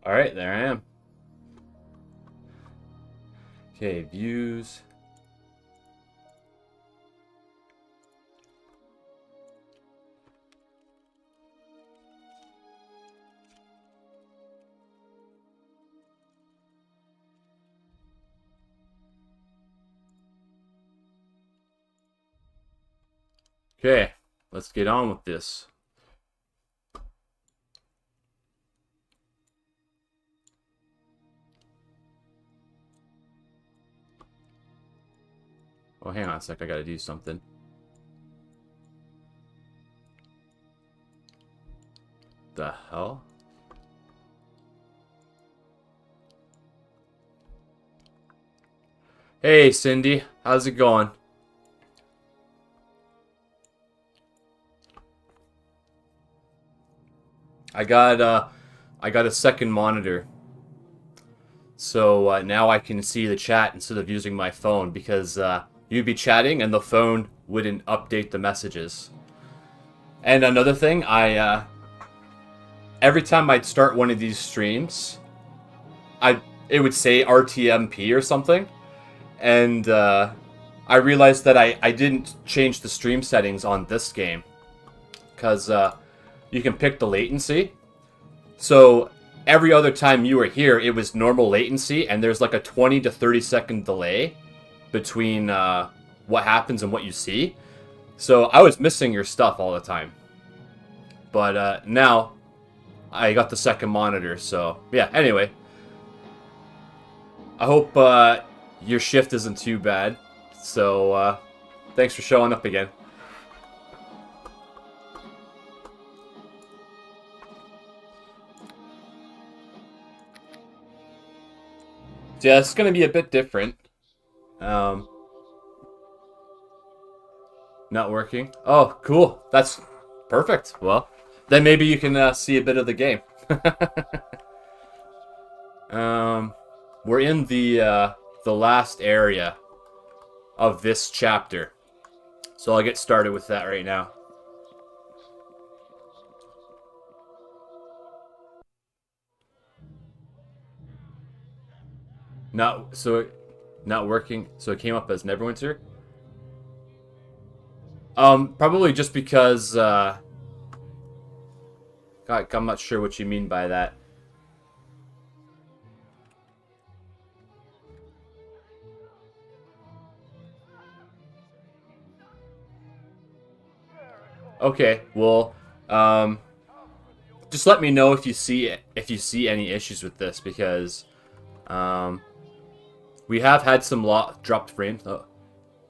Alright, there I am. Okay, views. Okay, let's get on with this. Oh, hang on a sec, I gotta do something. The hell? Hey, Cindy, how's it going? I got a second monitor. So now I can see the chat instead of using my phone because you'd be chatting and the phone wouldn't update the messages. And another thing, every time I'd start one of these streams, it would say RTMP or something, and I realized that I didn't change the stream settings on this game because you can pick the latency. So every other time you were here, it was normal latency, and there's like a 20 to 30 second delay between what happens and what you see. So I was missing your stuff all the time. But now I got the second monitor, so yeah, anyway. I hope your shift isn't too bad. So thanks for showing up again. Yeah, it's going to be a bit different. Not working. Oh, cool. That's perfect. Well, then maybe you can see a bit of the game. We're in the last area of this chapter, so I'll get started with that right now. Not working. So it came up as Neverwinter. Probably just because God, I'm not sure what you mean by that. Okay, well, just let me know if you see any issues with this, because we have had some dropped frames.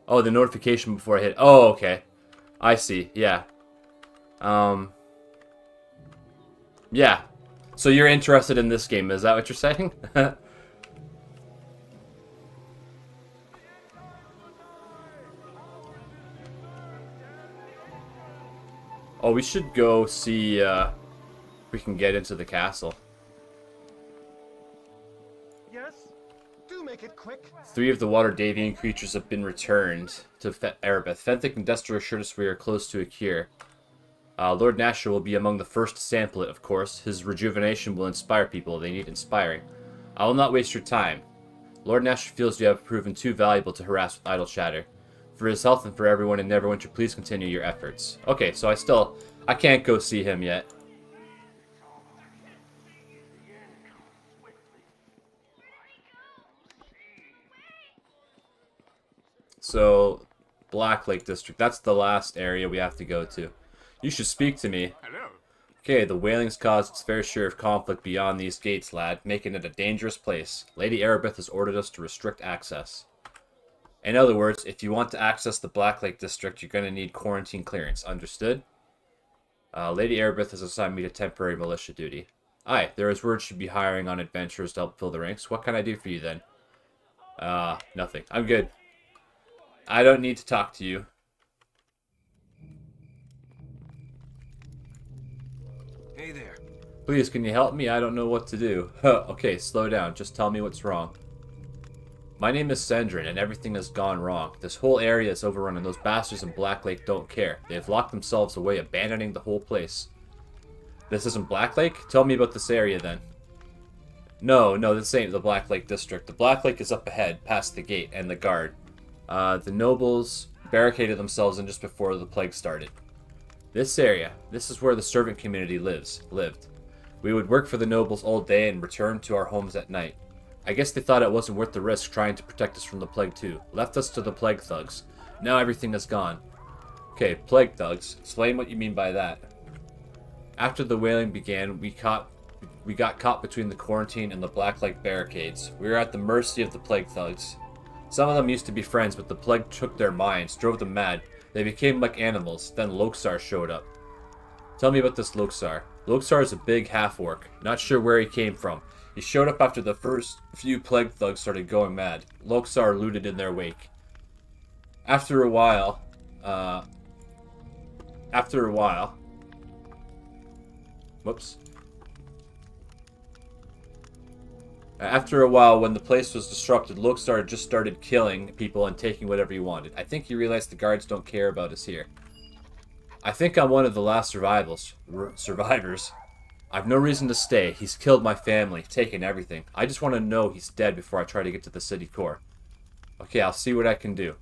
Oh, the notification before I hit. Oh, okay, I see. Yeah. Yeah. So you're interested in this game? Is that what you're saying? Oh, we should go see if we can get into the castle. Yes? Do make it quick. 3 of the water Davian creatures have been returned to Erebeth. Fenthic and Destro assured us we are close to a cure. Lord Nasher will be among the first to sample it, of course. His rejuvenation will inspire people. They need inspiring. I will not waste your time. Lord Nasher feels you have proven too valuable to harass with idle chatter. For his health and for everyone in Neverwinter, please continue your efforts. Okay, so I can't go see him yet. So, Blacklake District. That's the last area we have to go to. You should speak to me. Hello. Okay, the Wailing's caused its fair share of conflict beyond these gates, lad, making it a dangerous place. Lady Erebeth has ordered us to restrict access. In other words, if you want to access the Blacklake District, you're going to need quarantine clearance. Understood? Lady Erebeth has assigned me to temporary militia duty. Aye, there is word she'd be hiring on adventurers to help fill the ranks. What can I do for you then? Nothing. I'm good. I don't need to talk to you. Hey there. Please, can you help me? I don't know what to do. Okay, slow down. Just tell me what's wrong. My name is Sendrin, and everything has gone wrong. This whole area is overrun, and those bastards in Blacklake don't care. They have locked themselves away, abandoning the whole place. This isn't Blacklake? Tell me about this area, then. No, this ain't the Blacklake district. The Blacklake is up ahead, past the gate and the guard. The nobles barricaded themselves in just before the plague started. This area, this is where the servant community lived. We would work for the nobles all day and return to our homes at night. I guess they thought it wasn't worth the risk trying to protect us from the plague too. Left us to the plague thugs. Now everything is gone. Okay, plague thugs. Explain what you mean by that. After the Wailing began, we got caught between the quarantine and the Blacklake barricades. We were at the mercy of the plague thugs. Some of them used to be friends, but the plague took their minds, drove them mad. They became like animals. Then Loksar showed up. Tell me about this Loksar. Loksar is a big half-orc. Not sure where he came from. He showed up after the first few plague thugs started going mad. Loksar looted in their wake. After a while... Whoops. After a while, when the place was disrupted, Loksar just started killing people and taking whatever he wanted. I think he realized the guards don't care about us here. I think I'm one of the last survivors. I've no reason to stay. He's killed my family, taken everything. I just want to know he's dead before I try to get to the city core. Okay, I'll see what I can do.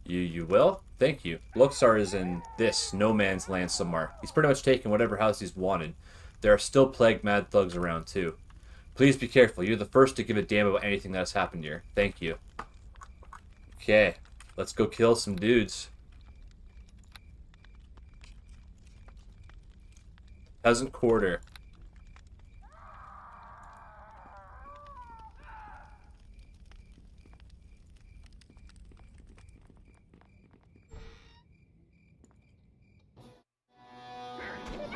You will? Thank you. Loksar is in this no man's land somewhere. He's pretty much taken whatever house he's wanted. There are still plague mad thugs around too. Please be careful. You're the first to give a damn about anything that has happened here. Thank you. Okay, let's go kill some dudes. Peasant quarter.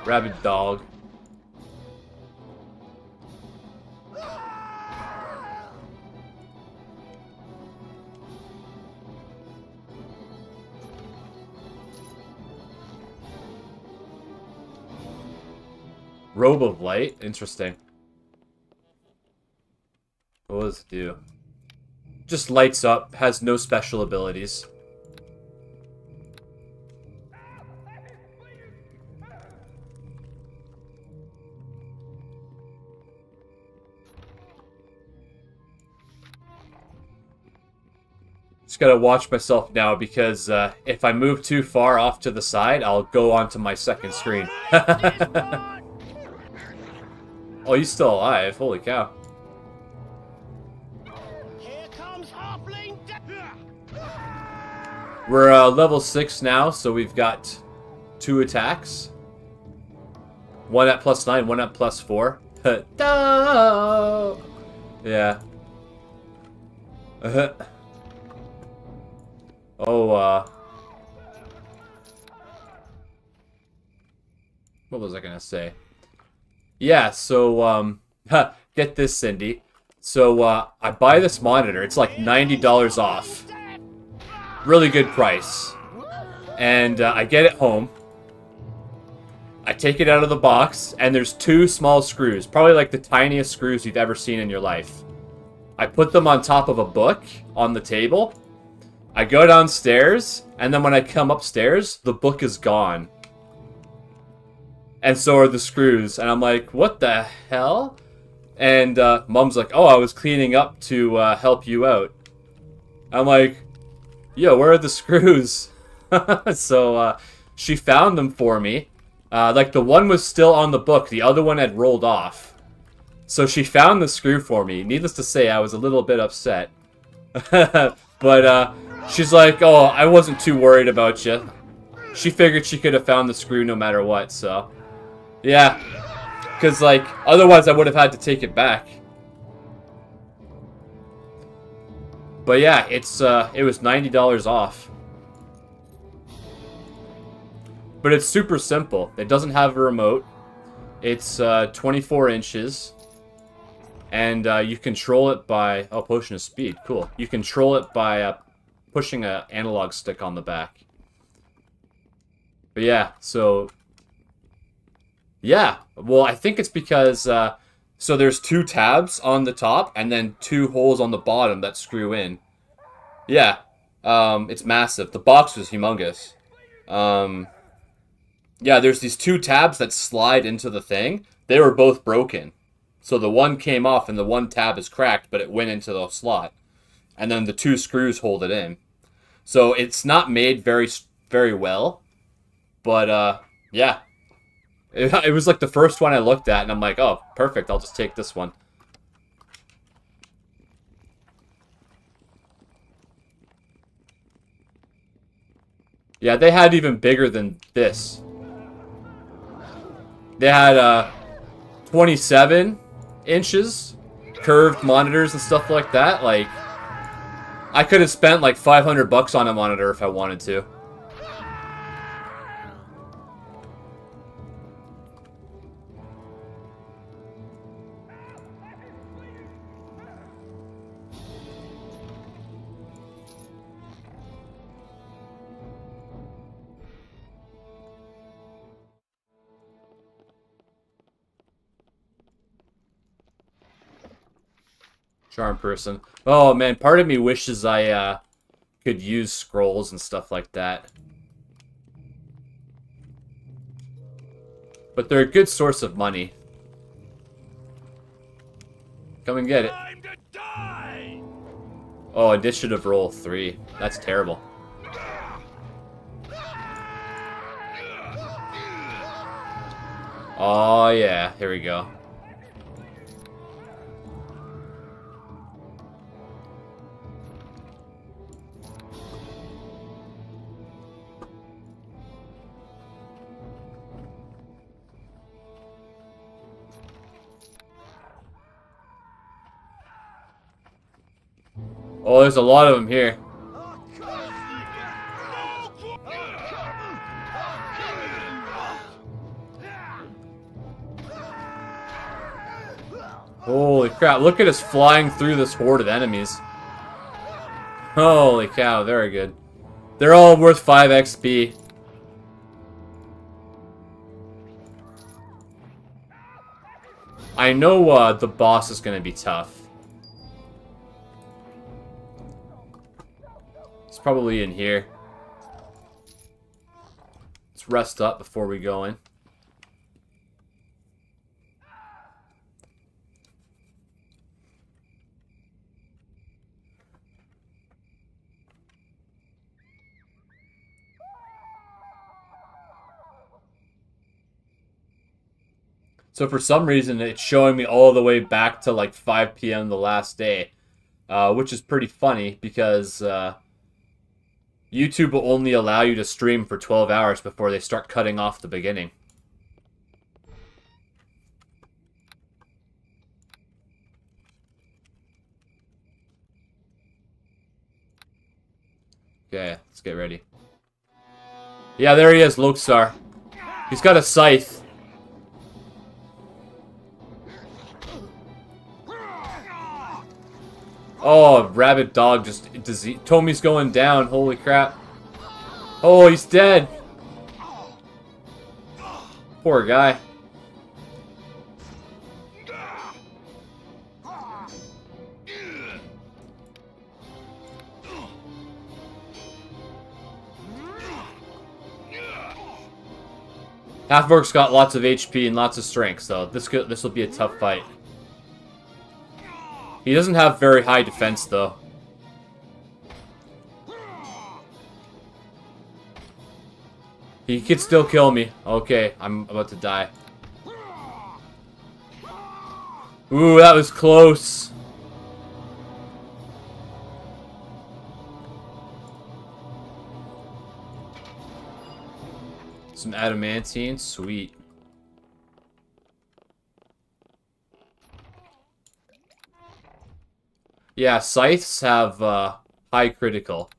Rabid dog. Robe of Light? Interesting. What does it do? Just lights up, has no special abilities. Just gotta watch myself now because if I move too far off to the side, I'll go onto my second screen. Oh, he's still alive. Holy cow. Here comes Halfling. We're level 6 now, so we've got 2 attacks. One at +9, one at +4. Yeah. Oh, what was I gonna say? Yeah, so, get this, Cindy. So, I buy this monitor. It's like $90 off. Really good price. And, I get it home. I take it out of the box, and there's 2 small screws. Probably like the tiniest screws you've ever seen in your life. I put them on top of a book on the table. I go downstairs, and then when I come upstairs, the book is gone. And so are the screws. And I'm like, what the hell? And Mom's like, oh, I was cleaning up to help you out. I'm like, yo, where are the screws? So she found them for me. Like the one was still on the book. The other one had rolled off. So she found the screw for me. Needless to say, I was a little bit upset. But she's like, oh, I wasn't too worried about you. She figured she could have found the screw no matter what, so... Yeah, because, like, otherwise I would have had to take it back. But yeah, it was $90 off. But it's super simple. It doesn't have a remote. It's 24 inches. And you control it by... Oh, potion of speed. Cool. You control it by pushing an analog stick on the back. But yeah, so... Yeah, well, I think it's because, so there's 2 tabs on the top, and then 2 holes on the bottom that screw in. Yeah, it's massive. The box was humongous. Yeah, there's these 2 tabs that slide into the thing. They were both broken. So the one came off and the one tab is cracked, but it went into the slot. And then the 2 screws hold it in. So it's not made very well. But, yeah. It was like the first one I looked at, and I'm like, oh, perfect, I'll just take this one. Yeah, they had even bigger than this. They had 27 inches, curved monitors and stuff like that. Like, I could have spent like $500 on a monitor if I wanted to. Charm person. Oh man, part of me wishes I could use scrolls and stuff like that. But they're a good source of money. Come and get it. Time to die! Oh, initiative roll 3. That's terrible. Oh yeah, here we go. Oh, there's a lot of them here. Holy crap, look at us flying through this horde of enemies. Holy cow, very good. They're all worth 5 XP. I know the boss is going to be tough. It's probably in here. Let's rest up before we go in. So for some reason, it's showing me all the way back to like 5 p.m. the last day, which is pretty funny because YouTube will only allow you to stream for 12 hours before they start cutting off the beginning. Okay, let's get ready. Yeah, there he is, Loksar. He's got a scythe. Oh, rabid dog just Tommy's going down. Holy crap. Oh, he's dead. Poor guy. Half-Orc's got lots of HP and lots of strength, so this will be a tough fight. He doesn't have very high defense, though. He could still kill me. Okay, I'm about to die. Ooh, that was close. Some adamantine, sweet. Yeah, scythes have high critical.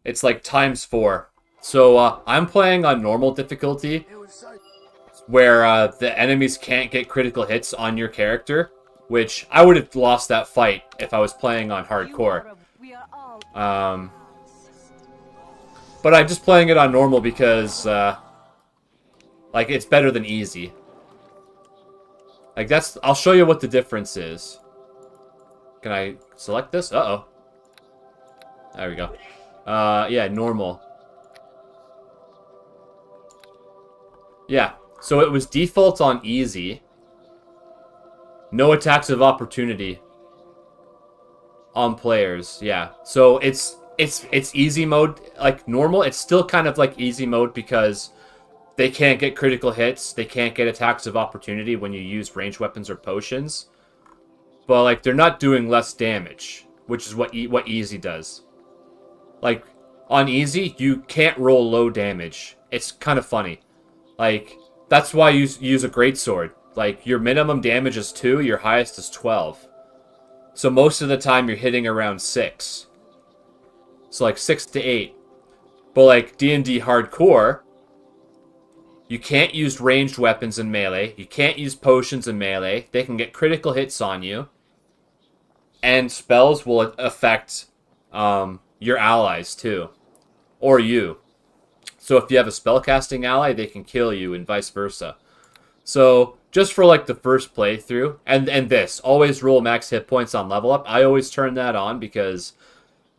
It's like ×4. So I'm playing on normal difficulty, where the enemies can't get critical hits on your character, which I would have lost that fight if I was playing on hardcore. But I'm just playing it on normal because like it's better than easy. Like I'll show you what the difference is. Can I select this? Uh-oh. There we go. Yeah, normal. Yeah, so it was default on easy. no attacks of opportunity on players. Yeah, so it's easy mode, like normal. It's still kind of like easy mode because they can't get critical hits. They can't get attacks of opportunity when you use ranged weapons or potions. But like they're not doing less damage, which is what easy does. Like on easy, you can't roll low damage. It's kind of funny. Like that's why you use a greatsword. Like your minimum damage is 2, your highest is 12. So most of the time you're hitting around 6. So like 6 to 8. But like D&D hardcore, you can't use ranged weapons in melee. You can't use potions in melee. They can get critical hits on you. And spells will affect your allies too. Or you. So if you have a spellcasting ally, they can kill you and vice versa. So just for like the first playthrough, and this, always roll max hit points on level up. I always turn that on because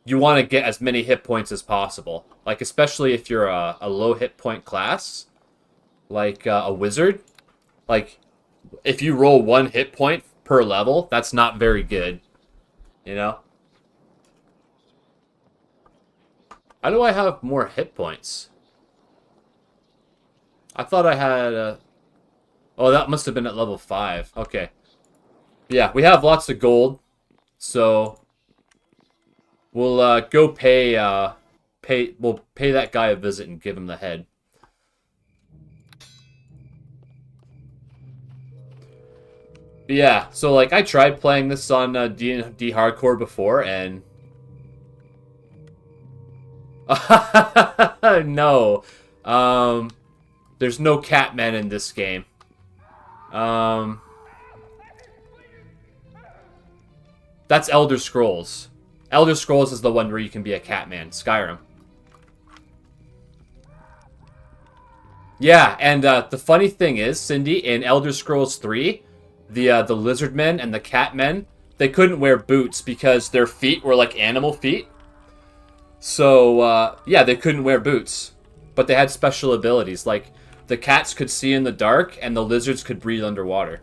you want to get as many hit points as possible. Like especially if you're a low hit point class. Like a wizard, like if you roll 1 hit point per level, that's not very good, you know? How do I have more hit points? I thought I had oh, that must have been at level 5. Okay. Yeah, we have lots of gold, so we'll go we'll pay that guy a visit and give him the head. But yeah, so like I tried playing this on D&D Hardcore before, and no, there's no Catmen in this game. That's Elder Scrolls. Elder Scrolls is the one where you can be a Catman. Skyrim. Yeah, and the funny thing is, Cindy, in Elder Scrolls 3. The lizard men and the cat men, they couldn't wear boots because their feet were like animal feet. So, yeah, they couldn't wear boots. But they had special abilities, like the cats could see in the dark and the lizards could breathe underwater.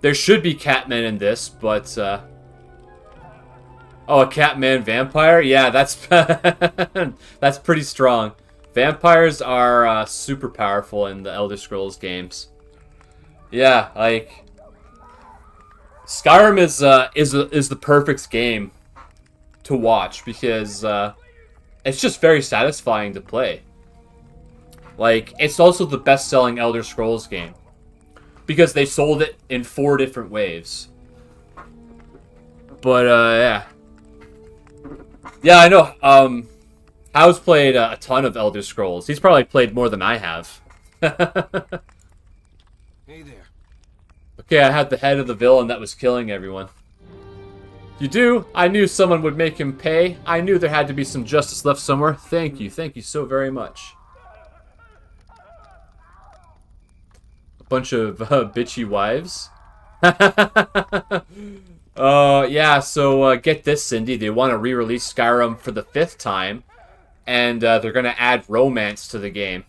There should be catmen in this, but, oh, a catman vampire? Yeah, that's, that's pretty strong. Vampires are super powerful in the Elder Scrolls games. Yeah, like Skyrim is the perfect game to watch because it's just very satisfying to play. Like it's also the best-selling Elder Scrolls game because they sold it in 4 different waves. But yeah, I know. How's played a ton of Elder Scrolls. He's probably played more than I have. Hey there. Okay, I had the head of the villain that was killing everyone. You do? I knew someone would make him pay. I knew there had to be some justice left somewhere. Thank you so very much. A bunch of bitchy wives. Yeah, so get this, Cindy. They want to re-release Skyrim for the 5th time. And they're going to add romance to the game.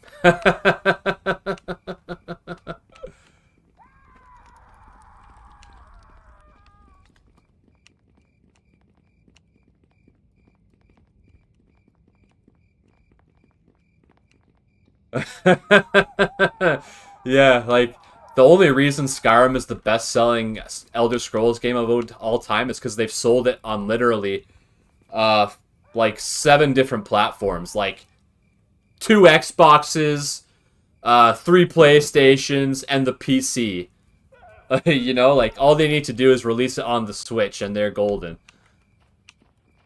Yeah, like, the only reason Skyrim is the best-selling Elder Scrolls game of all time is because they've sold it on literally, like, 7 different platforms. Like, 2 Xboxes, 3 PlayStations, and the PC. You know, like, all they need to do is release it on the Switch, and they're golden.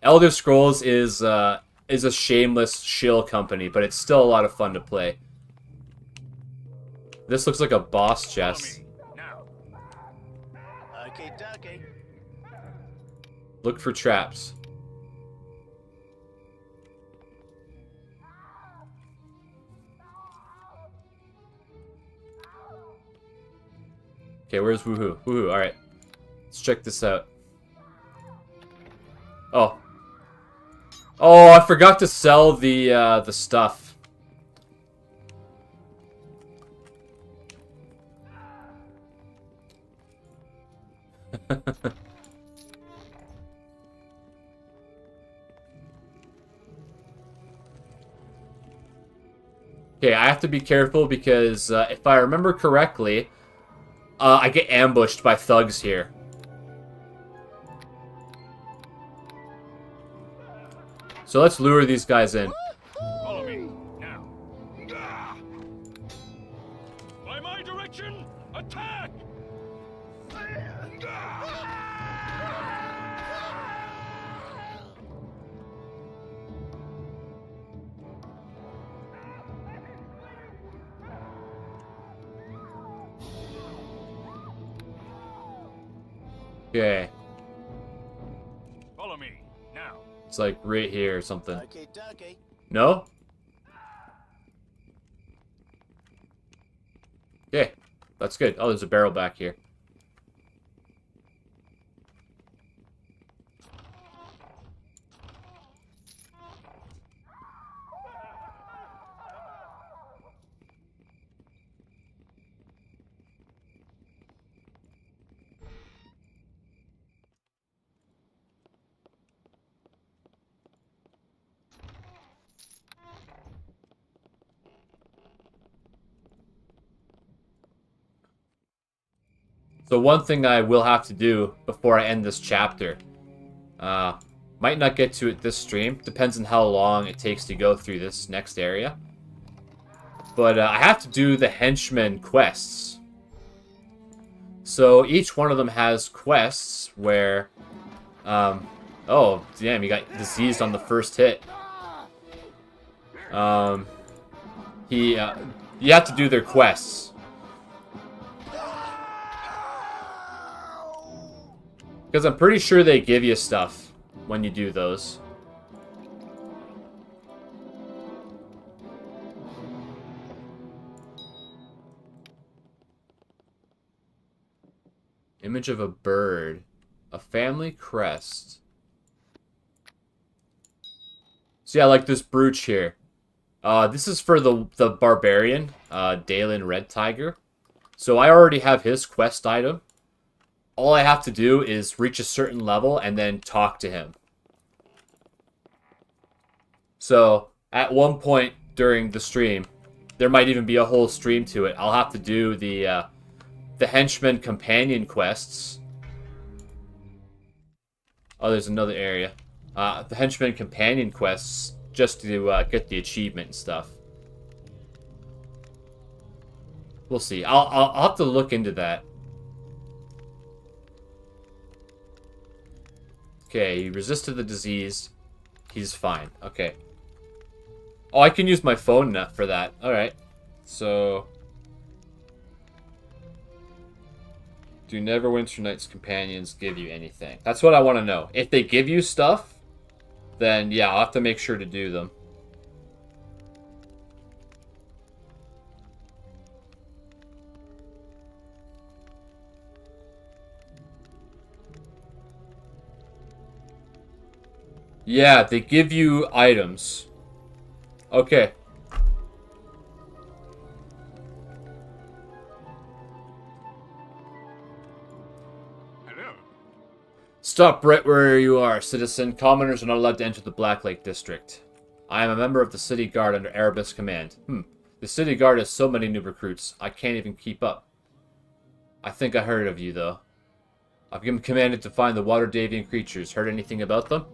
Elder Scrolls is a shameless shill company, but it's still a lot of fun to play. This looks like a boss chest. Now. Okay, dokie. Look for traps. Okay, where's Woohoo? Woohoo, alright. Let's check this out. Oh. Oh, I forgot to sell the stuff. Okay, I have to be careful because if I remember correctly, I get ambushed by thugs here. So let's lure these guys in. Follow me, now. By my direction, attack! Okay. Follow me, now. It's like right here or something. Okay, dokie. No? Okay. That's good. Oh, there's a barrel back here. So one thing I will have to do before I end this chapter, might not get to it this stream, depends on how long it takes to go through this next area. But I have to do the Henchmen quests. So each one of them has quests where, oh damn, you got diseased on the first hit. You have to do their quests. Because I'm pretty sure they give you stuff when you do those. Image of a bird. A family crest. So yeah, like this brooch here. This is for the barbarian, Dalen Red Tiger. So I already have his quest item. All I have to do is reach a certain level and then talk to him. So, at one point during the stream, there might even be a whole stream to it. I'll have to do the Henchman companion quests. Oh, there's another area. The Henchman companion quests just to get the achievement and stuff. We'll see. I'll have to look into that. Okay, he resisted the disease. He's fine. Okay. Oh, I can use my phone for that. Alright. So... do Neverwinter Night's companions give you anything? That's what I want to know. If they give you stuff, then yeah, I'll have to make sure to do them. Yeah, they give you items. Okay. Hello. Stop right where you are, citizen. Commoners are not allowed to enter the Blacklake district. I am a member of the city guard under Erebus command. The city guard has so many new recruits, I can't even keep up. I think I heard of you, though. I've been commanded to find the water-davian creatures. Heard anything about them?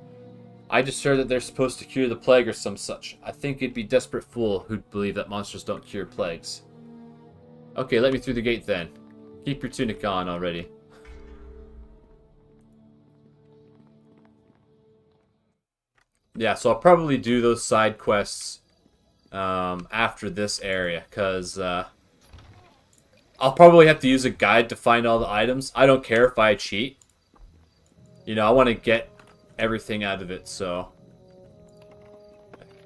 I just heard that they're supposed to cure the plague or some such. I think it'd be a desperate fool who'd believe that monsters don't cure plagues. Okay, let me through the gate then. Keep your tunic on already. Yeah, so I'll probably do those side quests after this area, because I'll probably have to use a guide to find all the items. I don't care if I cheat. You know, I want to get everything out of it, so...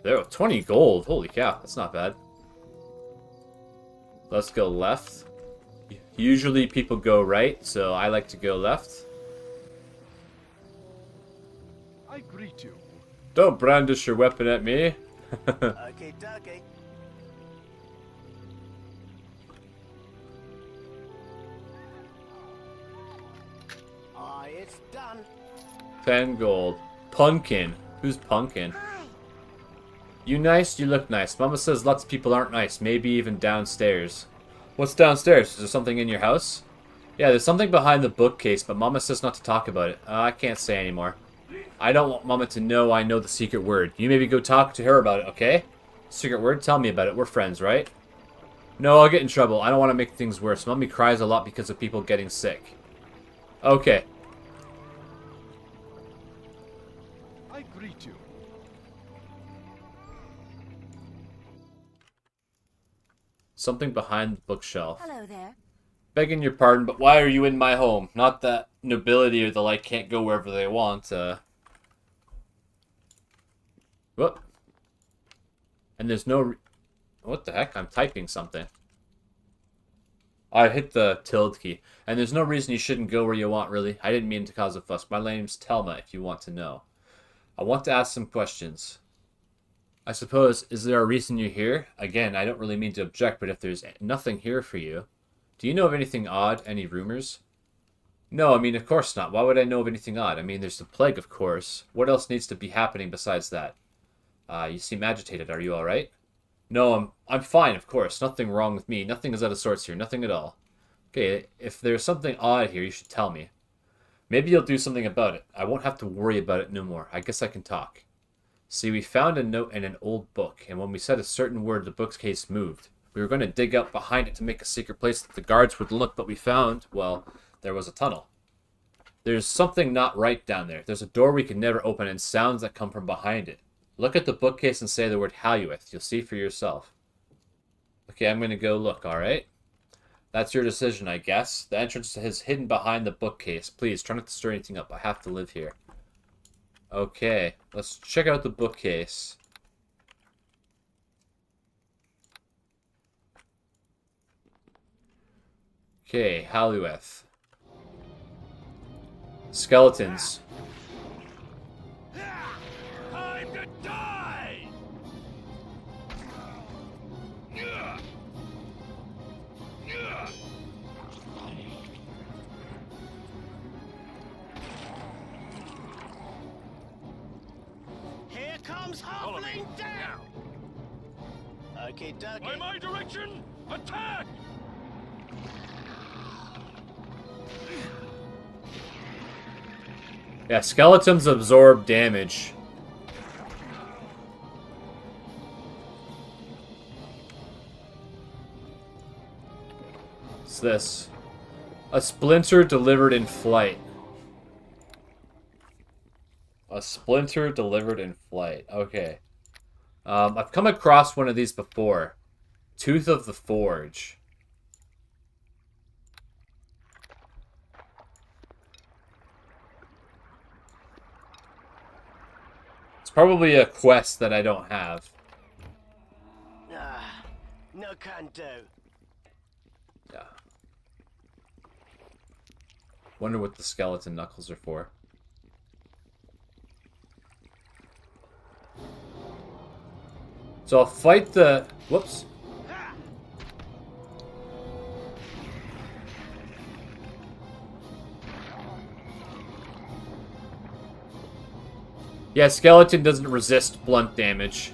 There, 20 gold. Holy cow, that's not bad. Let's go left. Usually people go right, so I like to go left. I greet you. Don't brandish your weapon at me. Okay, dokie. It's done. 10 gold. Punkin. Who's Punkin? You nice? You look nice. Mama says lots of people aren't nice. Maybe even downstairs. What's downstairs? Is there something in your house? Yeah, there's something behind the bookcase, but Mama says not to talk about it. I can't say anymore. I don't want Mama to know I know the secret word. You maybe go talk to her about it, okay? Secret word? Tell me about it. We're friends, right? No, I'll get in trouble. I don't want to make things worse. Mommy cries a lot because of people getting sick. Okay. I greet you. Something behind the bookshelf. Hello there. Begging your pardon, but why are you in my home? Not that nobility or the like can't go wherever they want, Whoop. And there's no... What the heck? I'm typing something. I hit the tilde key. And there's no reason you shouldn't go where you want, really. I didn't mean to cause a fuss. My name's Telma, if you want to know. I want to ask some questions. I suppose, is there a reason you're here? Again, I don't really mean to object, but if there's nothing here for you... Do you know of anything odd? Any rumors? No, I mean, of course not. Why would I know of anything odd? I mean, there's the plague, of course. What else needs to be happening besides that? You seem agitated. Are you alright? No, I'm fine, of course. Nothing wrong with me. Nothing is out of sorts here. Nothing at all. Okay, if there's something odd here, you should tell me. Maybe you'll do something about it. I won't have to worry about it no more. I guess I can talk. See, we found a note in an old book, and when we said a certain word, the bookcase moved. We were going to dig up behind it to make a secret place that the guards would look, but we found, well, there was a tunnel. There's something not right down there. There's a door we can never open and sounds that come from behind it. Look at the bookcase and say the word Halueth. You'll see for yourself. Okay, I'm going to go look, alright? That's your decision, I guess. The entrance is hidden behind the bookcase. Please, try not to stir anything up. I have to live here. Okay, let's check out the bookcase. Okay, Halueth. Skeletons. Time to die! Here comes Follow me Halfling down. now. Okay, By dokie. my direction, attack! Yeah, skeletons absorb damage. What's this? A splinter delivered in flight. A splinter delivered in flight. Okay. I've come across one of these before. Tooth of the Forge. It's probably a quest that I don't have. Ah, no can do. Yeah. Wonder what the skeleton knuckles are for. So I'll fight the... Whoops. Yeah, skeleton doesn't resist blunt damage.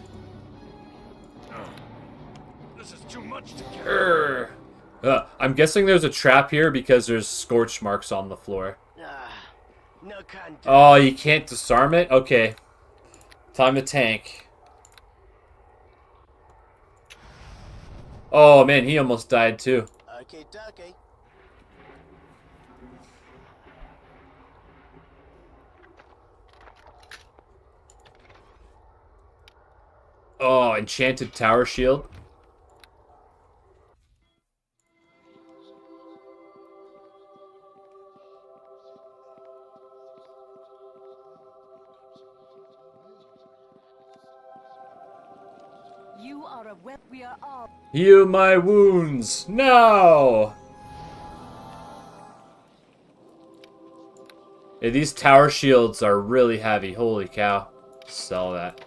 This is too much to carry. I'm guessing there's a trap here because there's scorch marks on the floor. Ah, no can do. Oh, you can't disarm it? Okay. Time to tank. Oh, man, he almost died, too. Okay, dokie. Oh, enchanted tower shield. You are a web. We are all. Heal my wounds, now! Yeah, these tower shields are really heavy. Holy cow. Sell that.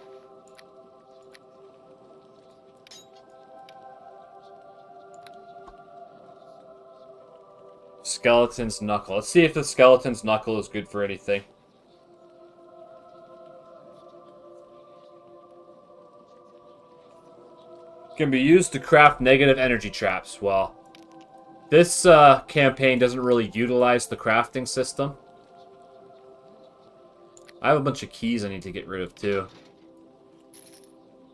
Skeleton's knuckle. Let's see if the skeleton's knuckle is good for anything. Can be used to craft negative energy traps. Well, this campaign doesn't really utilize the crafting system. I have a bunch of keys I need to get rid of too.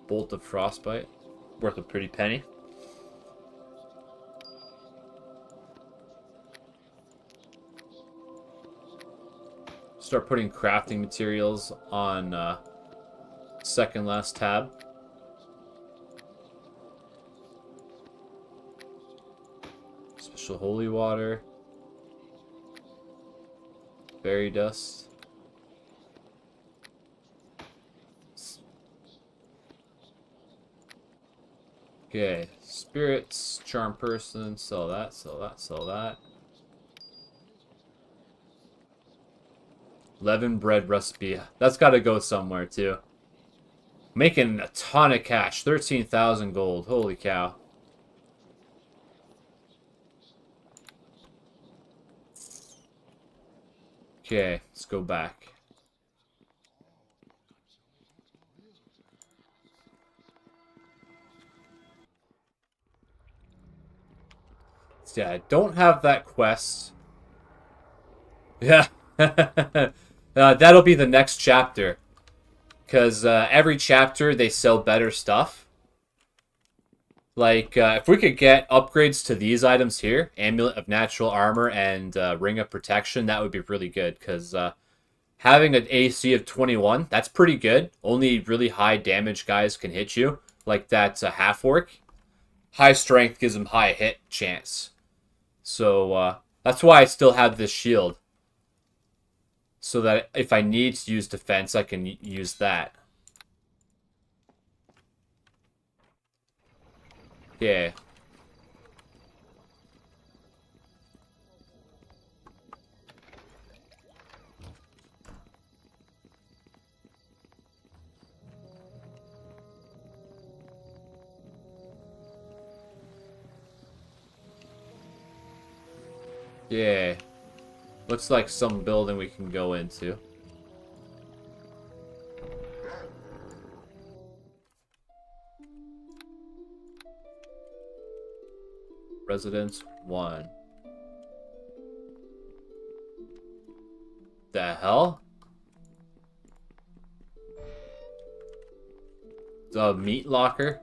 Bolt of Frostbite. Worth a pretty penny. Start putting crafting materials on second last tab. Special holy water. Fairy dust. Okay, spirits, charm person, sell that, sell that, sell that. Leaven bread recipe. That's got to go somewhere too. Making a ton of cash. 13,000 gold. Holy cow. Okay, let's go back. So yeah, I don't have that quest. Yeah. That'll be the next chapter. Because every chapter, they sell better stuff. Like, if we could get upgrades to these items here, Amulet of Natural Armor and Ring of Protection, that would be really good. Because having an AC of 21, that's pretty good. Only really high damage guys can hit you. Like that half-orc. High strength gives them high hit chance. So, that's why I still have this shield. So that if I need to use defense, I can use that. Yeah. Yeah. Looks like some building we can go into. Residence 1. The hell? The meat locker?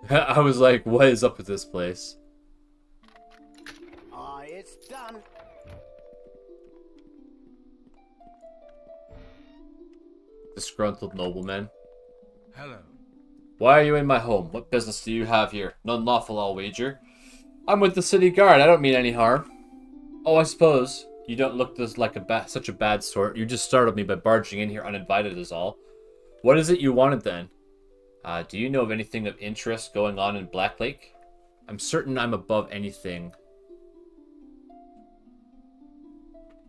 I was like, what is up with this place? It's done. Disgruntled nobleman. Hello. Why are you in my home? What business do you have here? None lawful, I'll wager. I'm with the city guard. I don't mean any harm. Oh, I suppose. You don't look like such a bad sort. You just startled me by barging in here uninvited is all. What is it you wanted then? Do you know of anything of interest going on in Blacklake? I'm certain I'm above anything.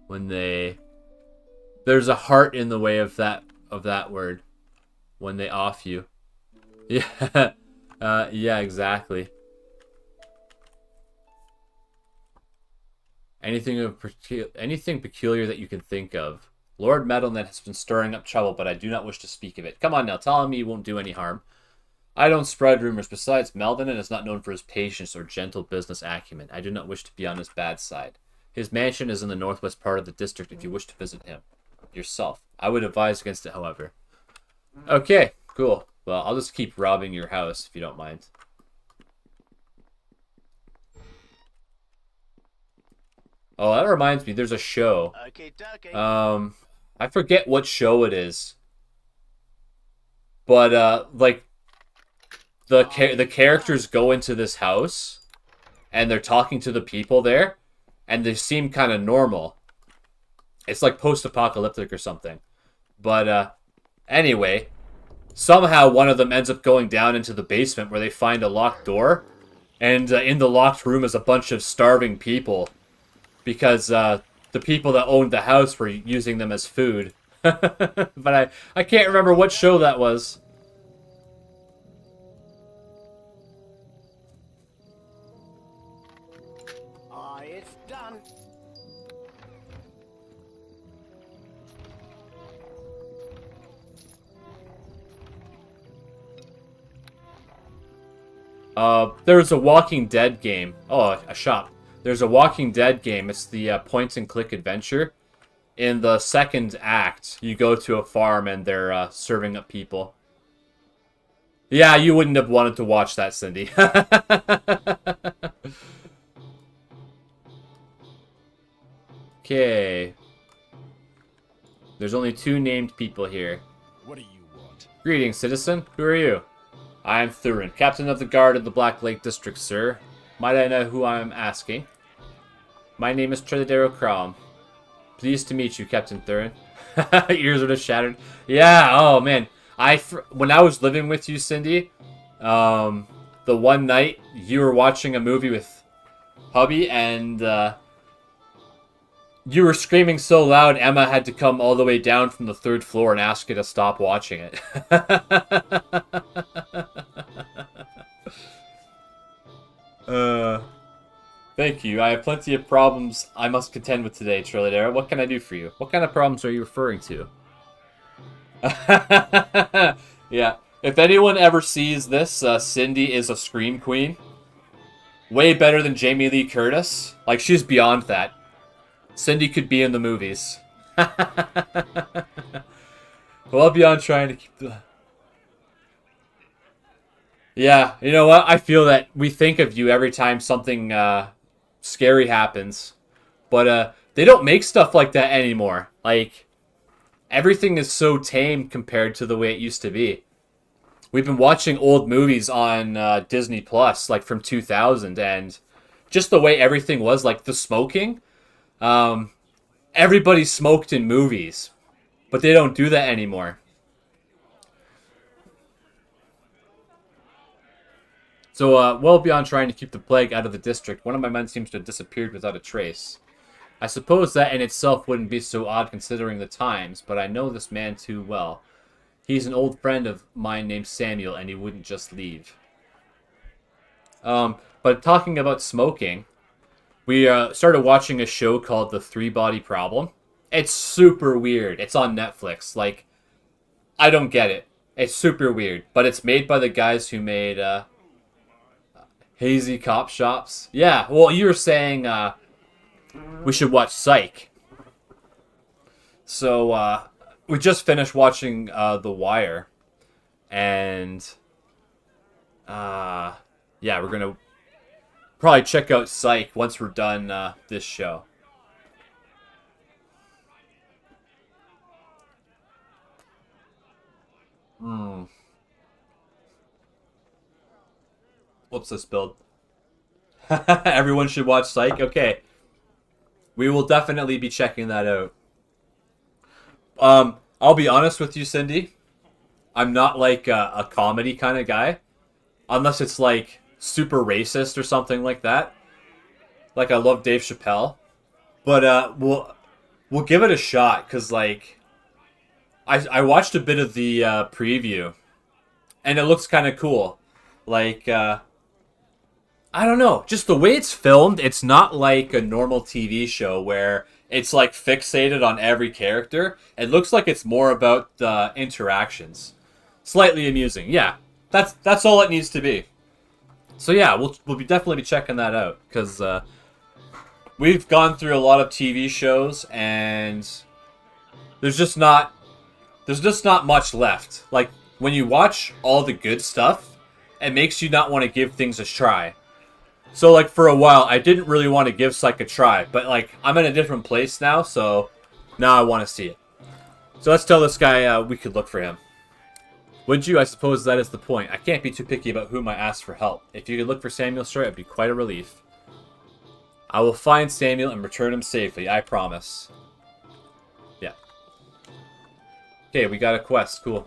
When there's a heart in the way of that word. When they off you. Yeah. Yeah, exactly. Anything peculiar that you can think of. Lord Meadownet has been stirring up trouble, but I do not wish to speak of it. Come on now, tell me you won't do any harm. I don't spread rumors. Besides, Meadownet is not known for his patience or gentle business acumen. I do not wish to be on his bad side. His mansion is in the northwest part of the district if you wish to visit him. Yourself. I would advise against it, however. Okay, cool. Well, I'll just keep robbing your house if you don't mind. Oh, that reminds me, there's a show. I forget what show it is. But, like, the characters go into this house, and they're talking to the people there, and they seem kind of normal. It's like post-apocalyptic or something. But, anyway, somehow one of them ends up going down into the basement where they find a locked door, and in the locked room is a bunch of starving people. Because the people that owned the house were using them as food. But I can't remember what show that was. There's a Walking Dead game. Oh, a shop. There's a Walking Dead game. It's the point and click adventure. In the second act, you go to a farm and they're serving up people. Yeah, you wouldn't have wanted to watch that, Cindy. Okay. There's only 2 named people here. What do you want? Greetings, citizen. Who are you? I am Faerun, captain of the guard of the Blacklake district, sir. Might I know who I am asking? My name is Tredadero Crom. Pleased to meet you, Captain Faerun. Ears are just shattered. Yeah, oh man. When I was living with you, Cindy, the one night you were watching a movie with hubby and you were screaming so loud Emma had to come all the way down from the 3rd floor and ask you to stop watching it. Thank you. I have plenty of problems I must contend with today, Trilladera. What can I do for you? What kind of problems are you referring to? Yeah. If anyone ever sees this, Cindy is a scream queen. Way better than Jamie Lee Curtis. Like, she's beyond that. Cindy could be in the movies. Well beyond trying to keep the... Yeah, you know what? I feel that we think of you every time something scary happens. But they don't make stuff like that anymore. Like, everything is so tame compared to the way it used to be. We've been watching old movies on Disney Plus, like from 2000, and just the way everything was, like the smoking. Everybody smoked in movies, but they don't do that anymore. So, well beyond trying to keep the plague out of the district, one of my men seems to have disappeared without a trace. I suppose that in itself wouldn't be so odd considering the times, but I know this man too well. He's an old friend of mine named Samuel, and he wouldn't just leave. But talking about smoking, we started watching a show called The 3-Body Problem. It's super weird. It's on Netflix. Like, I don't get it. It's super weird. But it's made by the guys who made Hazy Cop Shops. Yeah, well, you were saying we should watch Psych. So, we just finished watching The Wire. And, yeah, we're going to probably check out Psych once we're done this show. Whoops, I spilled. Everyone should watch Psych? Okay. We will definitely be checking that out. I'll be honest with you, Cindy. I'm not like a comedy kind of guy. Unless it's like super racist or something like that. Like, I love Dave Chappelle. But we'll give it a shot, because like I watched a bit of the preview, and it looks kind of cool. Like, I don't know, just the way it's filmed, it's not like a normal TV show where it's like fixated on every character. It looks like it's more about the interactions. Slightly amusing, yeah. That's all it needs to be. So yeah, we'll definitely be checking that out, because we've gone through a lot of TV shows, and there's just not much left. Like, when you watch all the good stuff, it makes you not want to give things a try. So, like, for a while, I didn't really want to give Psych a try, but, like, I'm in a different place now, so now I want to see it. So let's tell this guy we could look for him. Would you? I suppose that is the point. I can't be too picky about whom I ask for help. If you could look for Samuel, sir, it'd be quite a relief. I will find Samuel and return him safely, I promise. Yeah. Okay, we got a quest. Cool.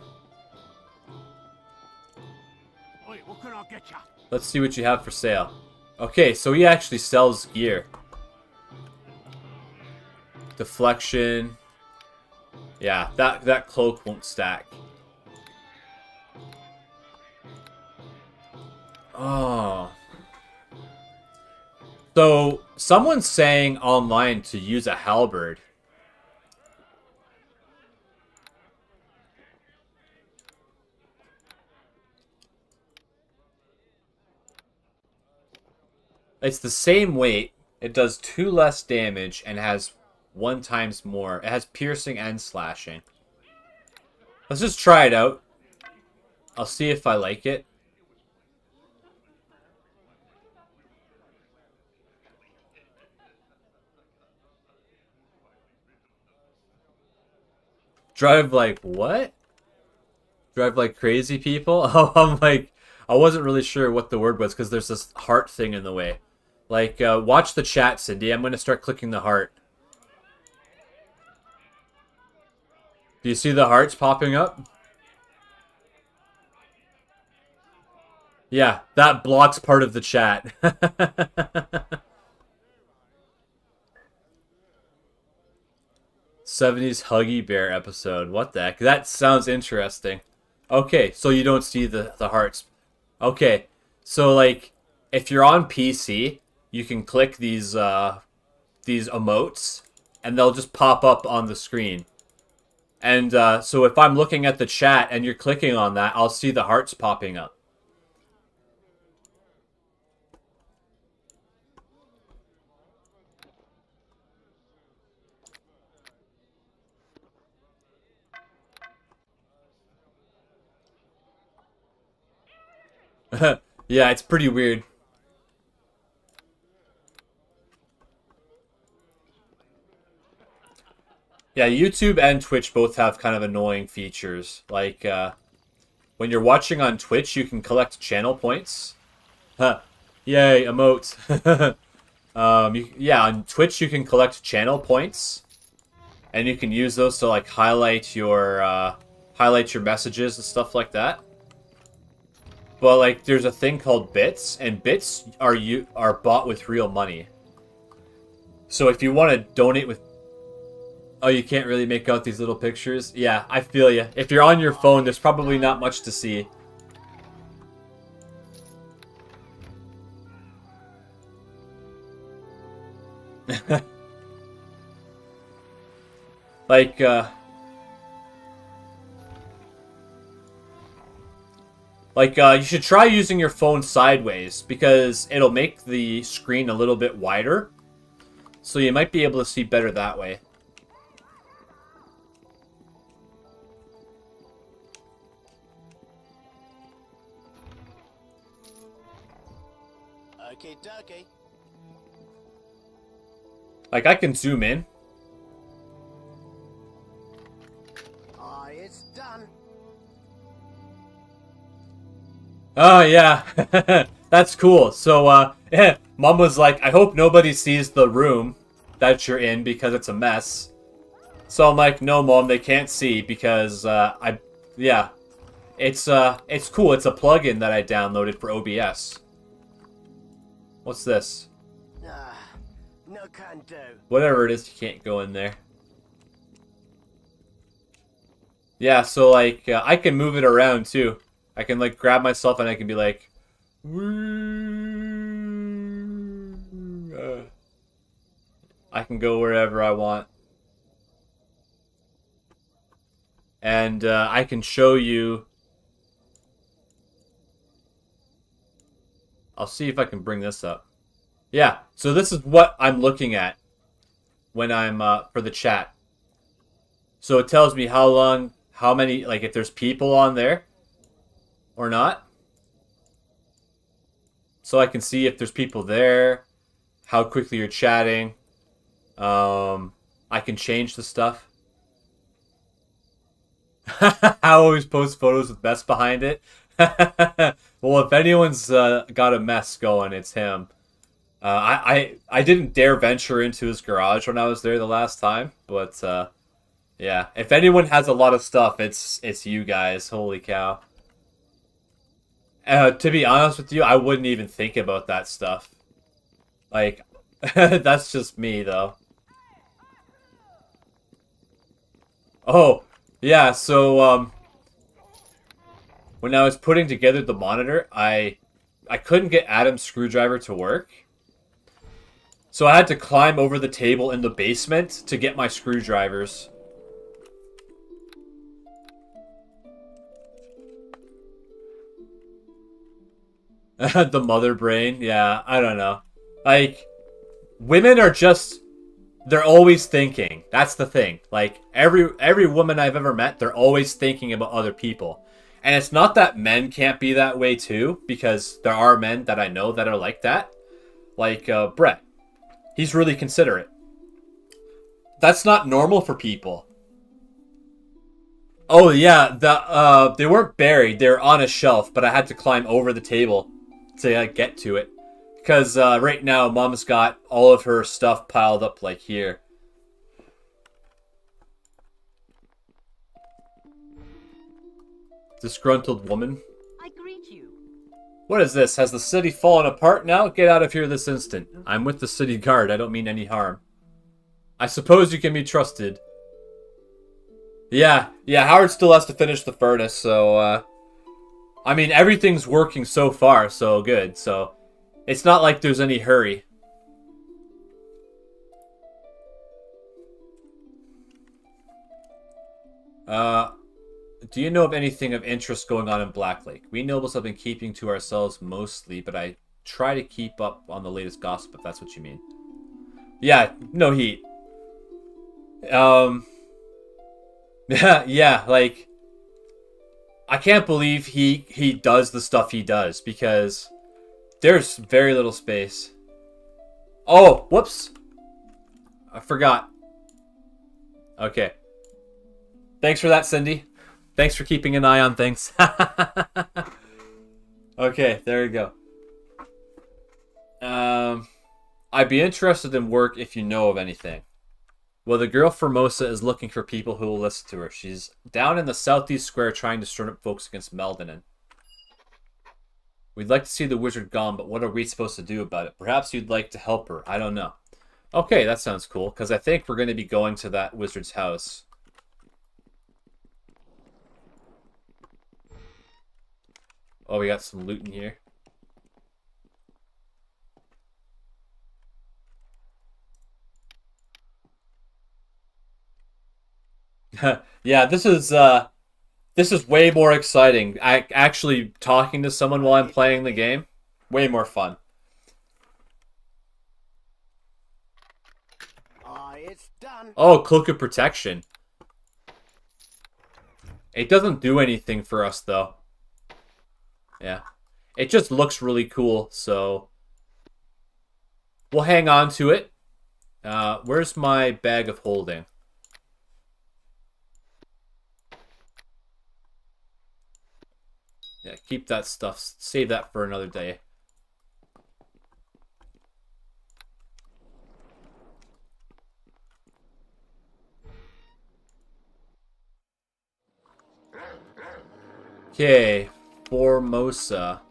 Oi, what can I get ya? Let's see what you have for sale. Okay, so he actually sells gear. Deflection. Yeah, that cloak won't stack. Oh. So, someone's saying online to use a halberd. It's the same weight. It does 2 less damage and has 1 times more. It has piercing and slashing. Let's just try it out. I'll see if I like it. Drive like what? Drive like crazy people? Oh, I'm like, I wasn't really sure what the word was because there's this heart thing in the way. Like, watch the chat, Cindy. I'm going to start clicking the heart. Do you see the hearts popping up? Yeah, that blocks part of the chat. 70s Huggy Bear episode. What the heck? That sounds interesting. Okay, so you don't see the hearts. Okay, so like, if you're on PC, you can click these emotes, and they'll just pop up on the screen. And so if I'm looking at the chat and you're clicking on that, I'll see the hearts popping up. Yeah, it's pretty weird. Yeah, YouTube and Twitch both have kind of annoying features. Like, when you're watching on Twitch, you can collect channel points. Huh. Yay, emotes. Yeah, on Twitch you can collect channel points. And you can use those to, like, highlight your messages and stuff like that. But, like, there's a thing called bits, and bits are bought with real money. So if you want to donate with... Oh, you can't really make out these little pictures? Yeah, I feel you. If you're on your phone, there's probably not much to see. Like, you should try using your phone sideways, because it'll make the screen a little bit wider. So you might be able to see better that way. Okay, dokie. Like, I can zoom in. Aye, it's done. Oh, yeah. That's cool. So, Mom was like, I hope nobody sees the room that you're in because it's a mess. So I'm like, no, Mom, they can't see because, yeah. It's cool. It's a plugin that I downloaded for OBS. What's this? Ah, no can do. Whatever it is, you can't go in there. Yeah, so, like, I can move it around, too. I can, like, grab myself and I can be like... I can go wherever I want. And I can show you... I'll see if I can bring this up. Yeah, so this is what I'm looking at when I'm, for the chat. So it tells me how long, how many, like, if there's people on there or not. So I can see if there's people there, how quickly you're chatting. I can change the stuff. I always post photos with mess behind it. Well, if anyone's got a mess going, it's him. I didn't dare venture into his garage when I was there the last time, but yeah, if anyone has a lot of stuff, it's you guys. Holy cow! To be honest with you, I wouldn't even think about that stuff. Like, that's just me, though. Oh, yeah. So when I was putting together the monitor, I couldn't get Adam's screwdriver to work. So I had to climb over the table in the basement to get my screwdrivers. The mother brain, yeah, I don't know. Like, women are just... They're always thinking. That's the thing. Like, every woman I've ever met, they're always thinking about other people. And it's not that men can't be that way too, because there are men that I know that are like that. Like, Brett. He's really considerate. That's not normal for people. Oh, yeah. They weren't buried. They were on a shelf, but I had to climb over the table to get to it. Because right now, Mom's got all of her stuff piled up like here. Disgruntled woman. I greet you. What is this? Has the city fallen apart now? Get out of here this instant. I'm with the city guard. I don't mean any harm. I suppose you can be trusted. Yeah, Howard still has to finish the furnace, so, I mean, everything's working so far, so good, so... It's not like there's any hurry. Do you know of anything of interest going on in Blacklake? We nobles have been keeping to ourselves mostly, but I try to keep up on the latest gossip, if that's what you mean. Yeah, no heat. Yeah, like... I can't believe he does the stuff he does, because... There's very little space. Oh, whoops. I forgot. Okay. Thanks for that, Cindy. Thanks for keeping an eye on things. Okay, there we go. I'd be interested in work if you know of anything. Well, the girl Formosa is looking for people who will listen to her. She's down in the southeast square trying to stir up folks against Meldenin. We'd like to see the wizard gone, but what are we supposed to do about it? Perhaps you'd like to help her. I don't know. Okay, that sounds cool, because I think we're going to be going to that wizard's house. Oh, we got some loot in here. Yeah, this is way more exciting. Actually talking to someone while I'm playing the game, way more fun. It's done. Oh, Cloak of Protection. It doesn't do anything for us, though. Yeah. It just looks really cool, so... We'll hang on to it. Where's my bag of holding? Yeah, keep that stuff. Save that for another day. Okay, Formosa.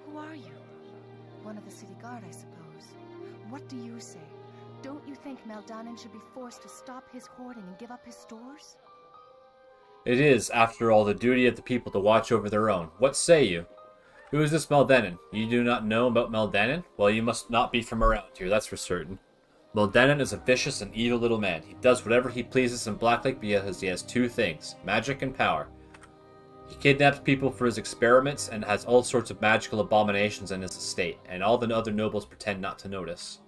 Who are you? One of the city guard, I suppose. What do you say? Don't you think Meldanin should be forced to stop his hoarding and give up his stores? It is, after all, the duty of the people to watch over their own. What say you? Who is this Meldanin? You do not know about Meldanin? Well, you must not be from around here, that's for certain. Meldanin is a vicious and evil little man. He does whatever he pleases in Blacklake because he has two things, magic and power. He kidnaps people for his experiments and has all sorts of magical abominations in his estate, and all the other nobles pretend not to notice.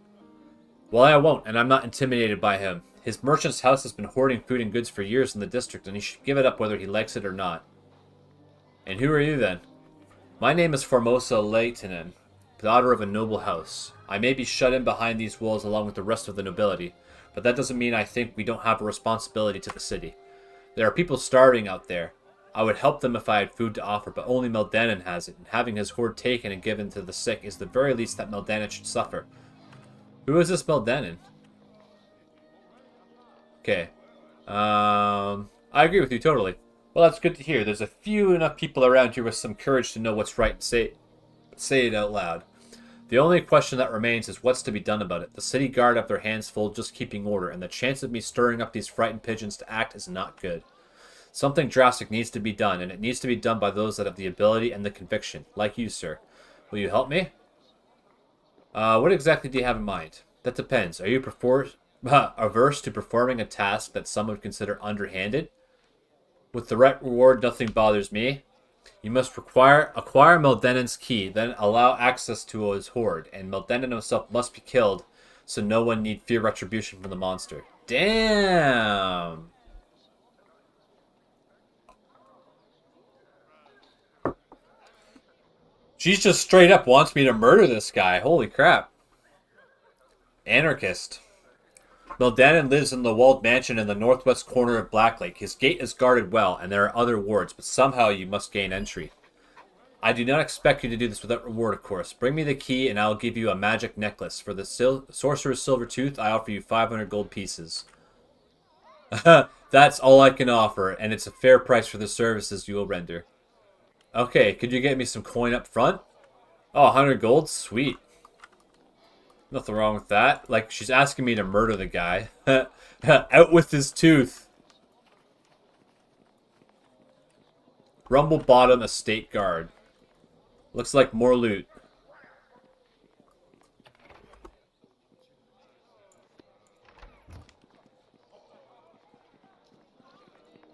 Well, I won't, and I'm not intimidated by him. His merchant's house has been hoarding food and goods for years in the district, and he should give it up whether he likes it or not. And who are you, then? My name is Formosa Leitinen, daughter of a noble house. I may be shut in behind these walls along with the rest of the nobility, but that doesn't mean I think we don't have a responsibility to the city. There are people starving out there. I would help them if I had food to offer, but only Meldanin has it, and having his hoard taken and given to the sick is the very least that Meldanin should suffer. Who is this Meldanin? Okay. I agree with you totally. Well, that's good to hear. There's a few enough people around here with some courage to know what's right and say it out loud. The only question that remains is what's to be done about it. The city guard have their hands full just keeping order, and the chance of me stirring up these frightened pigeons to act is not good. Something drastic needs to be done, and it needs to be done by those that have the ability and the conviction, like you, sir. Will you help me? What exactly do you have in mind? That depends. Are you averse to performing a task that some would consider underhanded? With the right reward, nothing bothers me. You must acquire Meldenon's key, then allow access to his hoard, and Meldenon himself must be killed, so no one need fear retribution from the monster. Damn! She's just straight up wants me to murder this guy. Holy crap. Anarchist. Meldenon lives in the walled mansion in the northwest corner of Blacklake. His gate is guarded well, and there are other wards, but somehow you must gain entry. I do not expect you to do this without reward, of course. Bring me the key, and I will give you a magic necklace. For the Sorcerer's Silver Tooth, I offer you 500 gold pieces. That's all I can offer, and it's a fair price for the services you will render. Okay, could you get me some coin up front? Oh, 100 gold? Sweet. Nothing wrong with that. Like, she's asking me to murder the guy. Out with his tooth. Rumble Bottom Estate Guard. Looks like more loot.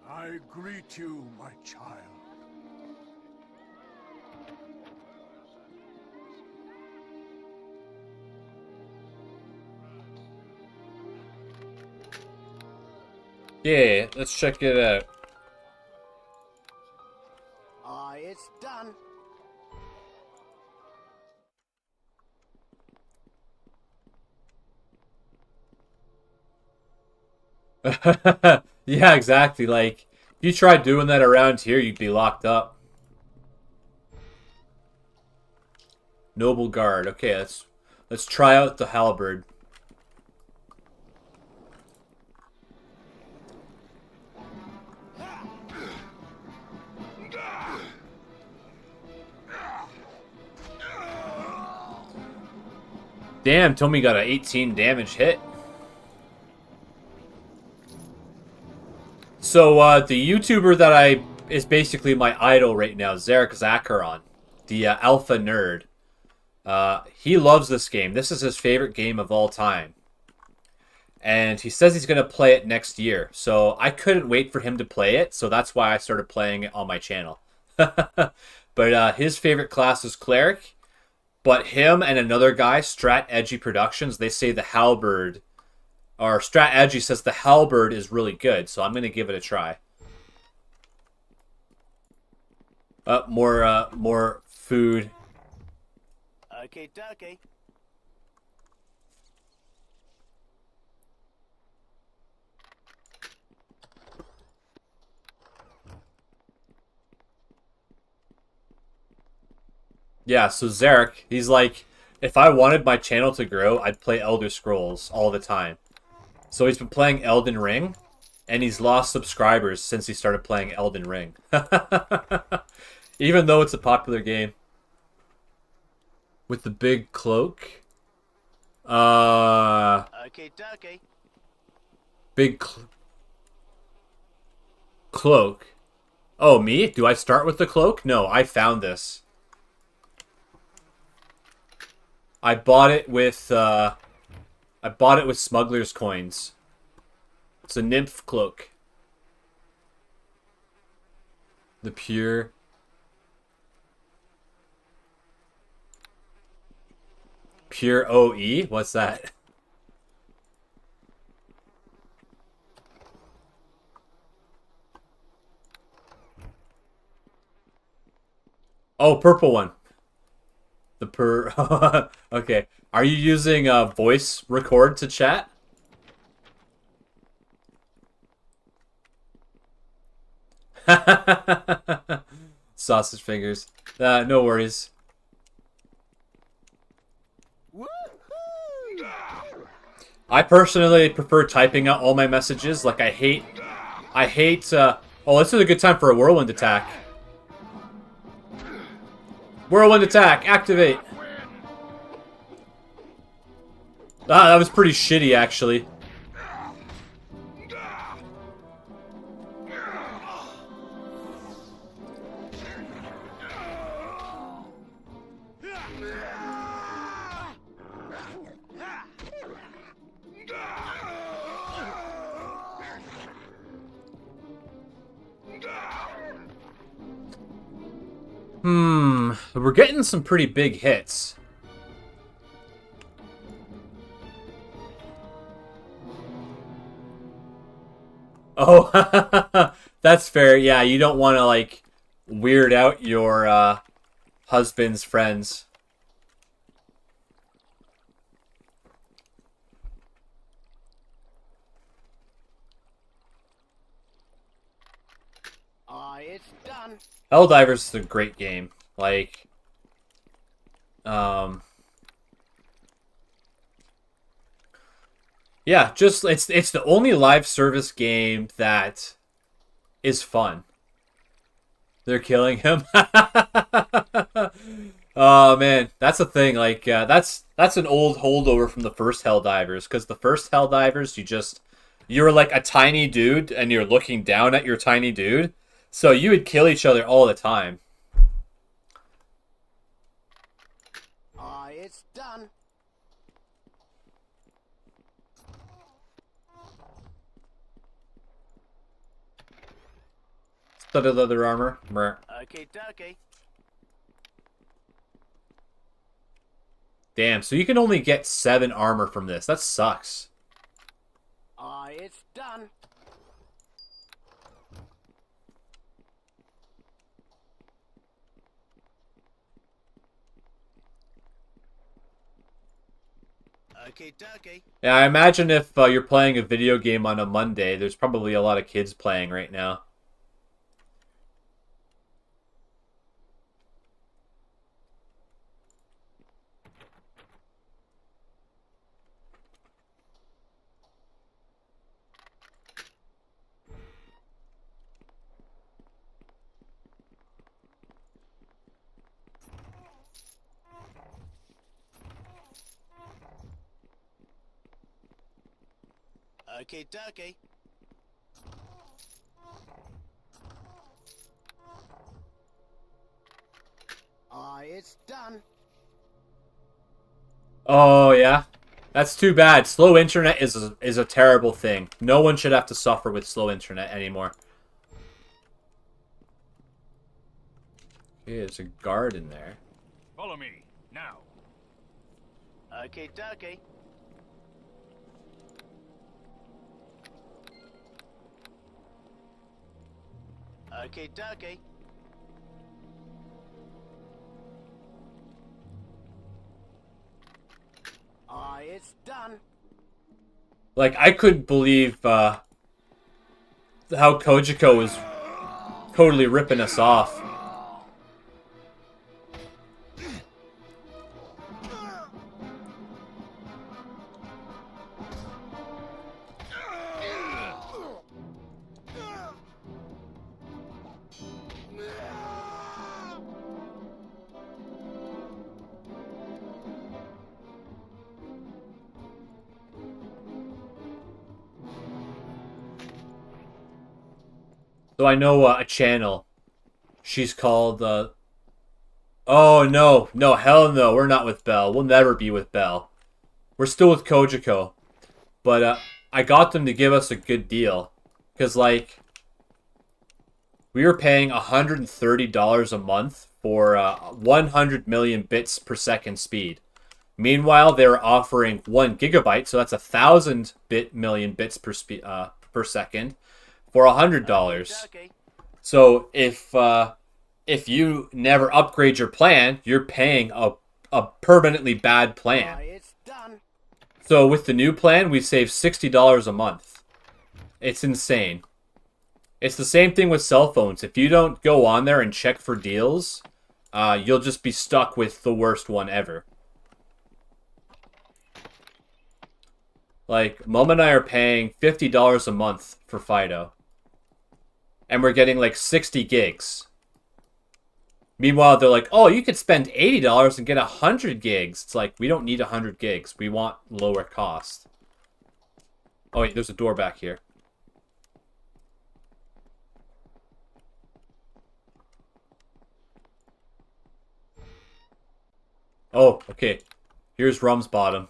I greet you, my child. Yeah, let's check it out. It's done. Yeah, exactly. Like, if you tried doing that around here, you'd be locked up. Noble Guard. Okay, let's try out the halberd. Damn, Tommy got an 18 damage hit. So, the YouTuber that is basically my idol right now, Zarek Zacharon, the alpha nerd. He loves this game. This is his favorite game of all time. And he says he's going to play it next year. So, I couldn't wait for him to play it, so that's why I started playing it on my channel. But his favorite class is Cleric. But him and another guy, Strat Edgy Productions, they say the halberd, or Strat Edgy says the halberd is really good, so I'm going to give it a try. More food. Okay, dokie. Yeah, so Zarek, he's like, if I wanted my channel to grow, I'd play Elder Scrolls all the time. So he's been playing Elden Ring, and he's lost subscribers since he started playing Elden Ring. Even though it's a popular game. With the big cloak. Okay, dokie. Big cloak. Oh, me? Do I start with the cloak? No, I found this. I bought it with smuggler's coins. It's a nymph cloak. The pure OE? What's that? Oh, purple one. The okay. Are you using voice record to chat? Sausage fingers. No worries. I personally prefer typing out all my messages. Like, I hate, oh, this is a good time for a whirlwind attack. Whirlwind attack, activate. Ah, that was pretty shitty, actually. We're getting some pretty big hits. Oh, that's fair. Yeah, you don't want to, like, weird out your husband's friends. It's done. Helldivers is a great game. Like, yeah, just it's the only live service game that is fun. They're killing him. Oh man, that's the thing. Like, that's an old holdover from the first Helldivers, because the first Helldivers, you're like a tiny dude and you're looking down at your tiny dude, so you would kill each other all the time. It's done. Studded leather armor. Meh. Okay, dokie. Damn, so you can only get 7 armor from this. That sucks. It's done. Okay, dokie. Yeah, I imagine if you're playing a video game on a Monday, there's probably a lot of kids playing right now. Okay, dokie. It's done. Oh, yeah? That's too bad. Slow internet is a terrible thing. No one should have to suffer with slow internet anymore. Okay, there's a guard in there. Follow me, now. Okay, dokie. Okay, dokie. It's done. Like, I couldn't believe how Kojiko was totally ripping us off. So I know a channel. She's called, oh, no. No, hell no. We're not with Belle. We'll never be with Belle. We're still with Kojiko. But, I got them to give us a good deal. Because, like, we were paying $130 a month for 100 million bits per second speed. Meanwhile, they were offering 1 gigabyte, so that's 1,000 million bits per second, for $100. Okay. So if you never upgrade your plan, you're paying a permanently bad plan. It's done. So with the new plan, we save $60 a month. It's insane. It's the same thing with cell phones. If you don't go on there and check for deals, you'll just be stuck with the worst one ever. Like, Mom and I are paying $50 a month for Fido. And we're getting like 60 gigs. Meanwhile, they're like, oh, you could spend $80 and get 100 gigs. It's like, we don't need 100 gigs. We want lower cost. Oh, wait, there's a door back here. Oh, okay. Here's Rum's bottom.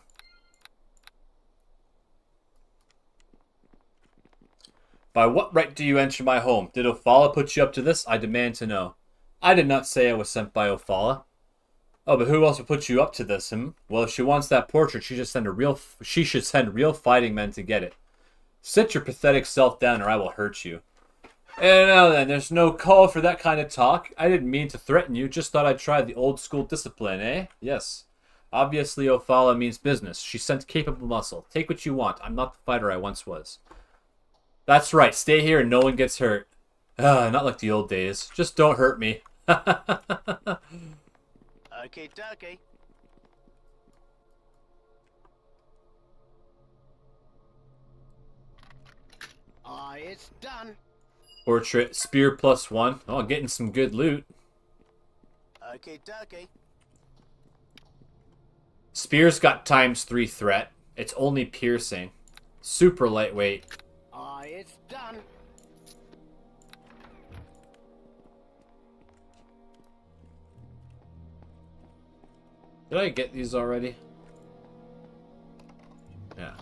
By what right do you enter my home? Did Ophala put you up to this? I demand to know. I did not say I was sent by Ophala. Oh, but who else would put you up to this, Well, if she wants that portrait, she should send real fighting men to get it. Sit your pathetic self down, or I will hurt you. And now then, there's no call for that kind of talk. I didn't mean to threaten you, just thought I'd try the old school discipline, eh? Yes. Obviously, Ophala means business. She sent capable muscle. Take what you want. I'm not the fighter I once was. That's right. Stay here and no one gets hurt. Not like the old days. Just don't hurt me. Okay, dokie. It's done. Portrait, spear +1. Oh, getting some good loot. Okay, dokie. Spear's got ×3 threat. It's only piercing. Super lightweight. It's done. Did I get these already? Yeah.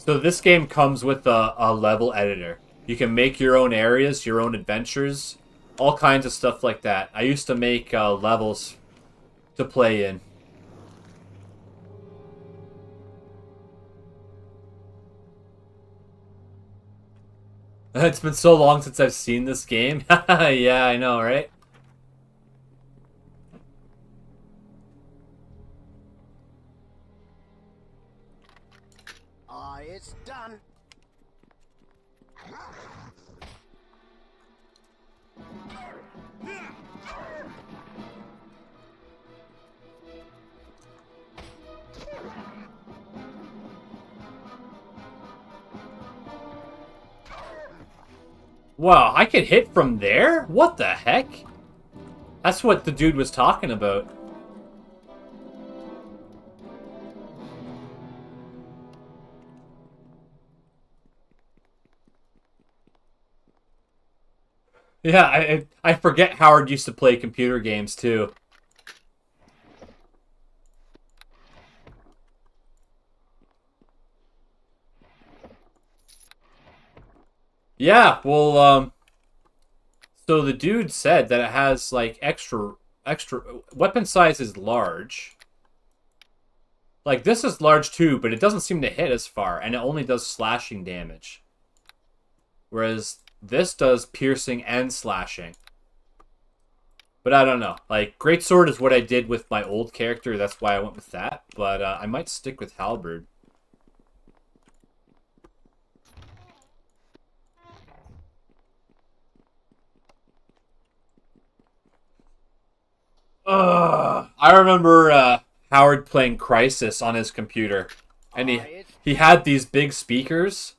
So this game comes with a level editor. You can make your own areas, your own adventures, all kinds of stuff like that. I used to make levels to play in. It's been so long since I've seen this game. Yeah, I know, right? It's done. Wow, I can hit from there? What the heck? That's what the dude was talking about. Yeah, I forget Howard used to play computer games too. Yeah, well, so the dude said that it has like extra weapon size is large. Like this is large too, but it doesn't seem to hit as far, and it only does slashing damage. Whereas this does piercing and slashing. But I don't know. Like, Greatsword is what I did with my old character. That's why I went with that. But I might stick with Halberd. I remember Howard playing Crisis on his computer. And he had these big speakers.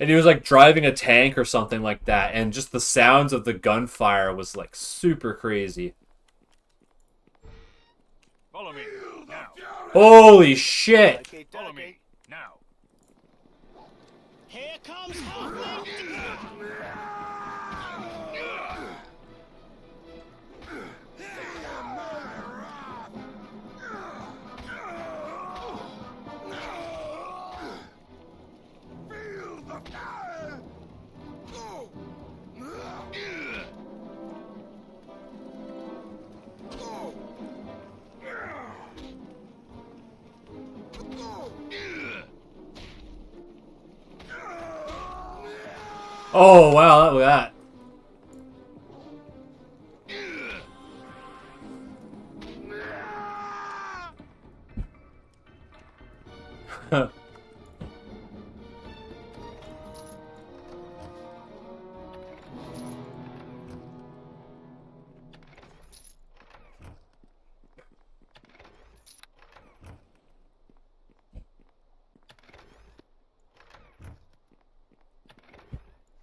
And he was like driving a tank or something like that. And just the sounds of the gunfire was like super crazy. Follow me now. Holy shit! Okay, Follow dokie. me now. Here comes Halfling. Oh wow, look at that.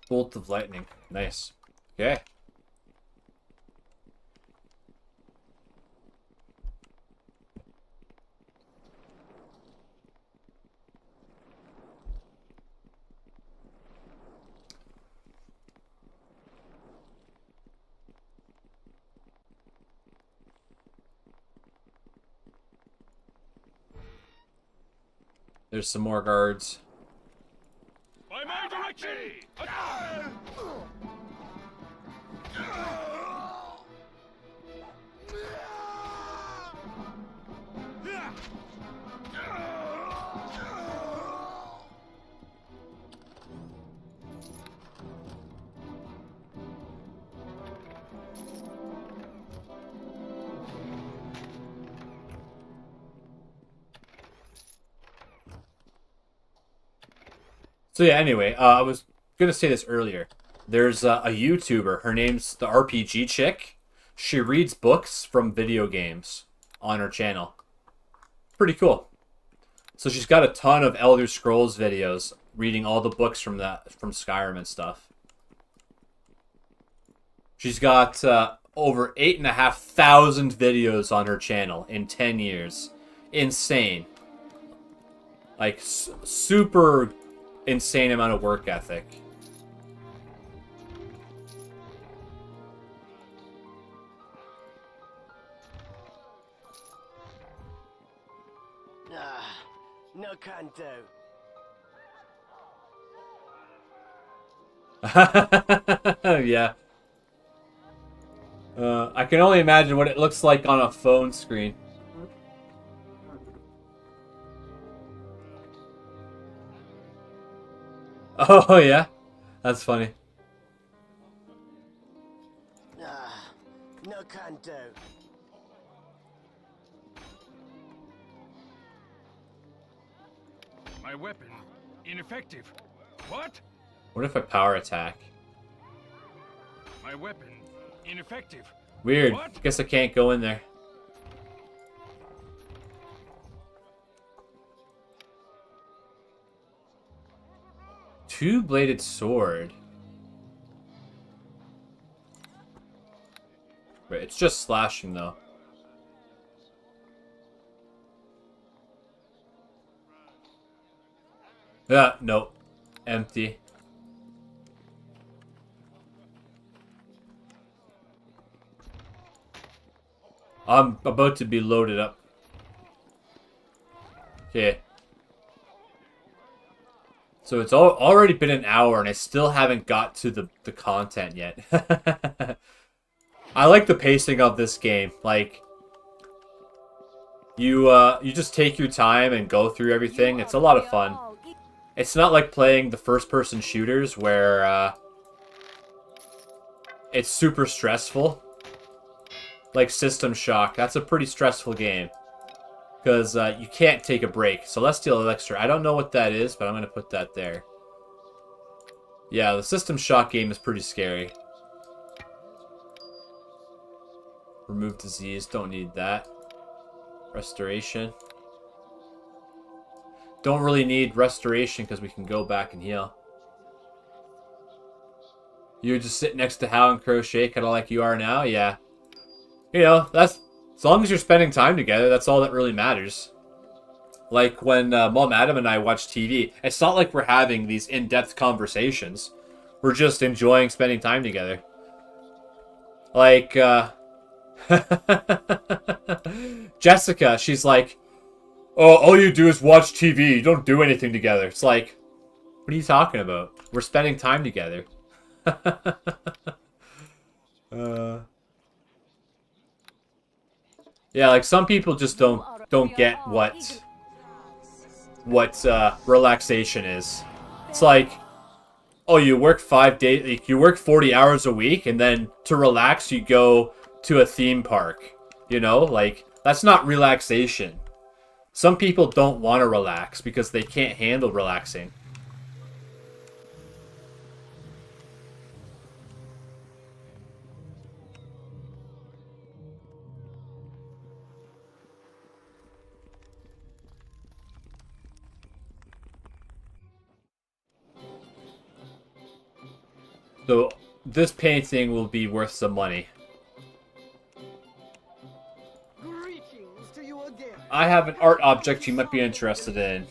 Bolt of lightning. Nice. Okay. There's some more guards. By my direction! So yeah, anyway, I was gonna say this earlier. There's a YouTuber. Her name's the RPG Chick. She reads books from video games on her channel. Pretty cool. So she's got a ton of Elder Scrolls videos, reading all the books from Skyrim and stuff. She's got over 8,500 videos on her channel in 10 years. Insane. Like, super insane amount of work ethic. No can do. Yeah. I can only imagine what it looks like on a phone screen. Oh, yeah? That's funny. No can do. My weapon, ineffective. What? What if I power attack? My weapon, ineffective. Weird. What? Guess I can't go in there. Two-bladed sword. Wait, it's just slashing though. Nope. Empty. I'm about to be loaded up. Okay. So it's already been an hour and I still haven't got to the content yet. I like the pacing of this game. Like, you just take your time and go through everything. It's a lot of fun. It's not like playing the first-person shooters where it's super stressful. Like System Shock. That's a pretty stressful game. Because you can't take a break. Celestial Elixir. I don't know what that is, but I'm going to put that there. Yeah, the System Shock game is pretty scary. Remove disease. Don't need that. Restoration. Don't really need restoration because we can go back and heal. You just sit next to Hal and Crochet, kind of like you are now? Yeah. You know, that's... As long as you're spending time together, that's all that really matters. Like when Mom Adam and I watch TV, it's not like we're having these in-depth conversations. We're just enjoying spending time together. Like, Jessica, she's like, oh, all you do is watch TV. You don't do anything together. It's like, what are you talking about? We're spending time together. Yeah, like some people just don't get what relaxation is. It's like, oh, you work 5 days, like, you work 40 hours a week, and then to relax you go to a theme park. You know, like, that's not relaxation. Some people don't want to relax because they can't handle relaxing. So, this painting will be worth some money. I have an art object you might be interested in.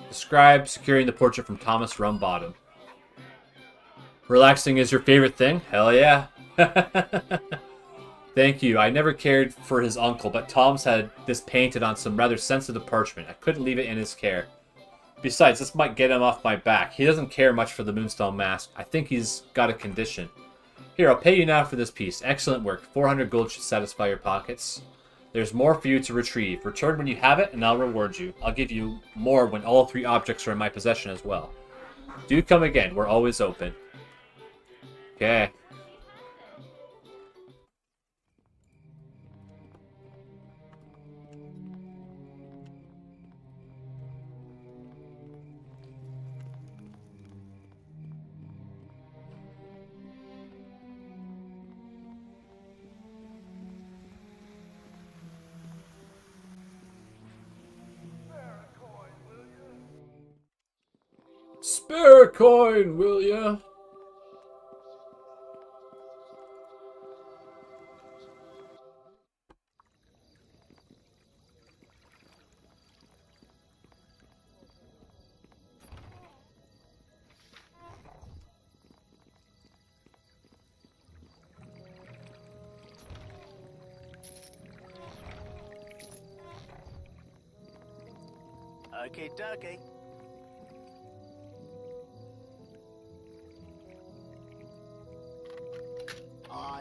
Describe securing the portrait from Thomas Rumbottom. Relaxing is your favorite thing? Hell yeah. Thank you. I never cared for his uncle, but Tom's had this painted on some rather sensitive parchment. I couldn't leave it in his care. Besides, this might get him off my back. He doesn't care much for the Moonstone Mask. I think he's got a condition. Here, I'll pay you now for this piece. Excellent work. 400 gold should satisfy your pockets. There's more for you to retrieve. Return when you have it, and I'll reward you. I'll give you more when all 3 objects are in my possession as well. Do come again. We're always open. Okay. Spare a coin, will ya? Okay, dokie.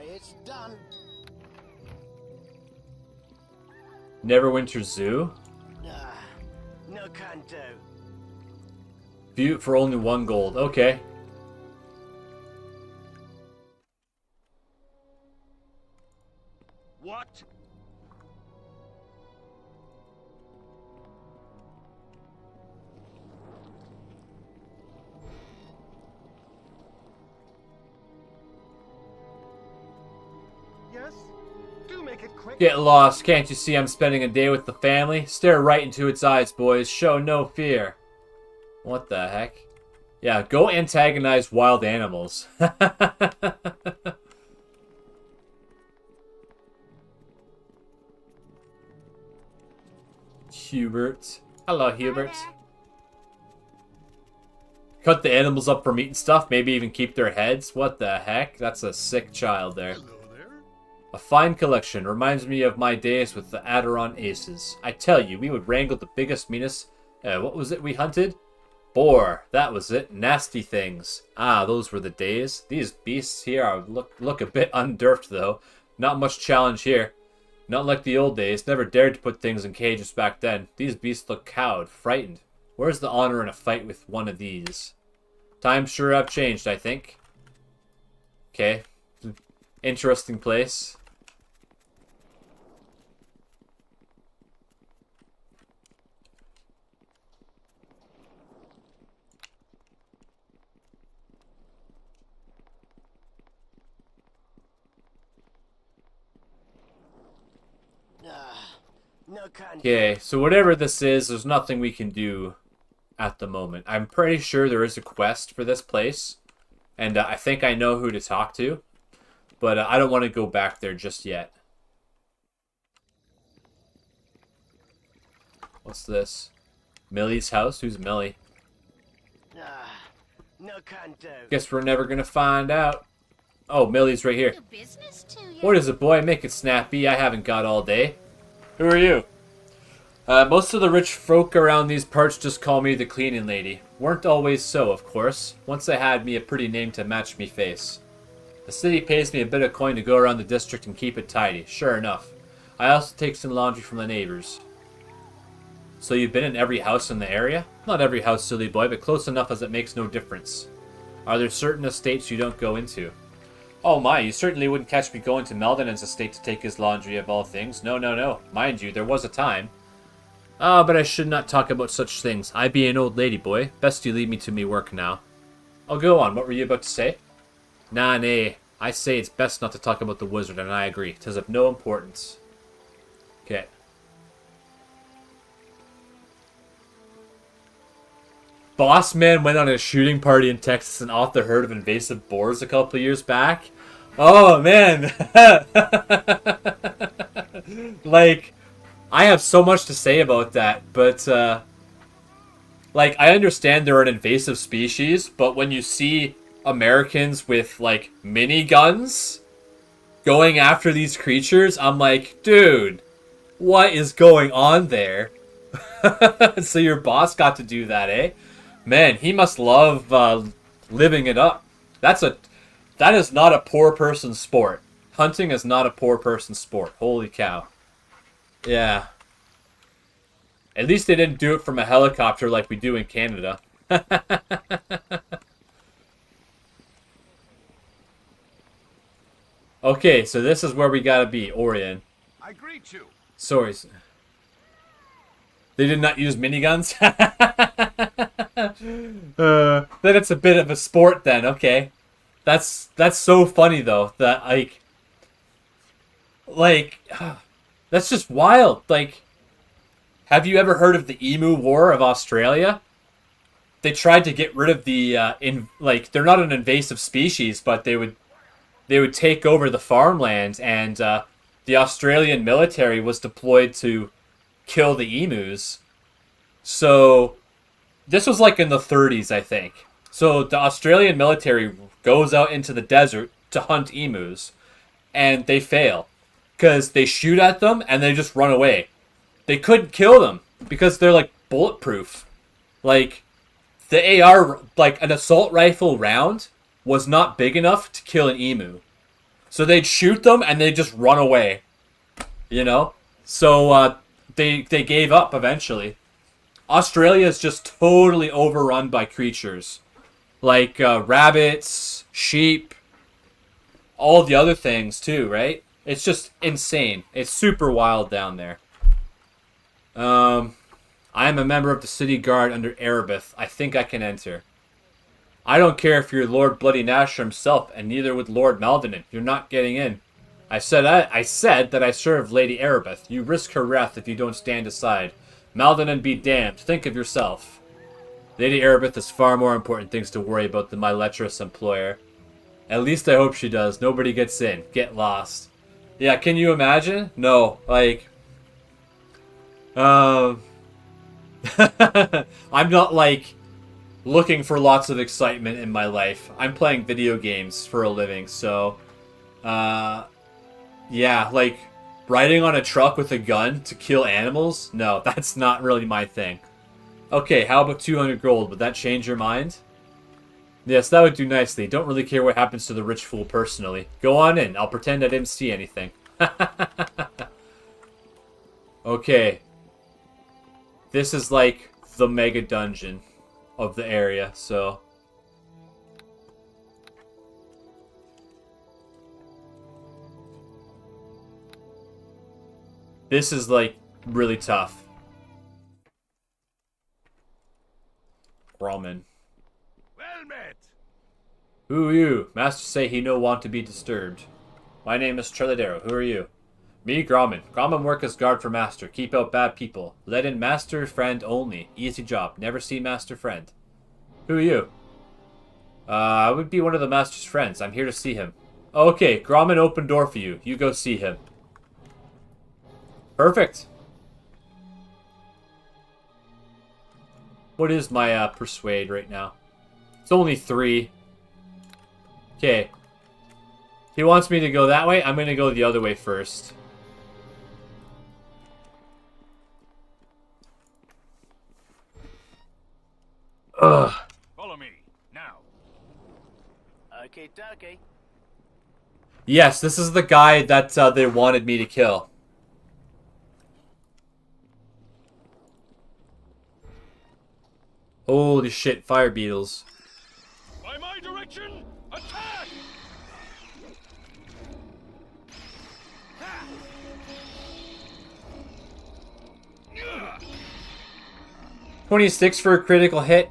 It's done. Neverwinter Zoo? No can do. View for only 1 gold. Okay. What? Yes? Do make it quick. Get lost. Can't you see I'm spending a day with the family? Stare right into its eyes, boys. Show no fear. What the heck? Yeah, go antagonize wild animals. Hubert. Hello, Hubert. Cut the animals up for meat and stuff. Maybe even keep their heads. What the heck? That's a sick child there. Hello there. A fine collection. Reminds me of my days with the Aderon Aces. I tell you, we would wrangle the biggest, meanest... what was it we hunted? Boar. That was it. Nasty things. Ah, those were the days. These beasts here are look a bit undurfed, though. Not much challenge here. Not like the old days. Never dared to put things in cages back then. These beasts look cowed, frightened. Where's the honor in a fight with one of these? Times sure have changed, I think. Okay. Interesting place. No can do. Okay, so whatever this is, there's nothing we can do at the moment. I'm pretty sure there is a quest for this place, and I think I know who to talk to, but I don't want to go back there just yet. What's this? Millie's house? Who's Millie? No can do. Guess we're never gonna find out. Oh, Millie's right here. Do business to you. What is it, boy? Make it snappy. I haven't got all day. Who are you? Most of the rich folk around these parts just call me the cleaning lady. Weren't always so, of course. Once I had me a pretty name to match me face. The city pays me a bit of coin to go around the district and keep it tidy. Sure enough. I also take some laundry from the neighbors. So you've been in every house in the area? Not every house, silly boy, but close enough as it makes no difference. Are there certain estates you don't go into? Oh my, you certainly wouldn't catch me going to Melden's estate to take his laundry of all things. No, no, no. Mind you, there was a time. Ah, but I should not talk about such things. I be an old lady, boy. Best you leave me to me work now. Oh, go on. What were you about to say? Nah, nay. I say it's best not to talk about the wizard, and I agree. 'Tis of no importance. Okay. Boss Man went on a shooting party in Texas and off the herd of invasive boars a couple of years back. Oh, man. Like, I have so much to say about that, but, like, I understand they're an invasive species, but when you see Americans with, like, miniguns going after these creatures, I'm like, dude, what is going on there? So your boss got to do that, eh? Man, he must love living it up. That is not a poor person's sport. Hunting is not a poor person's sport. Holy cow. Yeah. At least they didn't do it from a helicopter like we do in Canada. Okay, so this is where we gotta be, Orion. I greet you. Sorry. They did not use miniguns? Then it's a bit of a sport then, okay. That's so funny though, that that's just wild. Like, have you ever heard of the Emu War of Australia? They tried to get rid of the they're not an invasive species, but they would take over the farmland, and the Australian military was deployed to kill the emus. So this was like in the 30s, I think. So the Australian military goes out into the desert to hunt emus, and they fail because they shoot at them and they just run away. They couldn't kill them because they're like bulletproof. Like the AR, like an assault rifle round, was not big enough to kill an emu. So they'd shoot them and they'd just run away. You know? So they gave up eventually. Australia is just totally overrun by creatures. Like rabbits, sheep, all the other things too, right? It's just insane. It's super wild down there. I am a member of the city guard under Erebeth. I think I can enter. I don't care if you're Lord Bloody Nasher himself, and neither would Lord Maldonin. You're not getting in. I said that I serve Lady Erebeth. You risk her wrath if you don't stand aside. Maldonin be damned. Think of yourself. Lady Erebeth has far more important things to worry about than my lecherous employer. At least I hope she does. Nobody gets in. Get lost. Yeah, can you imagine? No, like... I'm not, like, looking for lots of excitement in my life. I'm playing video games for a living, so... yeah, like, riding on a truck with a gun to kill animals? No, that's not really my thing. Okay, how about 200 gold? Would that change your mind? Yes, that would do nicely. Don't really care what happens to the rich fool personally. Go on in. I'll pretend I didn't see anything. Okay. This is like the mega dungeon of the area, so... This is like really tough. Ramen. Well met. Who are you? Master say he no want to be disturbed. My name is Trilladero. Who are you? Me, Grauman. Grauman work as guard for Master. Keep out bad people. Let in Master friend only. Easy job. Never see Master friend. Who are you? I would be one of the Master's friends. I'm here to see him. Okay, Grauman open door for you. You go see him. Perfect. What is my persuade right now? It's only 3. Okay. He wants me to go that way. I'm going to go the other way first. Ugh. Follow me, now. Okay, dokie. Yes, this is the guy that they wanted me to kill. Holy shit, fire beetles. By my direction, attack! 26 for a critical hit.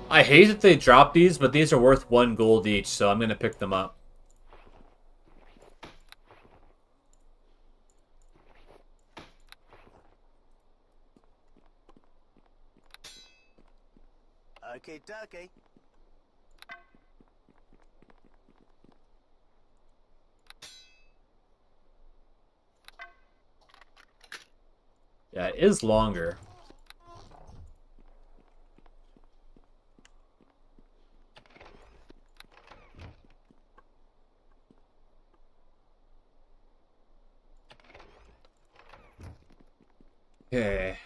I hate that they drop these, but these are worth 1 gold each, so I'm going to pick them up. Okay, dokie. Yeah, it is longer. Okay.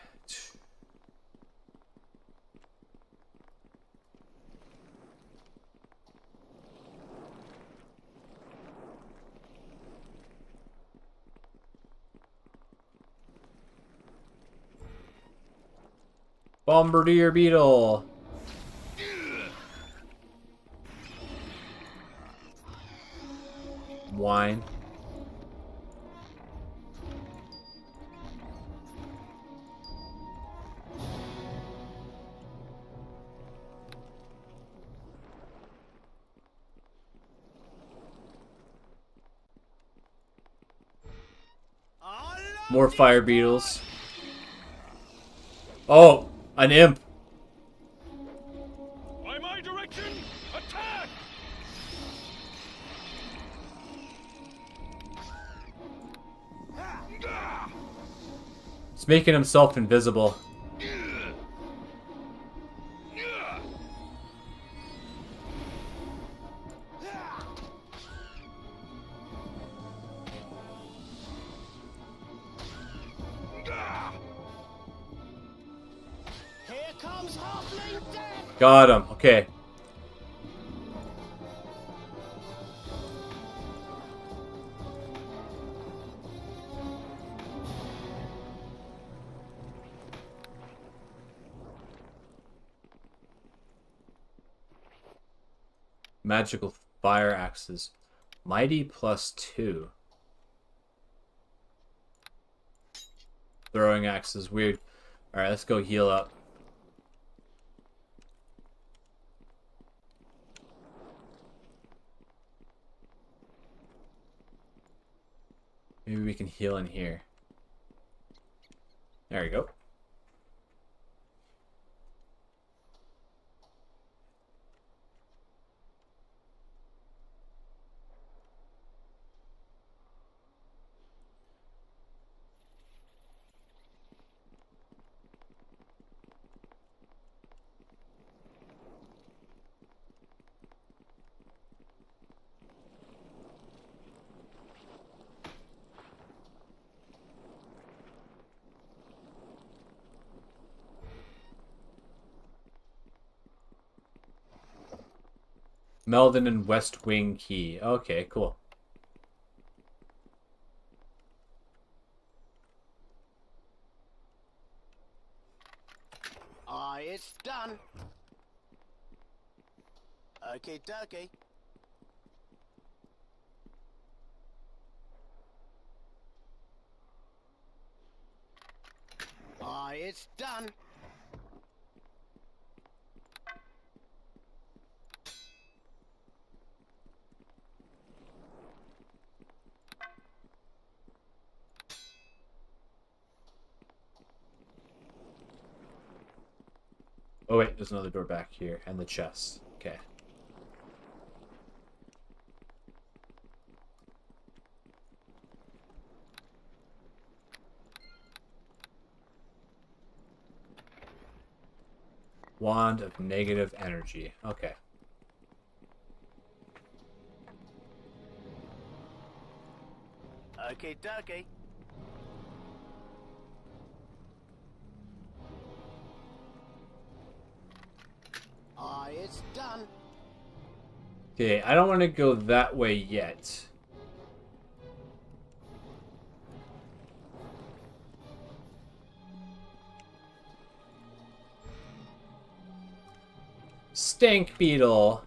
Bombardier beetle. Wine. More fire beetles. Oh, an imp. By my direction, attack! He's making himself invisible. Here comes Halfling Death! Got him. Okay. Magical fire axes. Mighty +2. Throwing axes. Weird. Alright, let's go heal up. Maybe we can heal in here. There we go. Meldon and West Wing Key. Okay, cool. It's done. Okay, dokie. It's done. Oh wait, there's another door back here, and the chest. Okay. Wand of negative energy. Okay. Okay, dokie. It's done. Okay, I don't want to go that way yet. Stank beetle.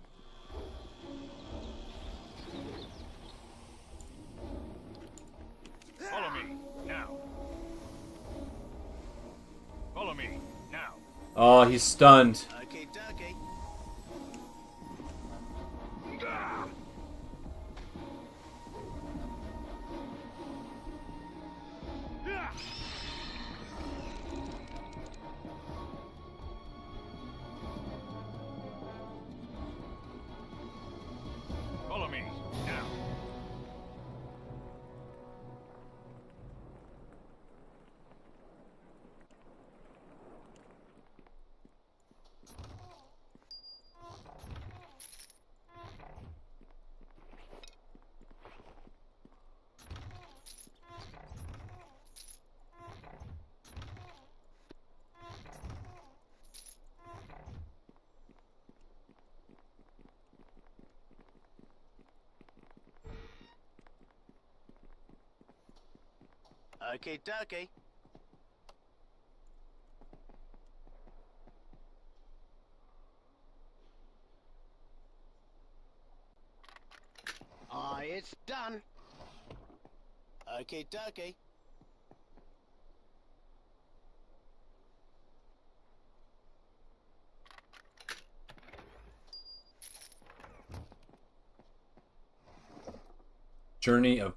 Follow me, now. Follow me, now. Oh, he's stunned. Okay, dokie. Follow me, now. Okay, dokie. Aye, it's done. Okay, dokie. Journey of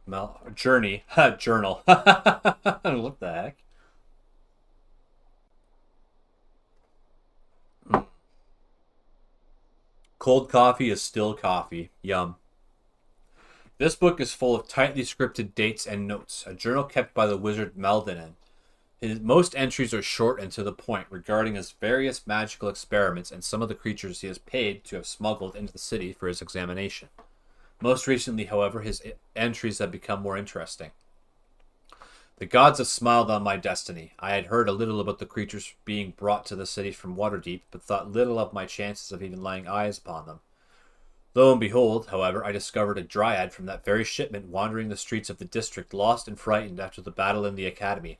Journey. Journal. What the heck? Cold coffee is still coffee. Yum. This book is full of tightly scripted dates and notes, a journal kept by the wizard Melvin. Most entries are short and to the point, regarding his various magical experiments and some of the creatures he has paid to have smuggled into the city for his examination. Most recently, however, his entries have become more interesting. The gods have smiled on my destiny. I had heard a little about the creatures being brought to the city from Waterdeep, but thought little of my chances of even laying eyes upon them. Lo and behold, however, I discovered a dryad from that very shipment wandering the streets of the district, lost and frightened after the battle in the academy.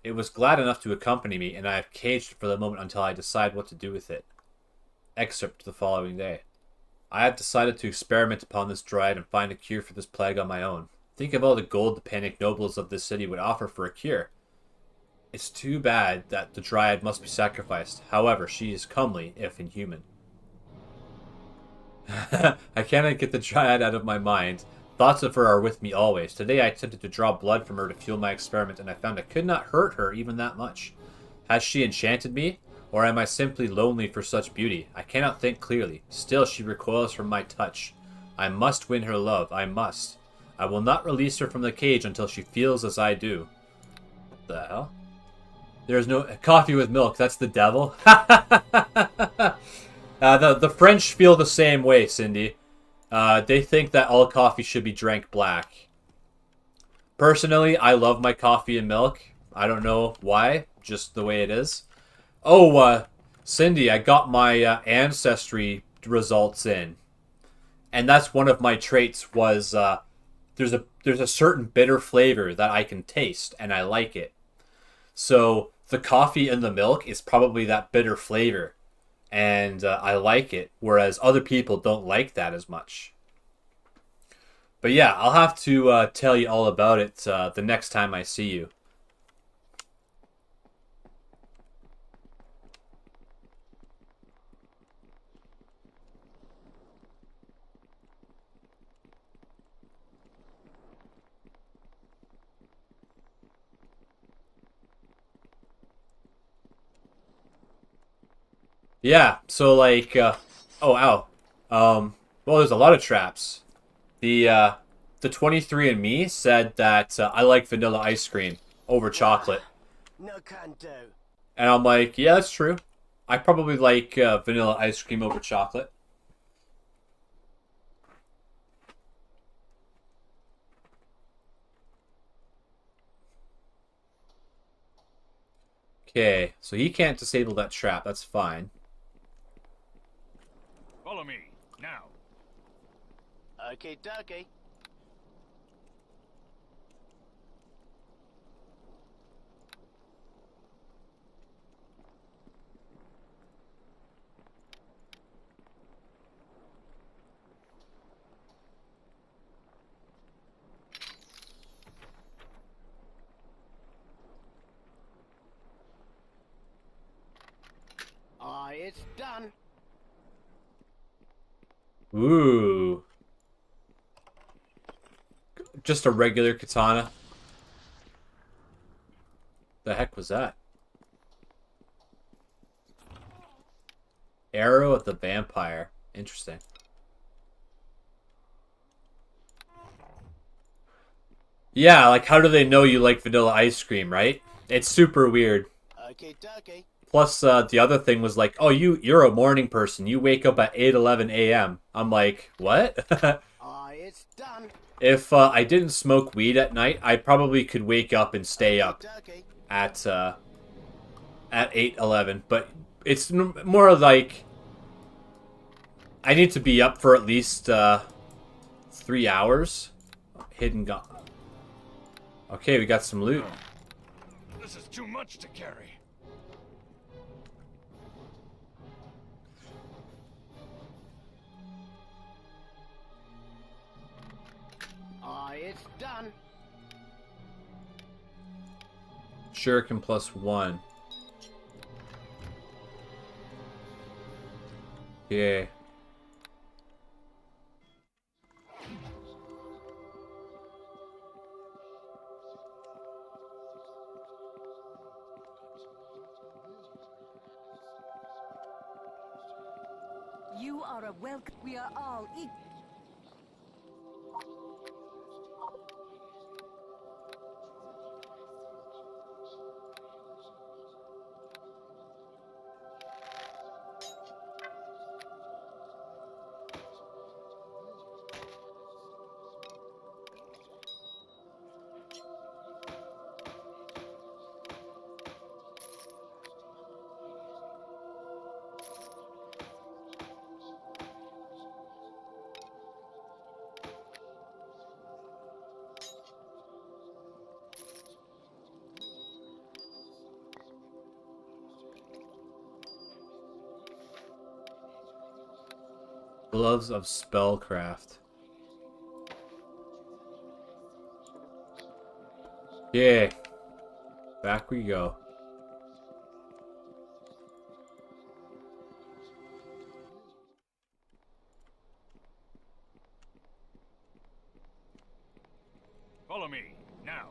It was glad enough to accompany me, and I have caged it for the moment until I decide what to do with it. Excerpt the following day. I have decided to experiment upon this dryad and find a cure for this plague on my own. Think of all the gold the panicked nobles of this city would offer for a cure. It's too bad that the dryad must be sacrificed. However, she is comely, if inhuman. I cannot get the dryad out of my mind. Thoughts of her are with me always. Today I attempted to draw blood from her to fuel my experiment, and I found I could not hurt her even that much. Has she enchanted me? Or am I simply lonely for such beauty? I cannot think clearly. Still she recoils from my touch. I must win her love. I must. I will not release her from the cage until she feels as I do. What the hell? There's no... Coffee with milk. That's the devil? The French feel the same way, Cindy. They think that all coffee should be drank black. Personally, I love my coffee and milk. I don't know why. Just the way it is. Oh, Cindy, I got my ancestry results in. And that's one of my traits was there's a certain bitter flavor that I can taste, and I like it. So the coffee and the milk is probably that bitter flavor. And I like it, whereas other people don't like that as much. But yeah, I'll have to tell you all about it the next time I see you. Yeah, so like, oh, ow. Well, there's a lot of traps. The 23andMe said that I like vanilla ice cream over chocolate. No can do. And I'm like, yeah, that's true. I probably like vanilla ice cream over chocolate. Okay, so he can't disable that trap. That's fine. Follow me, now. Okay, dokie. Aye, it's done. Ooh. Just a regular katana. The heck was that? Arrow at the vampire. Interesting. Yeah, like how do they know you like vanilla ice cream, right? It's super weird. Okay, dokie. Plus, the other thing was like, oh, you're a morning person. You wake up at 8:11 a.m. I'm like, what? Aye, it's done. If I didn't smoke weed at night, I probably could wake up and stay up Dokie. at 8:11. But it's more like I need to be up for at least 3 hours. Hidden gun. Okay, we got some loot. This is too much to carry. It's done. Shuriken +1. Yeah. You are a welcome. We are all equal. Gloves of Spellcraft. Yeah. Back we go. Follow me, now.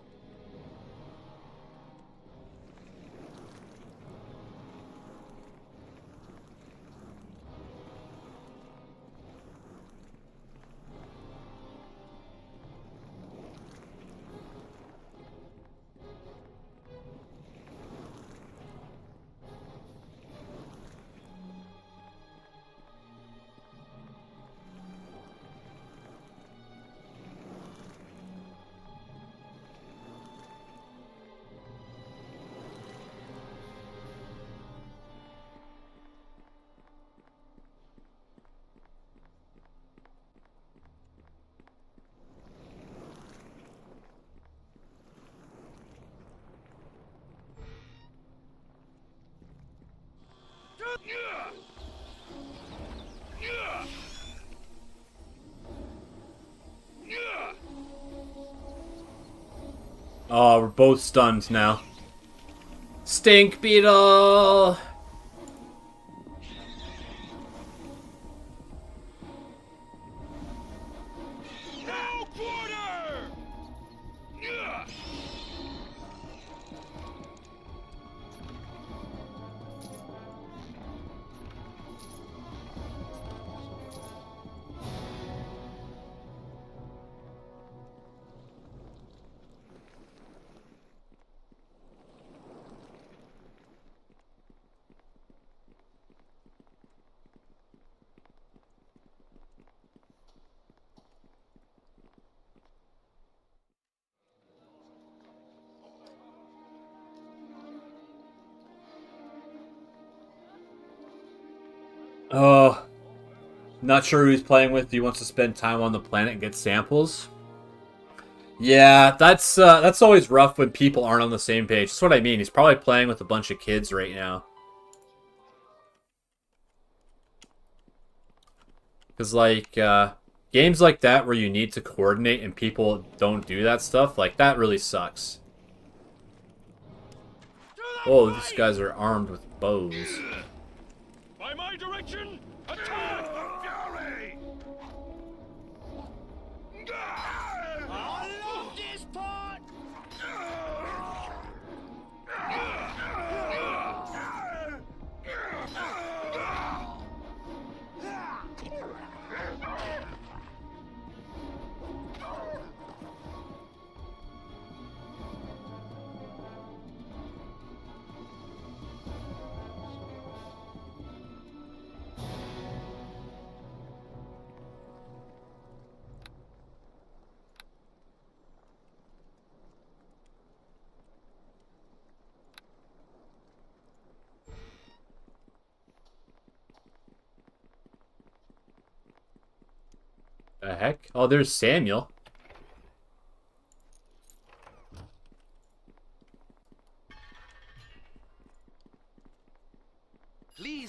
Oh, we're both stunned now. Stink Beetle! No quarter! Oh, not sure who he's playing with. He wants to spend time on the planet and get samples. Yeah, that's always rough when people aren't on the same page. That's what I mean. He's probably playing with a bunch of kids right now. Because, like, games like that where you need to coordinate and people don't do that stuff, like, that really sucks. Oh, these guys are armed with bows. By my direction, attack the fury! I love this part! The heck? Oh, there's Samuel.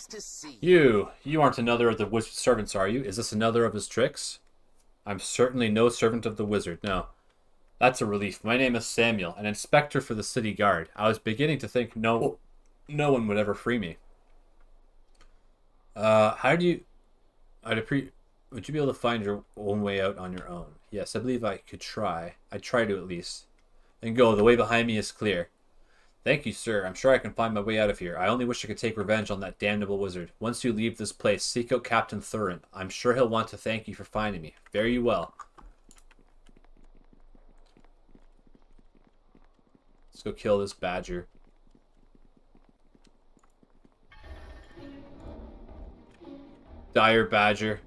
to see You aren't another of the wizard's servants, are you? Is this another of his tricks? I'm certainly no servant of the wizard, no. That's a relief. My name is Samuel, an inspector for the city guard. I was beginning to think no one would ever free me. How do you... Would you be able to find your own way out on your own? Yes, I believe I could try. I'd try to at least. Then go. The way behind me is clear. Thank you, sir. I'm sure I can find my way out of here. I only wish I could take revenge on that damnable wizard. Once you leave this place, seek out Captain Faerun. I'm sure he'll want to thank you for finding me. Fare you well. Let's go kill this badger. Dire badger.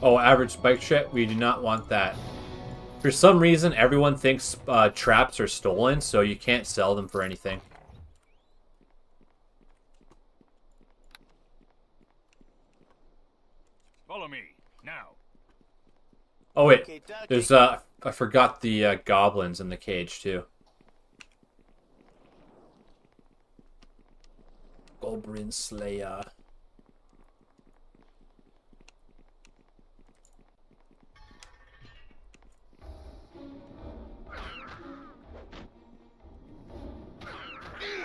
Oh, average spike trap? We do not want that. For some reason, everyone thinks traps are stolen, so you can't sell them for anything. Follow me, now. Oh, wait. Okay, Ducky. There's, I forgot the goblins in the cage, too. Goblin Slayer.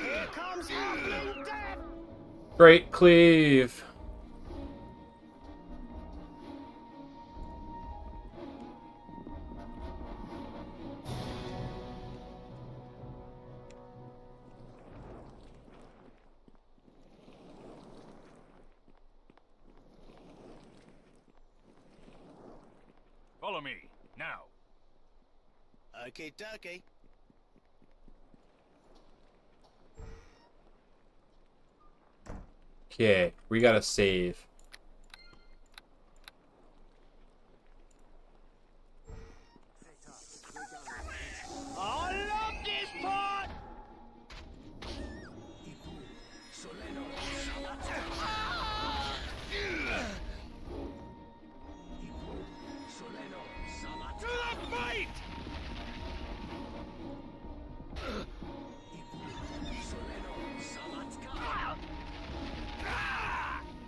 Here comes Halfling Death! Great Cleave. Follow me, now. Okay, Ducky. Okay, we gotta save. I love this part! To the fight!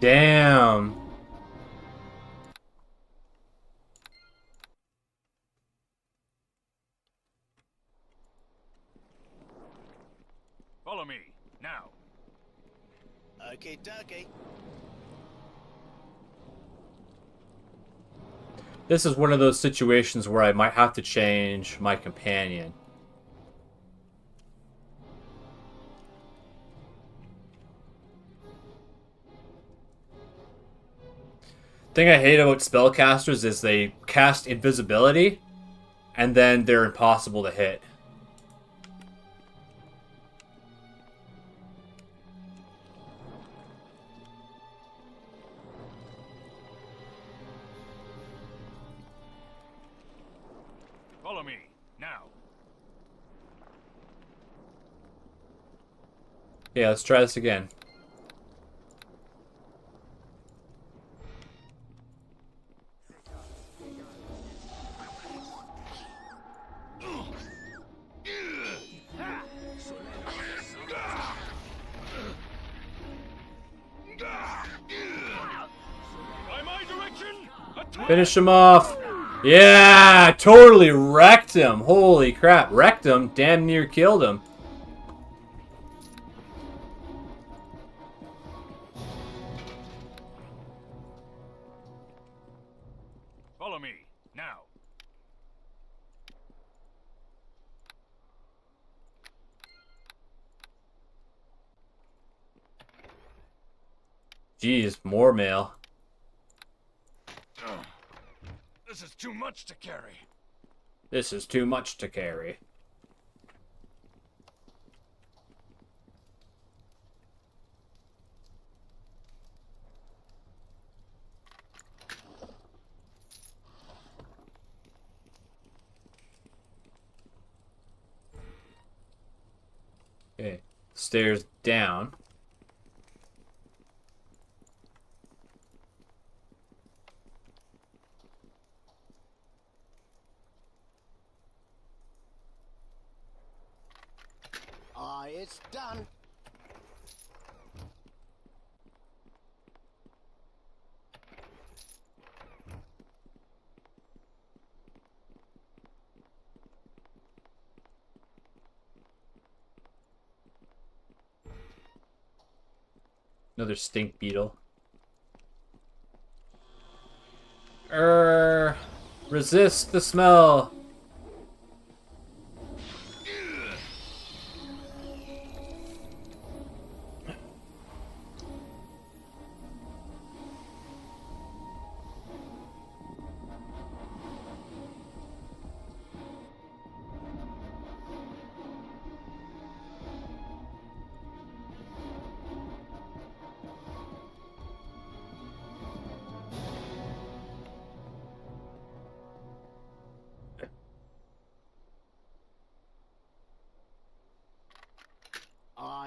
Damn. Follow me, now. Okay, Ducky. This is one of those situations where I might have to change my companion. Thing I hate about spellcasters is they cast invisibility and then they're impossible to hit. Follow me, now. Yeah, let's try this again. By my direction, attack! Finish him off. Yeah, totally wrecked him. Holy crap, wrecked him. Damn near killed him. Jeez, more mail. This is too much to carry. This is too much to carry. Okay, stairs down. It's done. Another stink beetle. Resist the smell.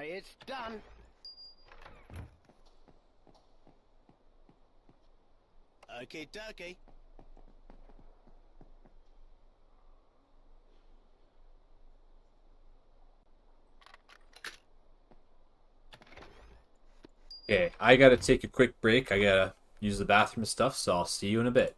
It's done. Okay, dokie. Okay, I gotta take a quick break. I gotta use the bathroom and stuff, so I'll see you in a bit.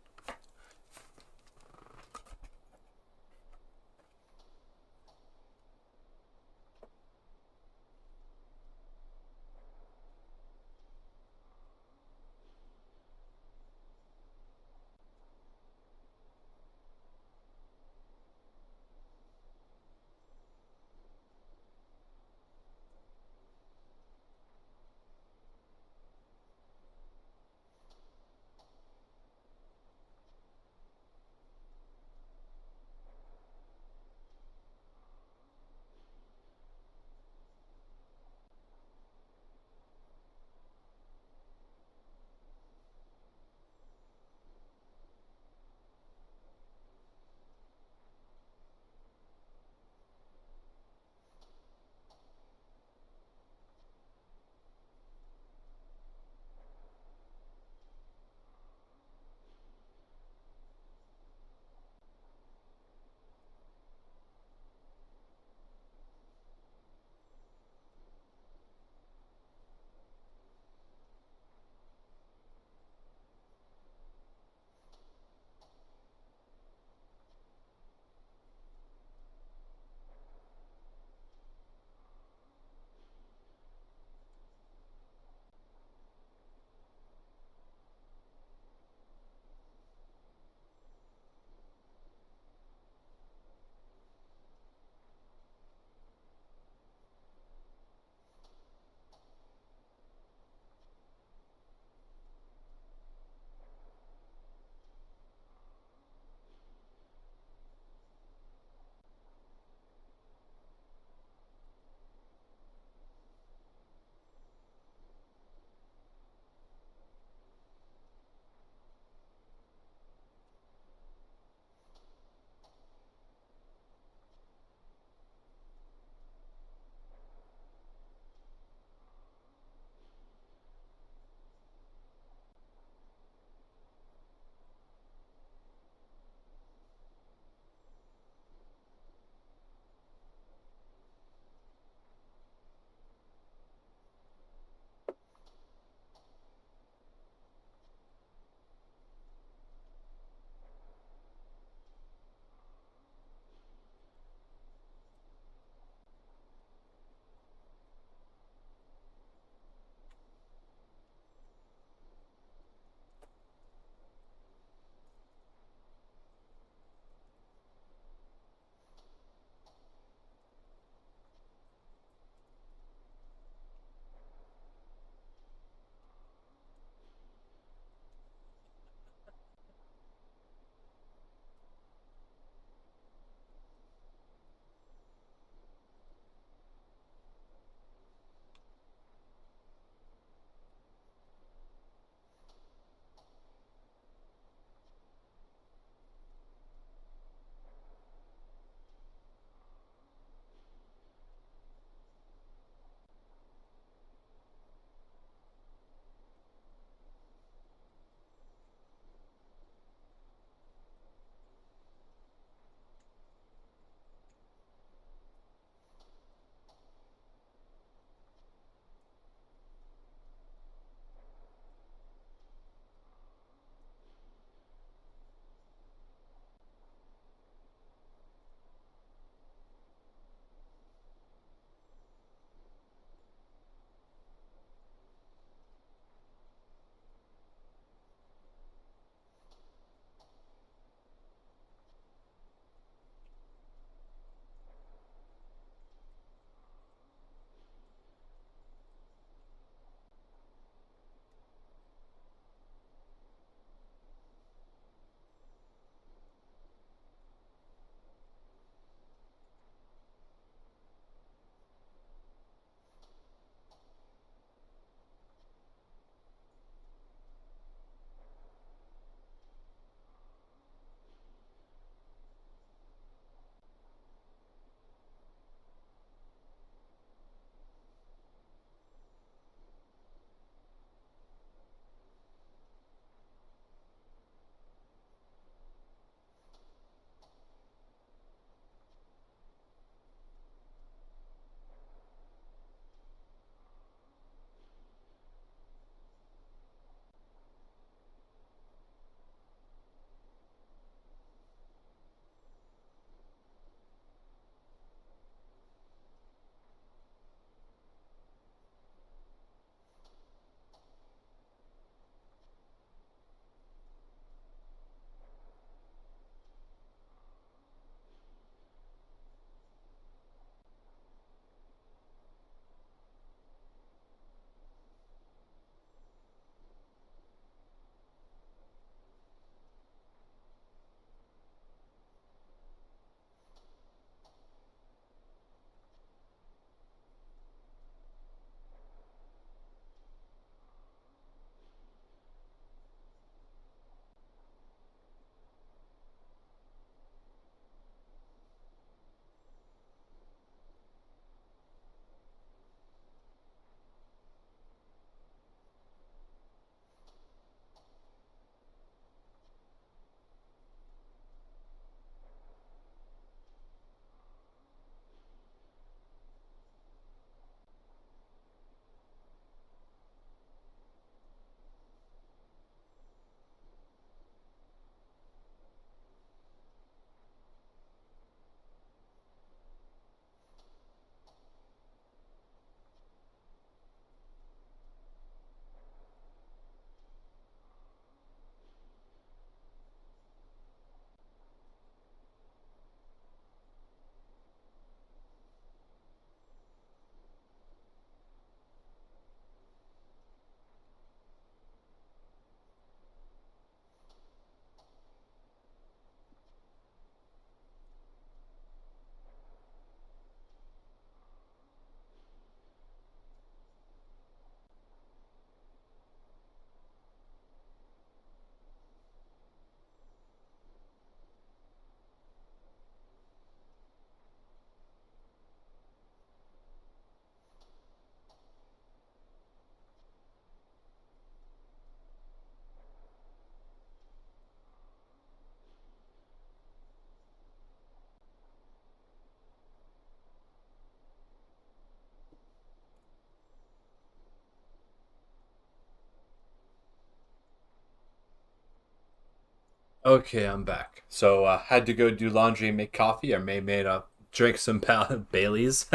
Okay, I'm back. So had to go do laundry and make coffee. I made drink some Baileys.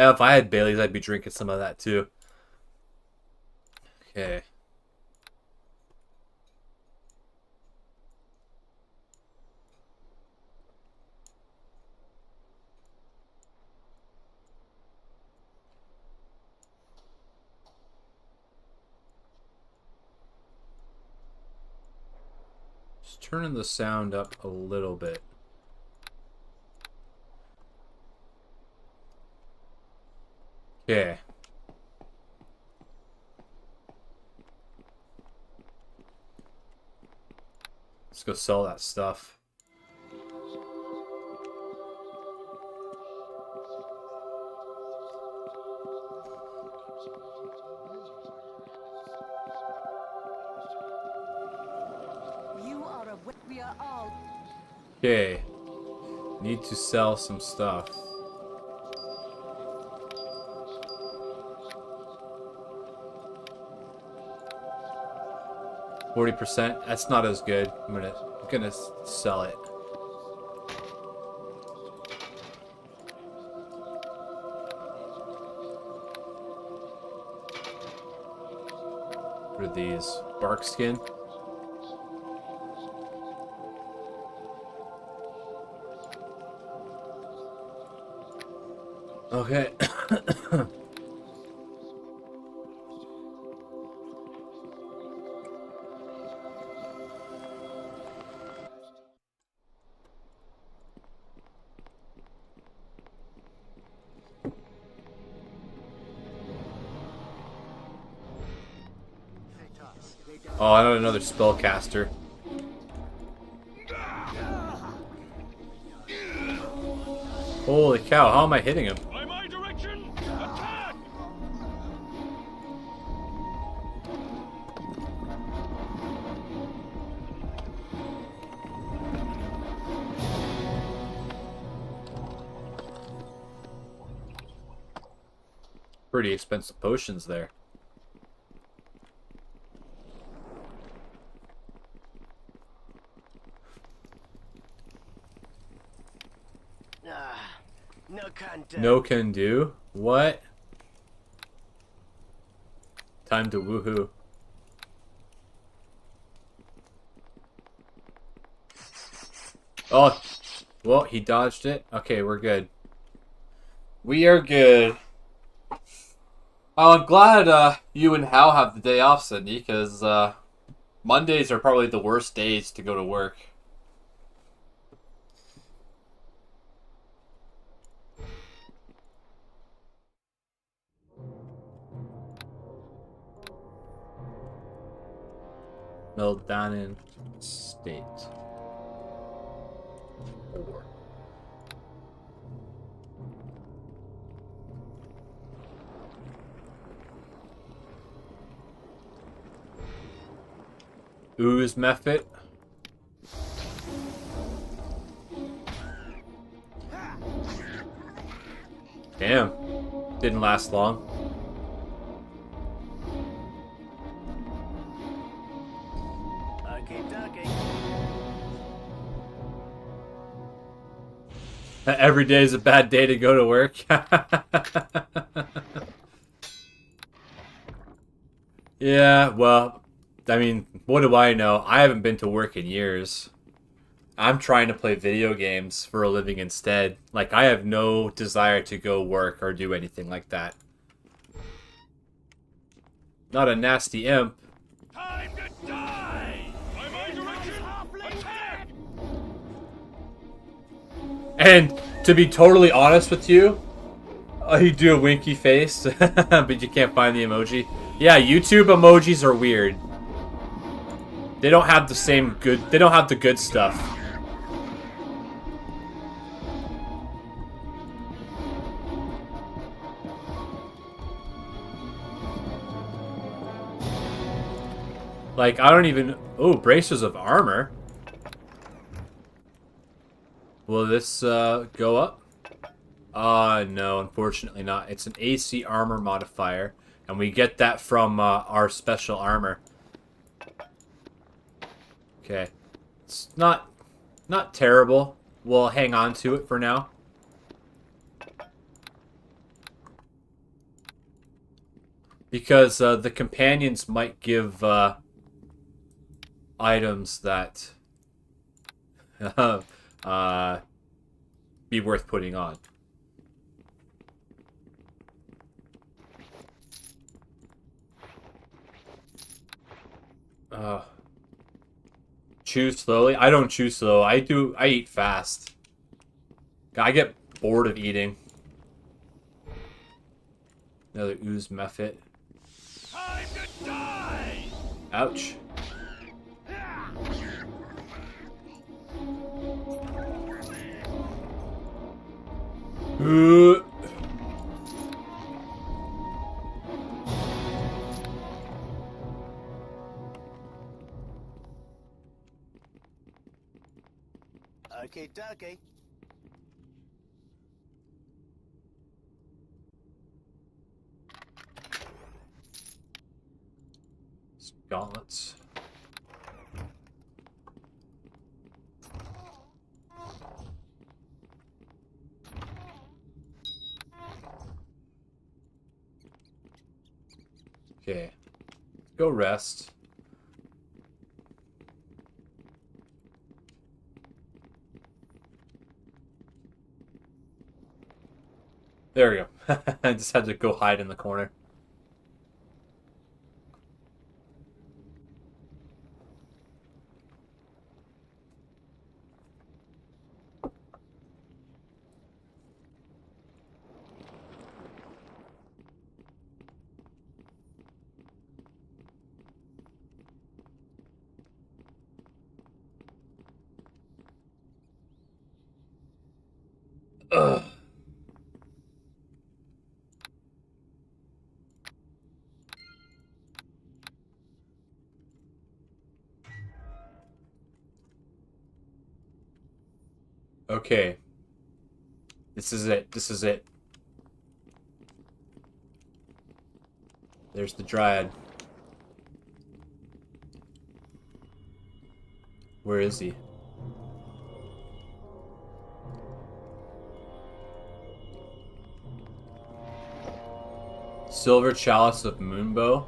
If I had Baileys, I'd be drinking some of that too. Okay. Just turning the sound up a little bit. Okay. Let's go sell that stuff. You are a we are all Okay. Need to sell some stuff. %. That's not as good. I'm gonna sell it. What are these? Bark skin? Okay. Oh, I know another spellcaster. Holy cow, how am I hitting him? By my direction, attack! Pretty expensive potions there. No can do. No can do? What? Time to woohoo. Oh, well, he dodged it. Okay, we're good. We are good. Oh, I'm glad you and Hal have the day off, Sydney, because Mondays are probably the worst days to go to work. Meldanin State. 4. Ooze method. Damn. Didn't last long. Okay, dokie. Every day is a bad day to go to work. Yeah, well, I mean, what do I know? I haven't been to work in years. I'm trying to play video games for a living instead. Like, I have no desire to go work or do anything like that. Not a nasty imp. Time to die! By my direction, attack! And to be totally honest with you, you do a winky face, but you can't find the emoji. Yeah, YouTube emojis are weird. They don't have the same good. They don't have the good stuff. Like, I don't even... Oh, bracers of armor. Will this go up? No, unfortunately not. It's an AC armor modifier, and we get that from our special armor. Okay. It's not terrible. We'll hang on to it for now. Because the companions might give items that be worth putting on. Chew slowly? I don't chew slow. I eat fast. I get bored of eating. Another ooze method. Time to die! Ouch. Okay, dokie. Gauntlets. Okay. Go rest. There we go. I just had to go hide in the corner. Ugh. Okay. This is it. This is it. There's the Dryad. Where is he? Silver Chalice of Moonbow.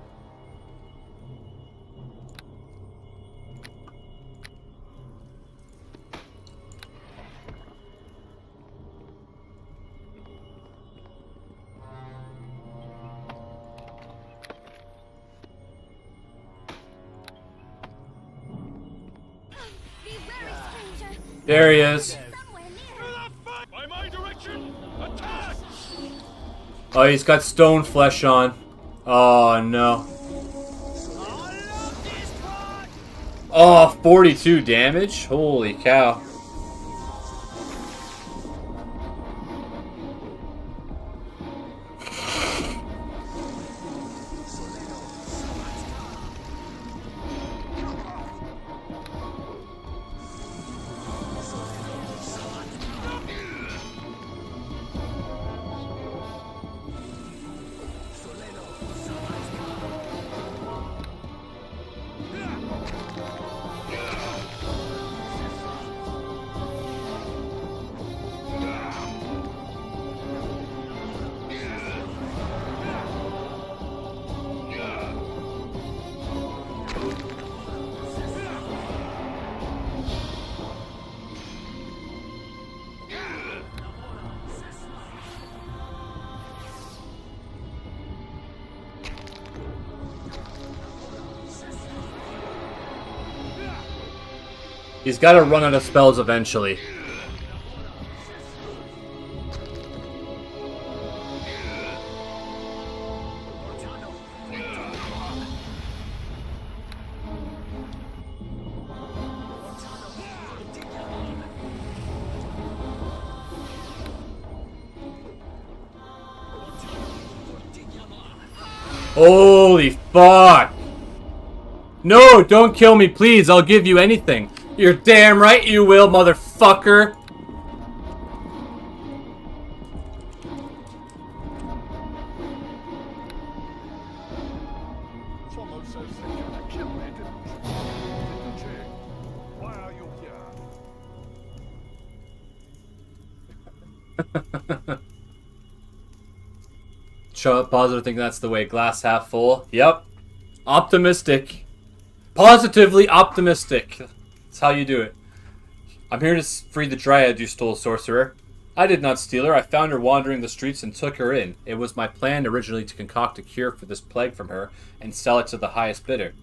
There he is. By my direction, attack! Oh, he's got stone flesh on. Oh, no. Oh, 42 damage? Holy cow. He's got to run out of spells eventually. Holy fuck! No, don't kill me, please. I'll give you anything. You're damn right you will, motherfucker. Someone says they can't kill me, didn't you? Show up positive, think that's the way. Glass half full. Yep. Optimistic. Positively optimistic. That's how you do it. I'm here to free the dryad you stole, sorcerer. I did not steal her. I found her wandering the streets and took her in. It was my plan originally to concoct a cure for this plague from her and sell it to the highest bidder.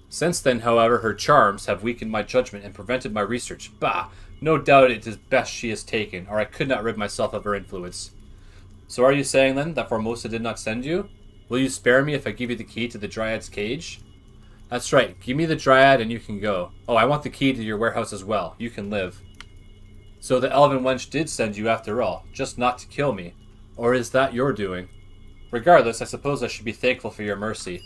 Since then, however, her charms have weakened my judgment and prevented my research. Bah! No doubt it is best she is taken, or I could not rid myself of her influence. So are you saying, then, that Formosa did not send you? Will you spare me if I give you the key to the Dryad's cage? That's right. Give me the Dryad and you can go. Oh, I want the key to your warehouse as well. You can live. So the elven wench did send you after all, just not to kill me. Or is that your doing? Regardless, I suppose I should be thankful for your mercy.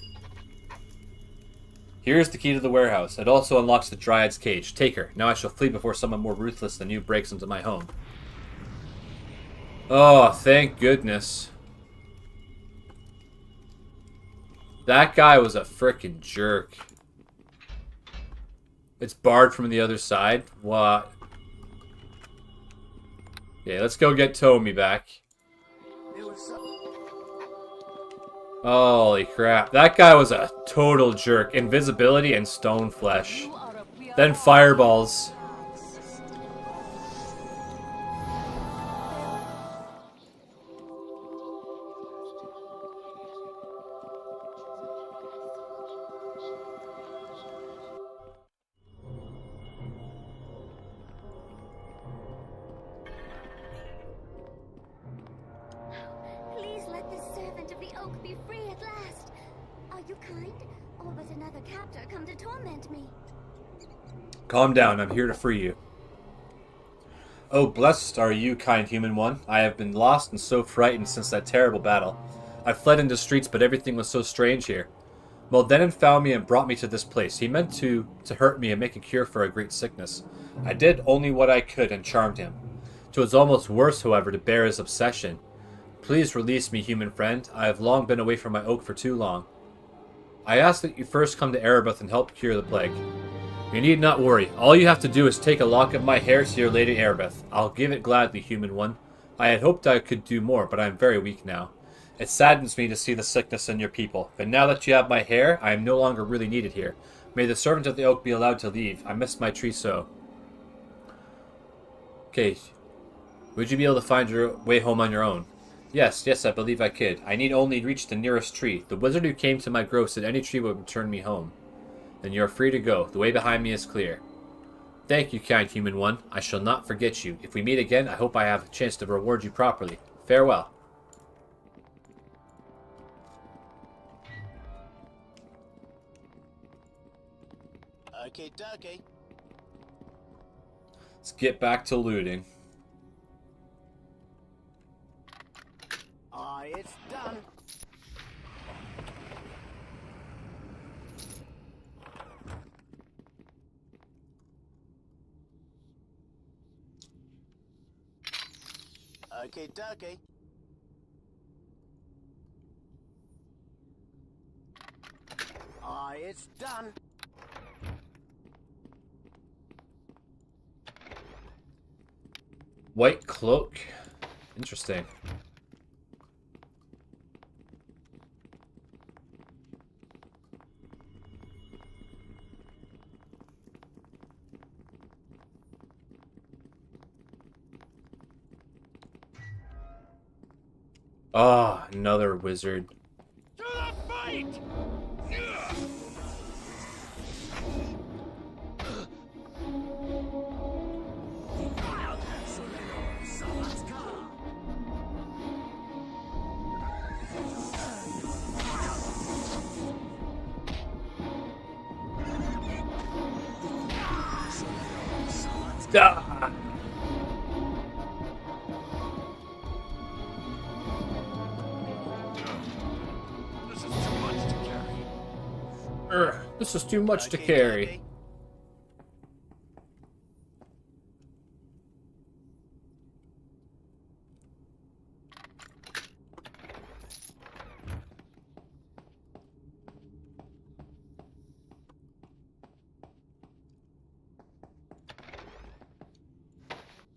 Here's the key to the warehouse. It also unlocks the Dryad's cage. Take her. Now I shall flee before someone more ruthless than you breaks into my home. Oh, thank goodness. That guy was a frickin' jerk. It's barred from the other side. What? Okay, let's go get Tommy back. Holy crap. That guy was a total jerk. Invisibility and stone flesh. Then fireballs. Please let this servant of the oak be free at last. Are you kind? Or was another captor come to torment me? Calm down, I'm here to free you. Oh, blessed are you, kind human one. I have been lost and so frightened since that terrible battle. I fled into streets, but everything was so strange here. Moldenin found me and brought me to this place. He meant to hurt me and make a cure for a great sickness. I did only what I could and charmed him. 'Twas almost worse, however, to bear his obsession. Please release me, human friend. I have long been away from my oak for too long. I ask that you first come to Erebus and help cure the plague. You need not worry. All you have to do is take a lock of my hair to your lady Erebus. I'll give it gladly, human one. I had hoped I could do more, but I am very weak now. It saddens me to see the sickness in your people, but now that you have my hair, I am no longer really needed here. May the servant of the oak be allowed to leave. I miss my tree so. Okay. Would you be able to find your way home on your own? Yes, I believe I could. I need only reach the nearest tree. The wizard who came to my grove said any tree would return me home. Then you are free to go. The way behind me is clear. Thank you, kind human one. I shall not forget you. If we meet again, I hope I have a chance to reward you properly. Farewell. Okay, dokie. Let's get back to looting. Aye, it's done. Okay, dokie. Aye, it's done. White cloak. Interesting. Ah, another wizard. To the fight! Ah! This is too much to carry. This is too much to Okay, carry. dokie.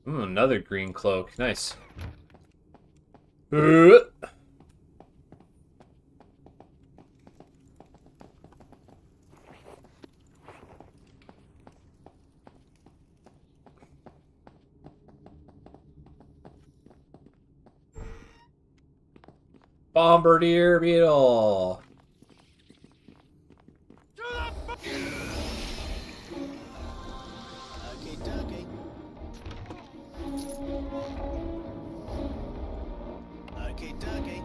Ooh, another green cloak. Nice. Bombardier beetle. Okay, dokie. Okay, dokie.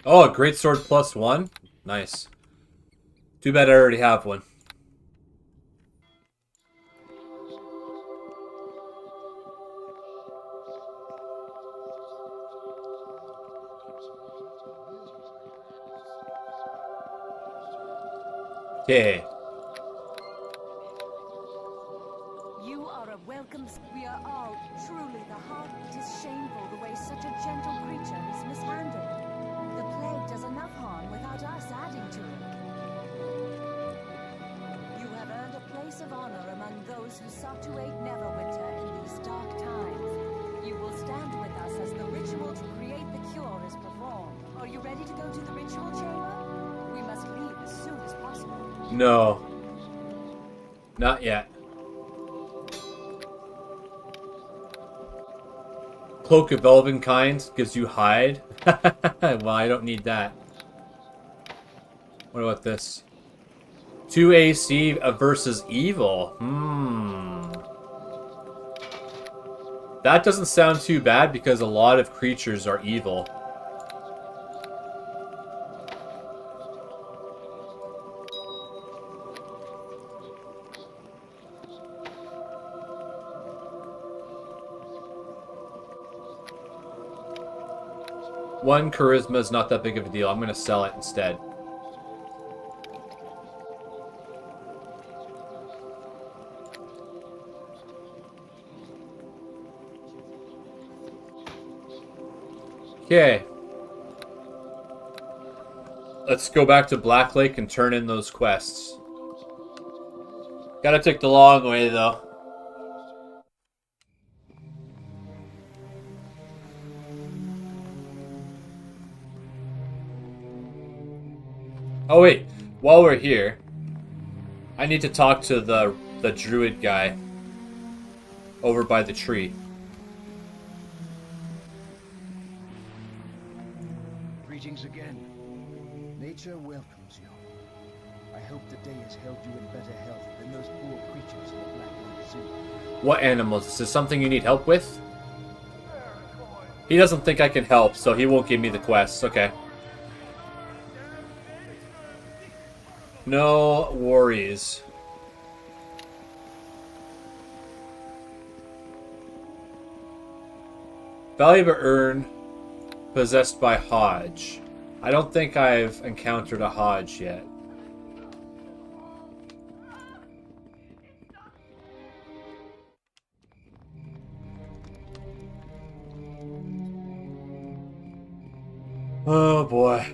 Oh, a great sword +1. Nice. Too bad I already have one. Okay. You are a welcome. We are all truly the heart. It is shameful the way such a gentle creature is mishandled. The plague does enough harm without us adding to it. You have earned a place of honor among those who sought to aid Neverwinter in these dark times. You will stand with us as the ritual to create the cure is performed. Are you ready to go to the ritual chamber? We must leave as soon as possible. No. Not yet. Cloak of Elven Kind gives you hide. Well, I don't need that. What about this? 2 AC versus evil. That doesn't sound too bad because a lot of creatures are evil. One charisma is not that big of a deal. I'm going to sell it instead. Okay. Let's go back to Blacklake and turn in those quests. Gotta take the long way, though. Oh wait, while we're here, I need to talk to the druid guy over by the tree. Greetings again. Nature welcomes you. I hope the day has held you in better health than those poor creatures in the Blacklake Zoo. What animals? Is this something you need help with? He doesn't think I can help, so he won't give me the quests. Okay. No worries. Valuable urn possessed by Hodge. I don't think I've encountered a Hodge yet. Oh boy.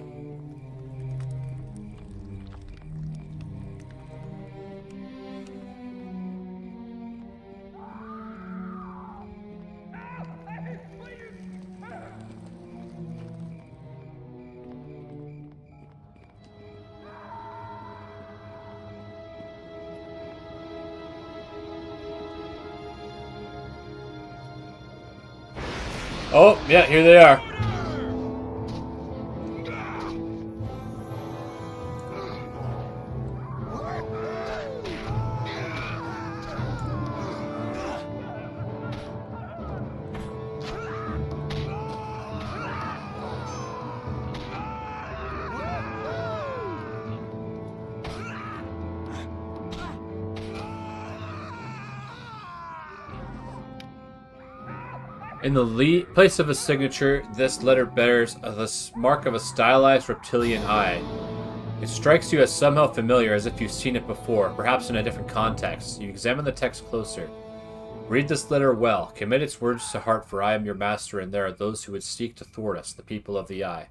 Oh, yeah, here they are. In the place of a signature, this letter bears the mark of a stylized reptilian eye. It strikes you as somehow familiar, as if you've seen it before, perhaps in a different context. You examine the text closer. Read this letter well. Commit its words to heart, for I am your master, and there are those who would seek to thwart us, the people of the Eye.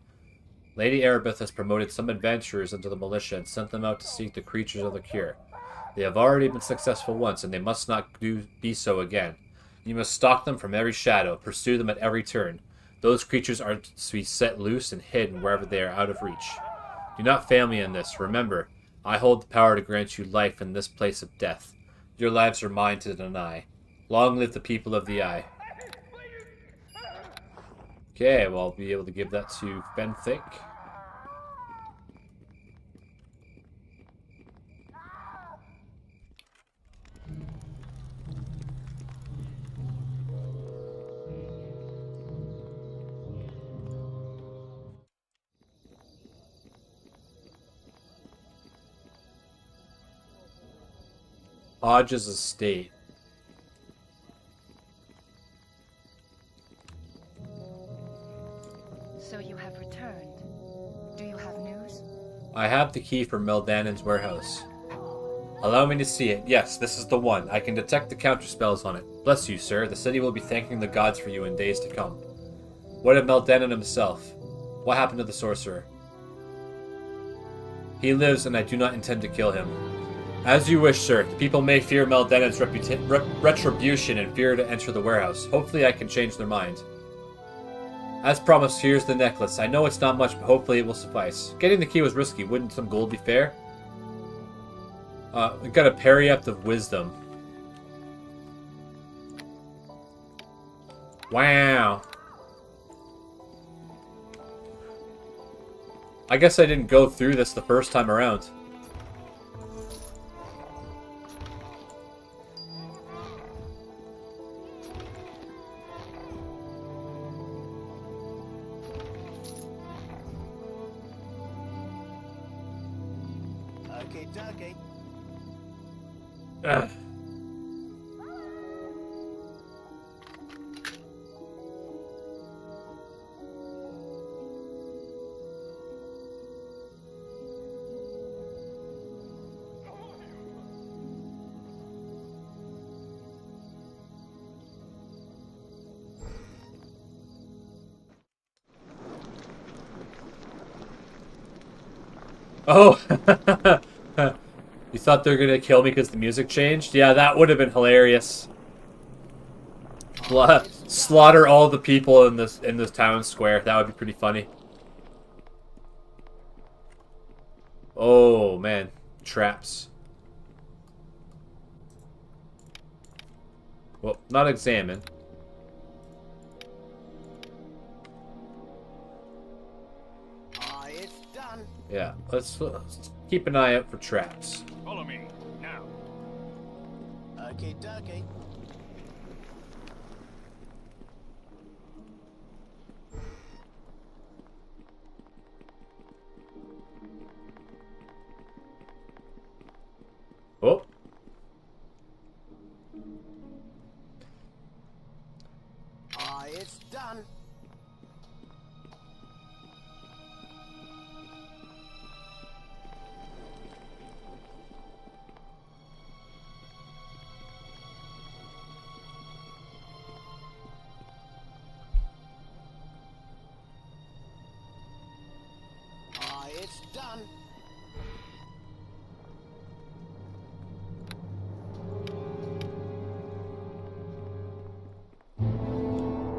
Lady Erebeth has promoted some adventurers into the militia and sent them out to seek the creatures of the cure. They have already been successful once, and they must not be so again. You must stalk them from every shadow, pursue them at every turn. Those creatures are to be set loose and hidden wherever they are out of reach. Do not fail me in this. Remember, I hold the power to grant you life in this place of death. Your lives are mine to deny. Long live the people of the Eye. Okay, well, I'll be able to give that to Benthic. Hodge's estate. So you have returned. Do you have news? I have the key for Meldanon's warehouse. Allow me to see it. Yes, this is the one. I can detect the counterspells on it. Bless you, sir. The city will be thanking the gods for you in days to come. What of Meldanon himself? What happened to the sorcerer? He lives, and I do not intend to kill him. As you wish, sir. The people may fear Meldanon's retribution and fear to enter the warehouse. Hopefully I can change their mind. As promised, here's the necklace. I know it's not much, but hopefully it will suffice. Getting the key was risky. Wouldn't some gold be fair? We got a Periapt of Wisdom. Wow. I guess I didn't go through this the first time around. Okay, dokie. Ugh. Oh! You thought they were gonna kill me because the music changed? Yeah, that would have been hilarious. Slaughter all the people in this town square. That would be pretty funny. Oh man, traps. Well, not examine. It's done. Yeah, let's keep an eye out for traps. Follow me, now. Okay, dokie. Oh. It's done. It's done.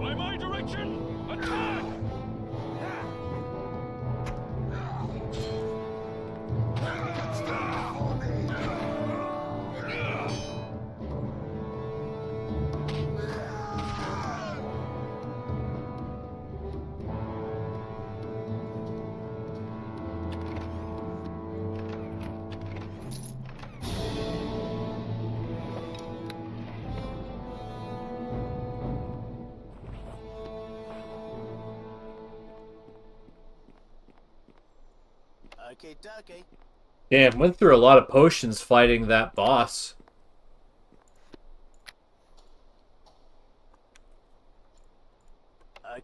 By my direction, attack! Okay, dokie. Damn, went through a lot of potions fighting that boss.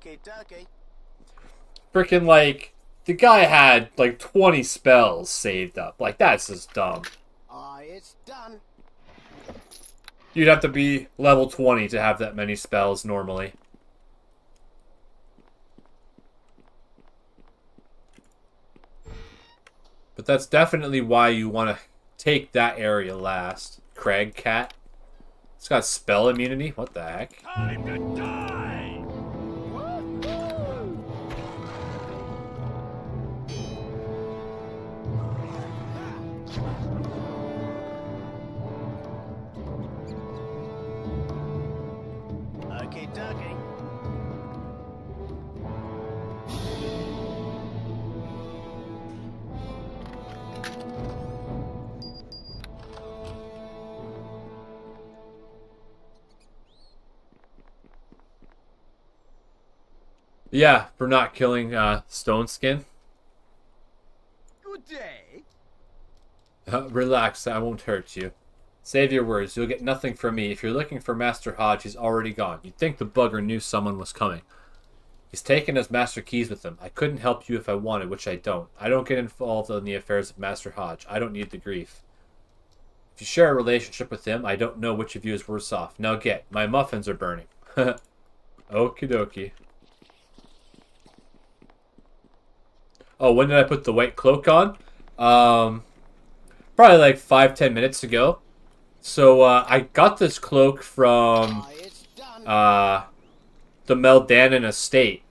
Okay, dokie. Freaking, like, the guy had, like, 20 spells saved up. Like, that's just dumb. Aye, it's done. You'd have to be level 20 to have that many spells normally. But that's definitely why you want to take that area last. Craig Cat. It's got spell immunity. What the heck? Time to die! Okay, dokie. Yeah, for not killing Stone Skin. Good day. Relax, I won't hurt you. Save your words. You'll get nothing from me. If you're looking for Master Hodge, he's already gone. You'd think the bugger knew someone was coming. He's taken his Master Keys with him. I couldn't help you if I wanted, which I don't. I don't get involved in the affairs of Master Hodge. I don't need the grief. If you share a relationship with him, I don't know which of you is worse off. Now get. My muffins are burning. Okie dokie. Oh, when did I put the white cloak on? Probably like 5-10 minutes ago. So I got this cloak from Aye, it's done. the Meldanon estate.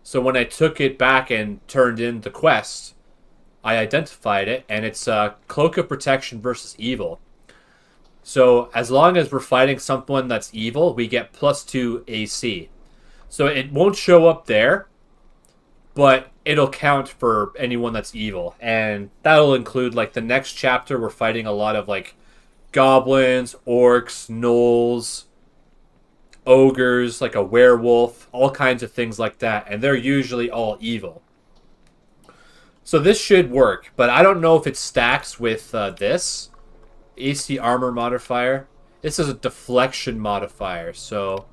So when I took it back and turned in the quest, I identified it, and it's a Cloak of Protection versus Evil. So as long as we're fighting someone that's evil, we get +2 AC. So it won't show up there, but it'll count for anyone that's evil. And that'll include, like, the next chapter, we're fighting a lot of, like, goblins, orcs, gnolls, ogres, like a werewolf, all kinds of things like that. And they're usually all evil. So this should work, but I don't know if it stacks with this. AC armor modifier. This is a deflection modifier, so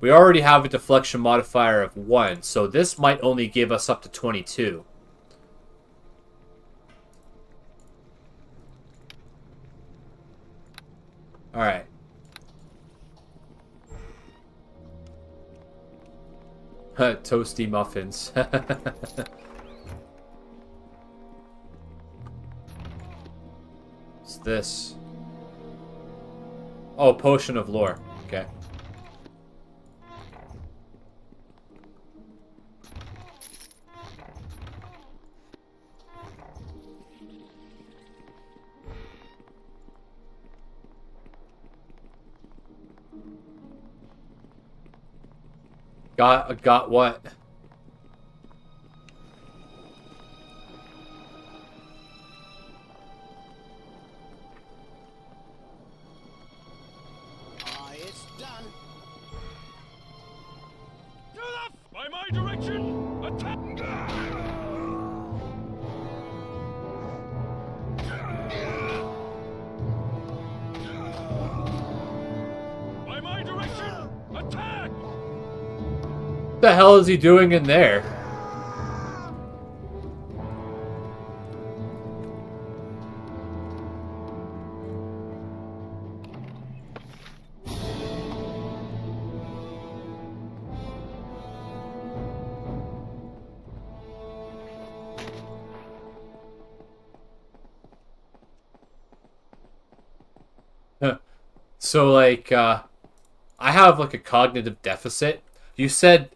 we already have a deflection modifier of 1, so this might only give us up to 22. Alright. Toasty muffins. What's this? Oh, Potion of Lore. Okay. Got what? Aye, it's done. To the by my direction! Attack! By my direction! Attack! What the hell is he doing in there? So, like, I have, like, a cognitive deficit. You said,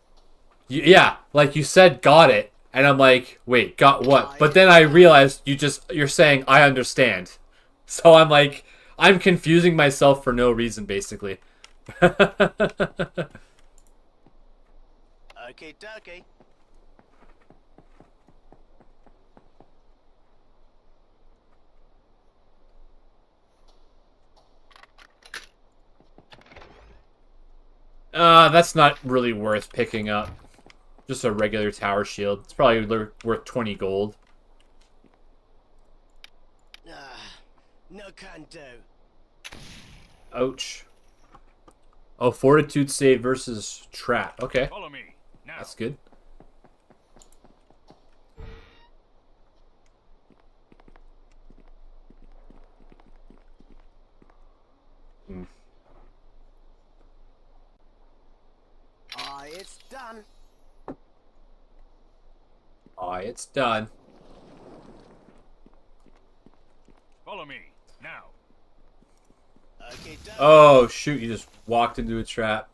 yeah, like, you said got it. And I'm like, wait, got what? But then I realized you're saying I understand. So I'm like, I'm confusing myself for no reason, basically. Okay, dokie. That's not really worth picking up. Just a regular tower shield. It's probably worth 20 gold. No can do. Ouch. Oh, fortitude save versus trap. Okay, Follow me now. that's good. It's done. It's done. Follow me now. Okay, done. Oh, shoot, you just walked into a trap.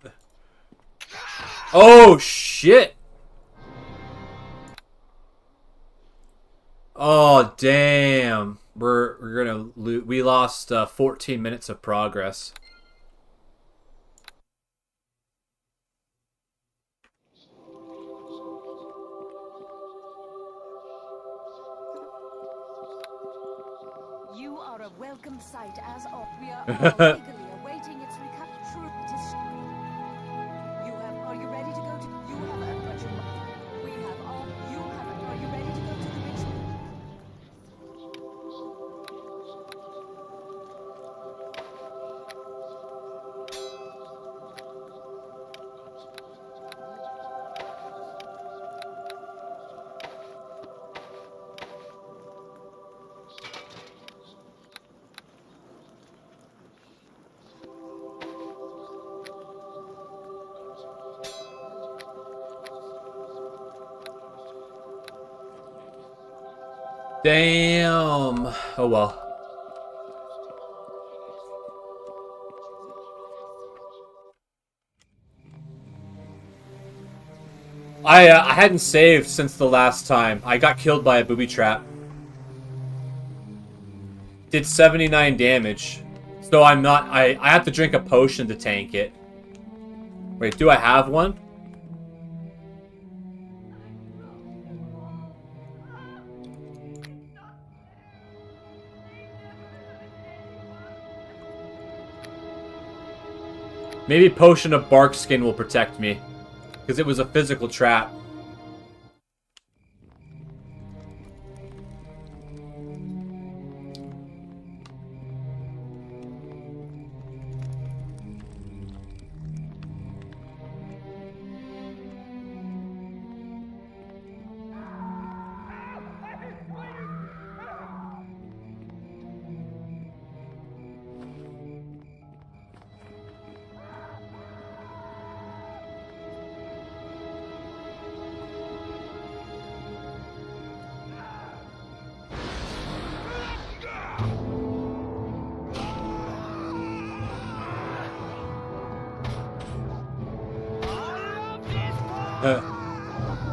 Oh, shit! Oh, damn. We're gonna lose. We lost 14 minutes of progress. You are a welcome sight, as all. We are all eagerly awaiting its recapture. It is. You have. Are you ready to go to? You have a. But you. We have all. You have a. Are you ready to go to the ritual? Damn. Oh well. I hadn't saved since the last time. I got killed by a booby trap. Did 79 damage. So I'm not... I have to drink a potion to tank it. Wait, do I have one? Maybe Potion of Bark Skin will protect me. Because it was a physical trap.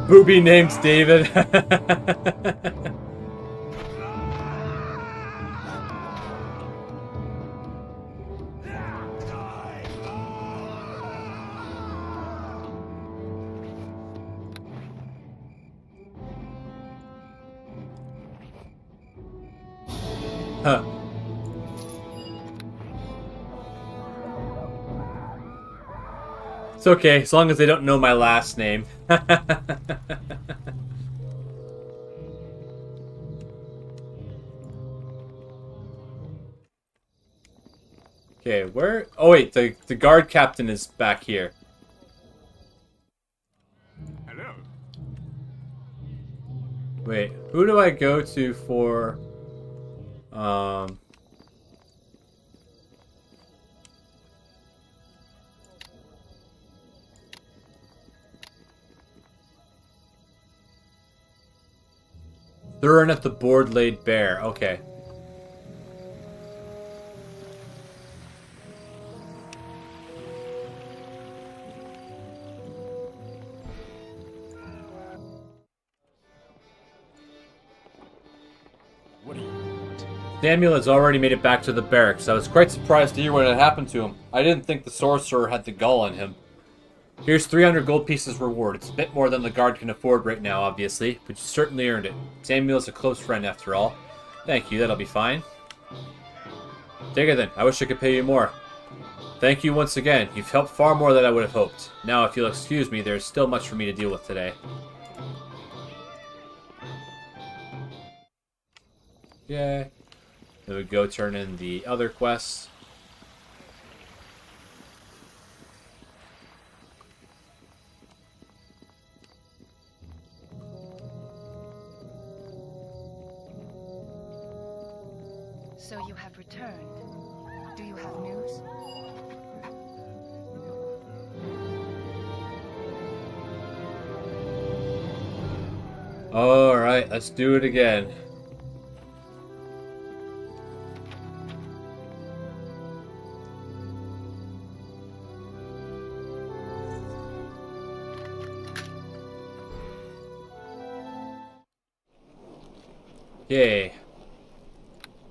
Booby name's David. Huh. It's okay, as long as they don't know my last name. Okay, where... Oh wait, the guard captain is back here. Hello. Wait, who do I go to for... Faerun at the board laid bare. Okay. What do you want? Samuel has already made it back to the barracks. I was quite surprised to hear what had happened to him. I didn't think the sorcerer had the gall on him. Here's 300 gold pieces reward. It's a bit more than the guard can afford right now, obviously, but you certainly earned it. Samuel's a close friend, after all. Thank you, that'll be fine. Take it then. I wish I could pay you more. Thank you once again. You've helped far more than I would have hoped. Now, if you'll excuse me, there's still much for me to deal with today. Yeah. Then we go turn in the other quests. So you have returned. Do you have news? Alright, let's do it again. Okay.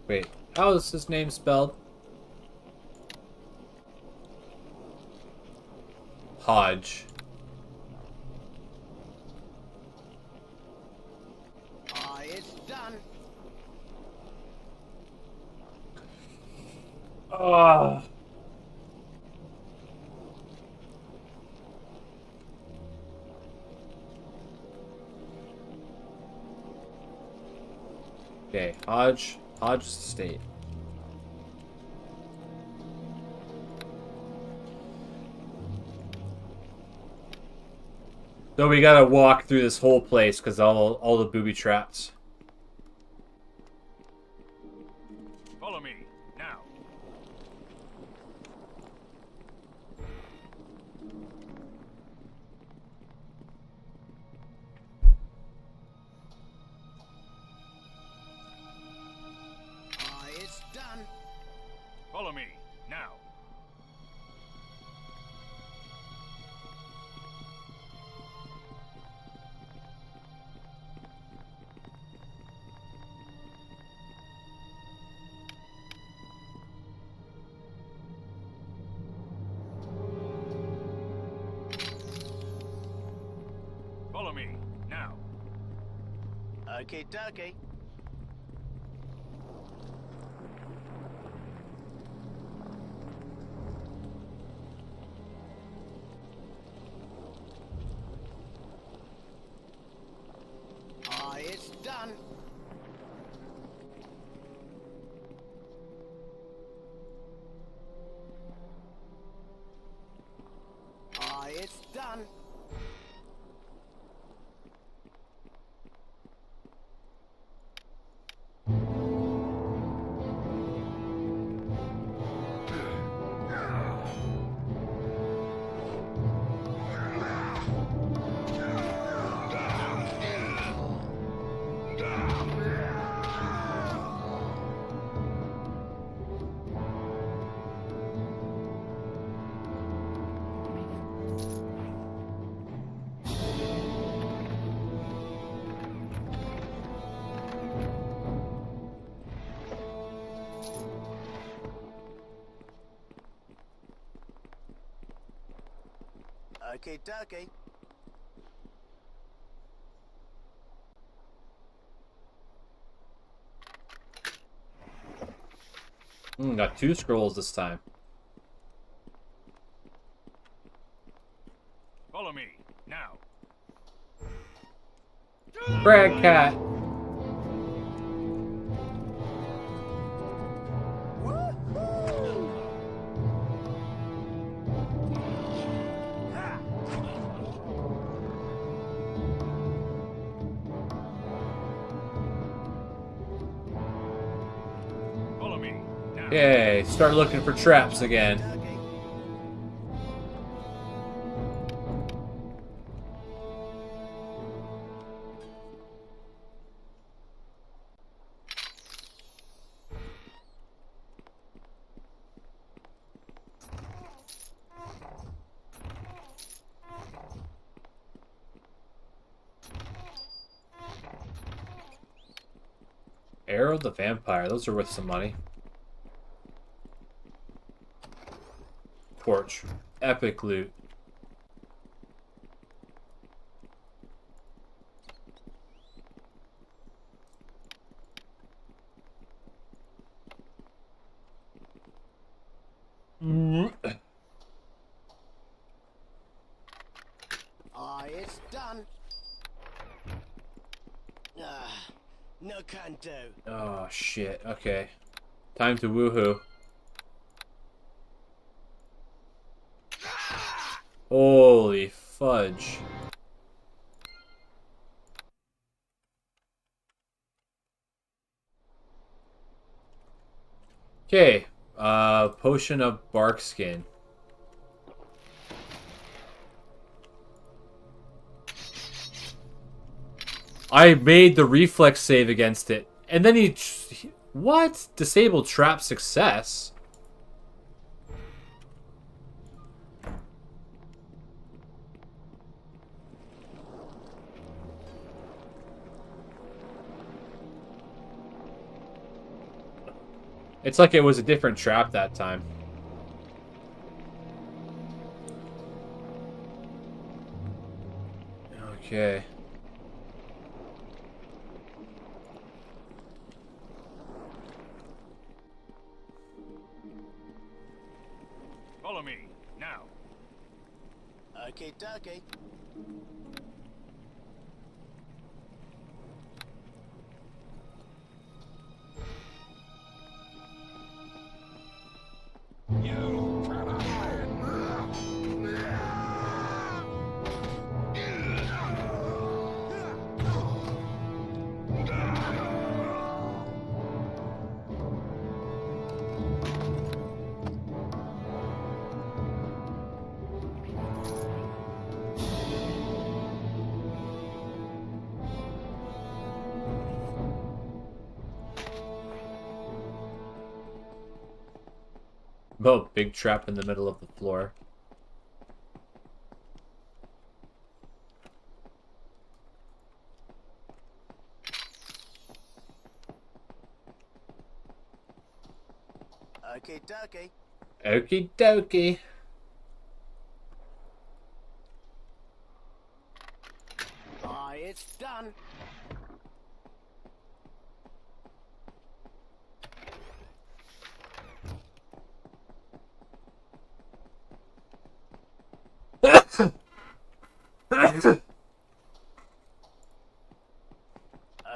Wait, how is his name spelled? Hodge. It's done. Ah. Okay, Hodge State. So we gotta walk through this whole place because all the booby traps. Follow me, now. It's done. Follow me, now. Follow me, now. Okay, dokie. It's done. It's done. Okay, dokie. Got 2 scrolls this time. Follow me, now. Brad Cat. Follow me, now. Okay, start looking for traps again. Arrow the Vampire, those are worth some money. Torch, epic loot. It's done. No can do. Oh shit, okay. Time to woohoo. Holy fudge. Okay. Potion of bark skin. I made the reflex save against it. And then he... What? Disabled trap success? It's like it was a different trap that time. Okay. Follow me, now. Okay, dokie. You cannot Oh, big trap in the middle of the floor. Okay, dokie. Okie dokie. It's done.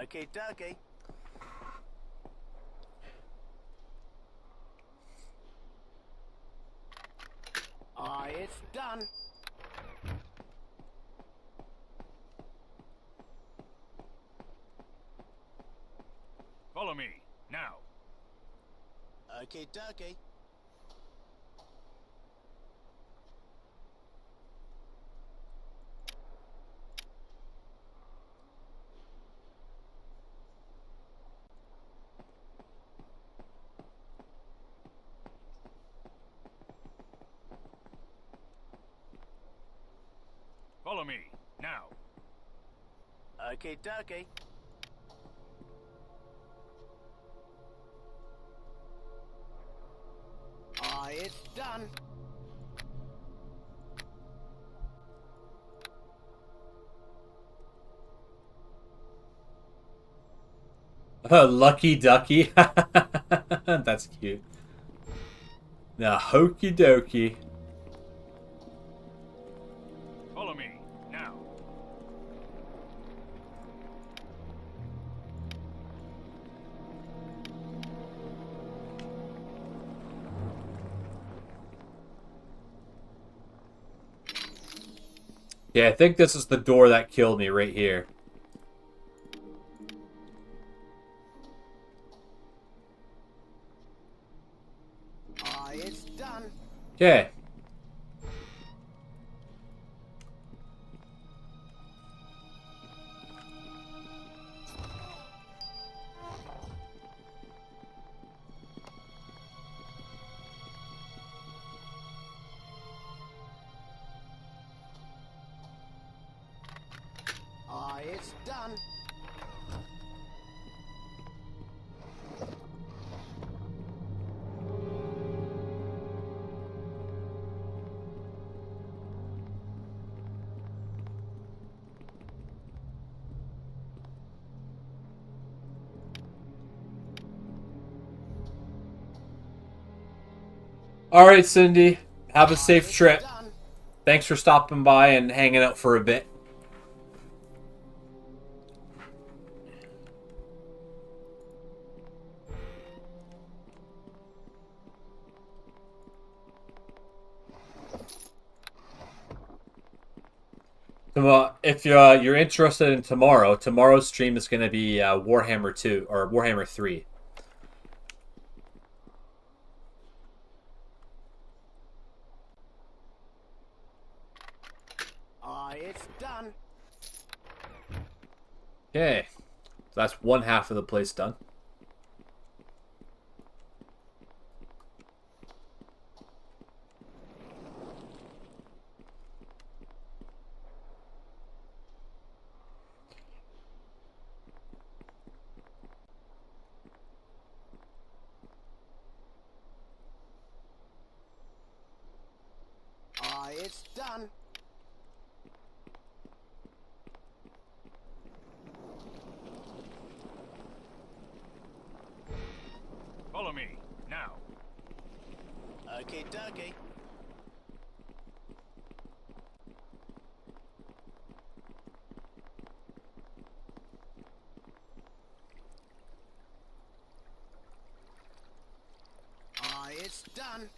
Okay, dokie. It's done. follow me, now. Okay, dokie. Follow me, now. Okay, dokie. It's done. Lucky Ducky. That's cute. Now, hokey dokey. Follow me, now. Yeah, I think this is the door that killed me right here. It's done. Okay. It's done. All right, Cindy. Have a safe trip. Done. Thanks for stopping by and hanging out for a bit. If you're interested in tomorrow's stream is going to be Warhammer 2 or Warhammer 3. Okay. So that's one half of the place done. It's done. Follow me, now. Okay, dokie. It's done.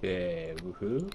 Yeah, woohoo.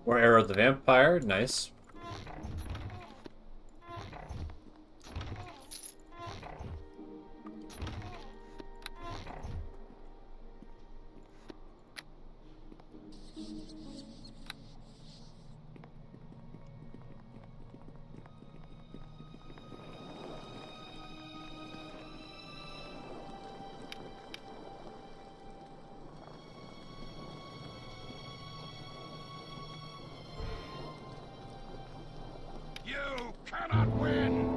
Or Arrow the Vampire, nice. You cannot win!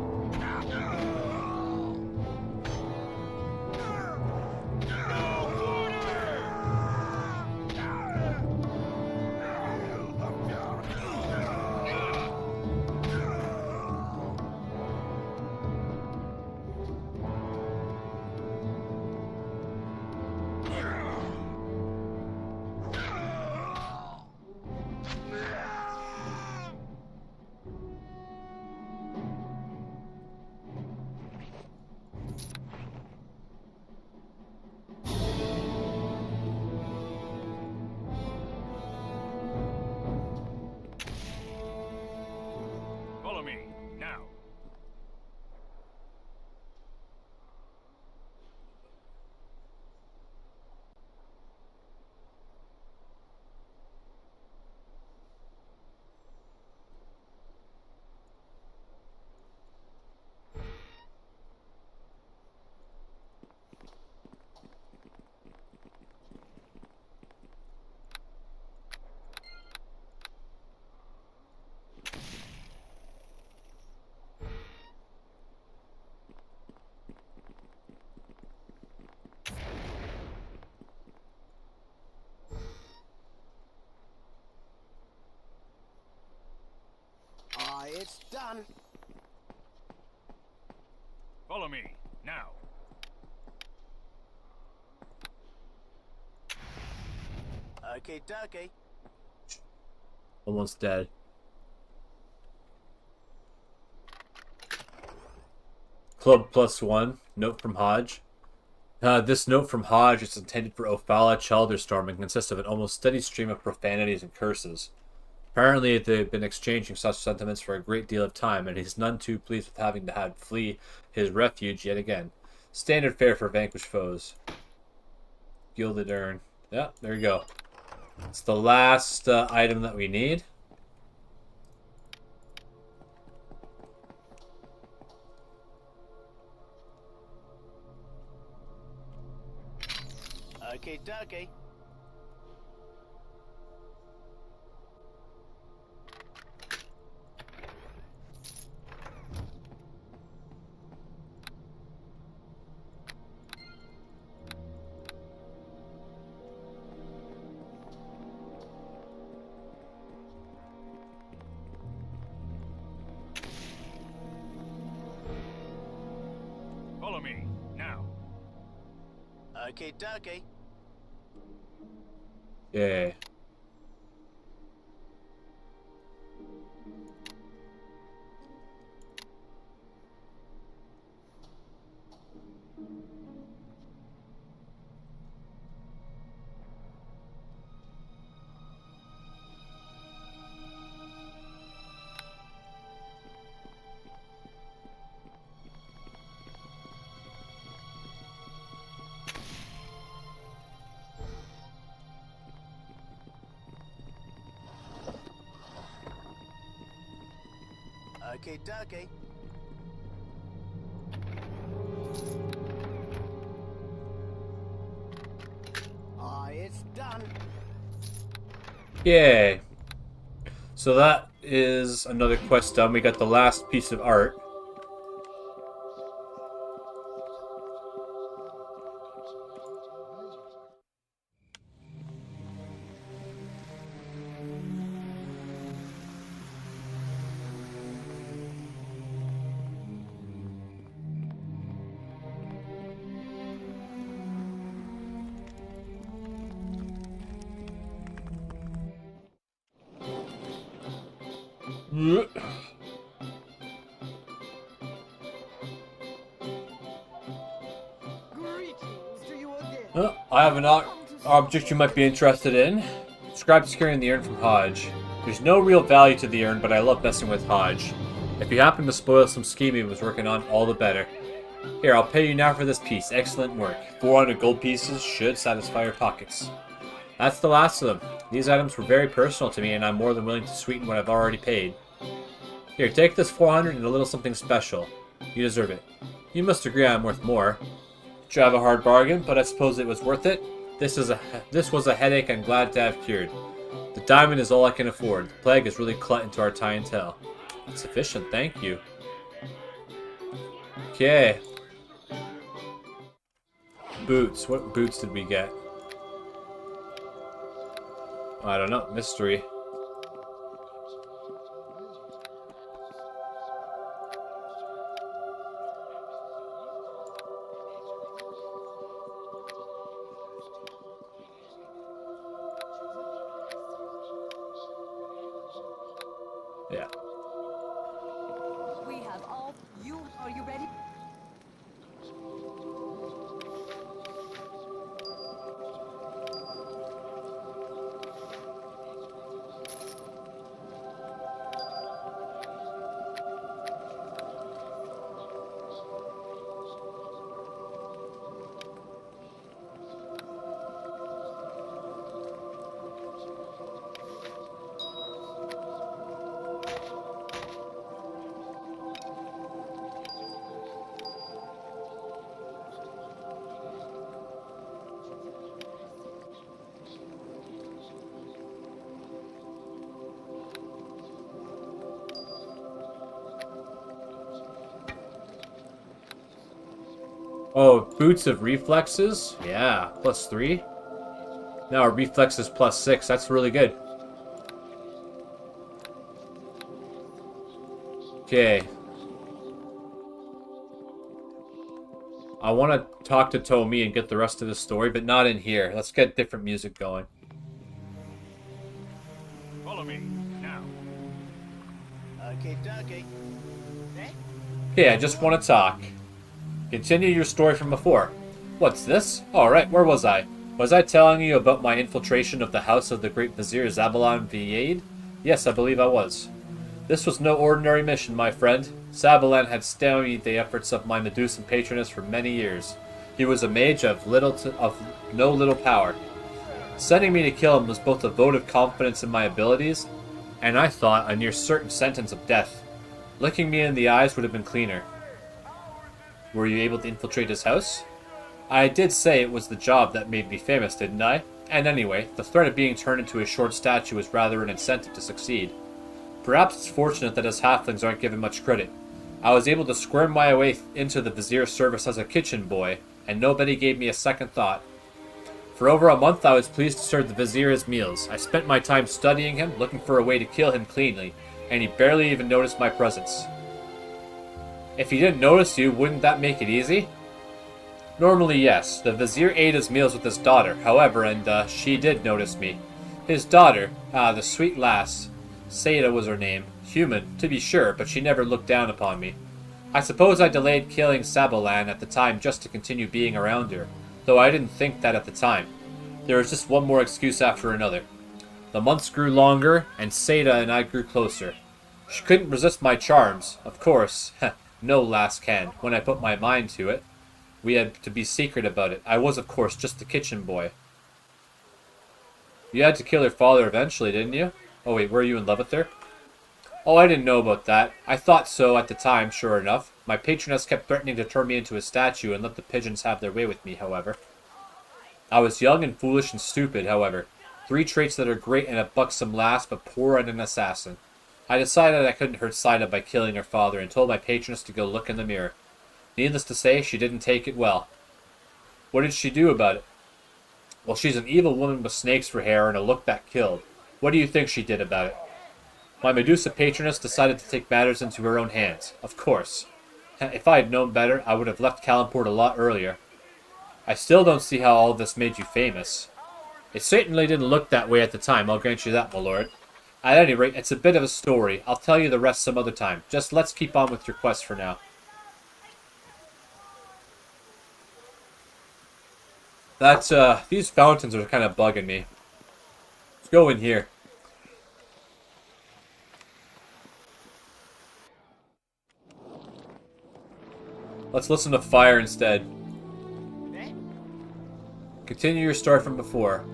Follow me, now. It's done. Follow me, now. Okay, dokie. Almost dead. Club +1. Note from Hodge. This note from Hodge is intended for Ophala Chalderstorm and consists of an almost steady stream of profanities and curses. Apparently, they've been exchanging such sentiments for a great deal of time, and he's none too pleased with having to have flee his refuge yet again. Standard fare for vanquished foes. Gilded Urn. Yeah, there you go. It's the last item that we need. Okay, dokie. Okay, dokie. Yeah. Okay, dokie. It's done. Yay. So that is another quest done. We got the last piece of art. I have an object you might be interested in. Scribe's carrying the urn from Hodge. There's no real value to the urn, but I love messing with Hodge. If you happen to spoil some scheme he was working on, all the better. Here, I'll pay you now for this piece. Excellent work. 400 gold pieces should satisfy your pockets. That's the last of them. These items were very personal to me, and I'm more than willing to sweeten what I've already paid. Here, take this 400 and a little something special. You deserve it. You must agree I'm worth more. Drive a hard bargain, but I suppose it was worth it. This was a headache I'm glad to have cured. The diamond is all I can afford. The plague has really cut into our clientele. It's sufficient, thank you. Okay. Boots. What boots did we get? I don't know. Mystery. Yeah. We have all. Are you ready? Oh, boots of reflexes? Yeah, +3. Now our reflex is +6. That's really good. Okay. I want to talk to Tomi and get the rest of the story, but not in here. Let's get different music going. Follow me, now. Okay, dokie. Okay, I just want to talk. Continue your story from before. What's this? Alright, where was I? Was I telling you about my infiltration of the house of the great Vizier Zabalan Viade? Yes, I believe I was. This was no ordinary mission, my friend. Zabalan had stymied the efforts of my Medusan patroness for many years. He was a mage of no little power. Sending me to kill him was both a vote of confidence in my abilities, and I thought a near certain sentence of death. Looking me in the eyes would have been cleaner. Were you able to infiltrate his house? I did say it was the job that made me famous, didn't I? And anyway, the threat of being turned into a short statue was rather an incentive to succeed. Perhaps it's fortunate that us halflings aren't given much credit. I was able to squirm my way into the Vizier's service as a kitchen boy, and nobody gave me a second thought. For over a month I was pleased to serve the Vizier his meals. I spent my time studying him, looking for a way to kill him cleanly, and he barely even noticed my presence. If he didn't notice you, wouldn't that make it easy? Normally, yes. The Vizier ate his meals with his daughter, however, and she did notice me. His daughter, the sweet lass, Seda was her name. Human, to be sure, but she never looked down upon me. I suppose I delayed killing Sabalan at the time just to continue being around her, though I didn't think that at the time. There was just one more excuse after another. The months grew longer, and Seda and I grew closer. She couldn't resist my charms, of course. No lass can, when I put my mind to it. We had to be secret about it. I was, of course, just the kitchen boy. You had to kill her father eventually, didn't you? Oh wait, were you in love with her? Oh, I didn't know about that. I thought so at the time, sure enough. My patroness kept threatening to turn me into a statue and let the pigeons have their way with me, however. I was young and foolish and stupid, however. 3 traits that are great in a buxom lass, but poor in an assassin. I decided I couldn't hurt Seda by killing her father and told my patroness to go look in the mirror. Needless to say, she didn't take it well. What did she do about it? Well, she's an evil woman with snakes for hair and a look that killed. What do you think she did about it? My Medusa patroness decided to take matters into her own hands. Of course. If I had known better, I would have left Kalimport a lot earlier. I still don't see how all this made you famous. It certainly didn't look that way at the time, I'll grant you that, my lord. At any rate, it's a bit of a story. I'll tell you the rest some other time. Just let's keep on with your quest for now. These fountains are kind of bugging me. Let's go in here. Let's listen to fire instead. Continue your story from before.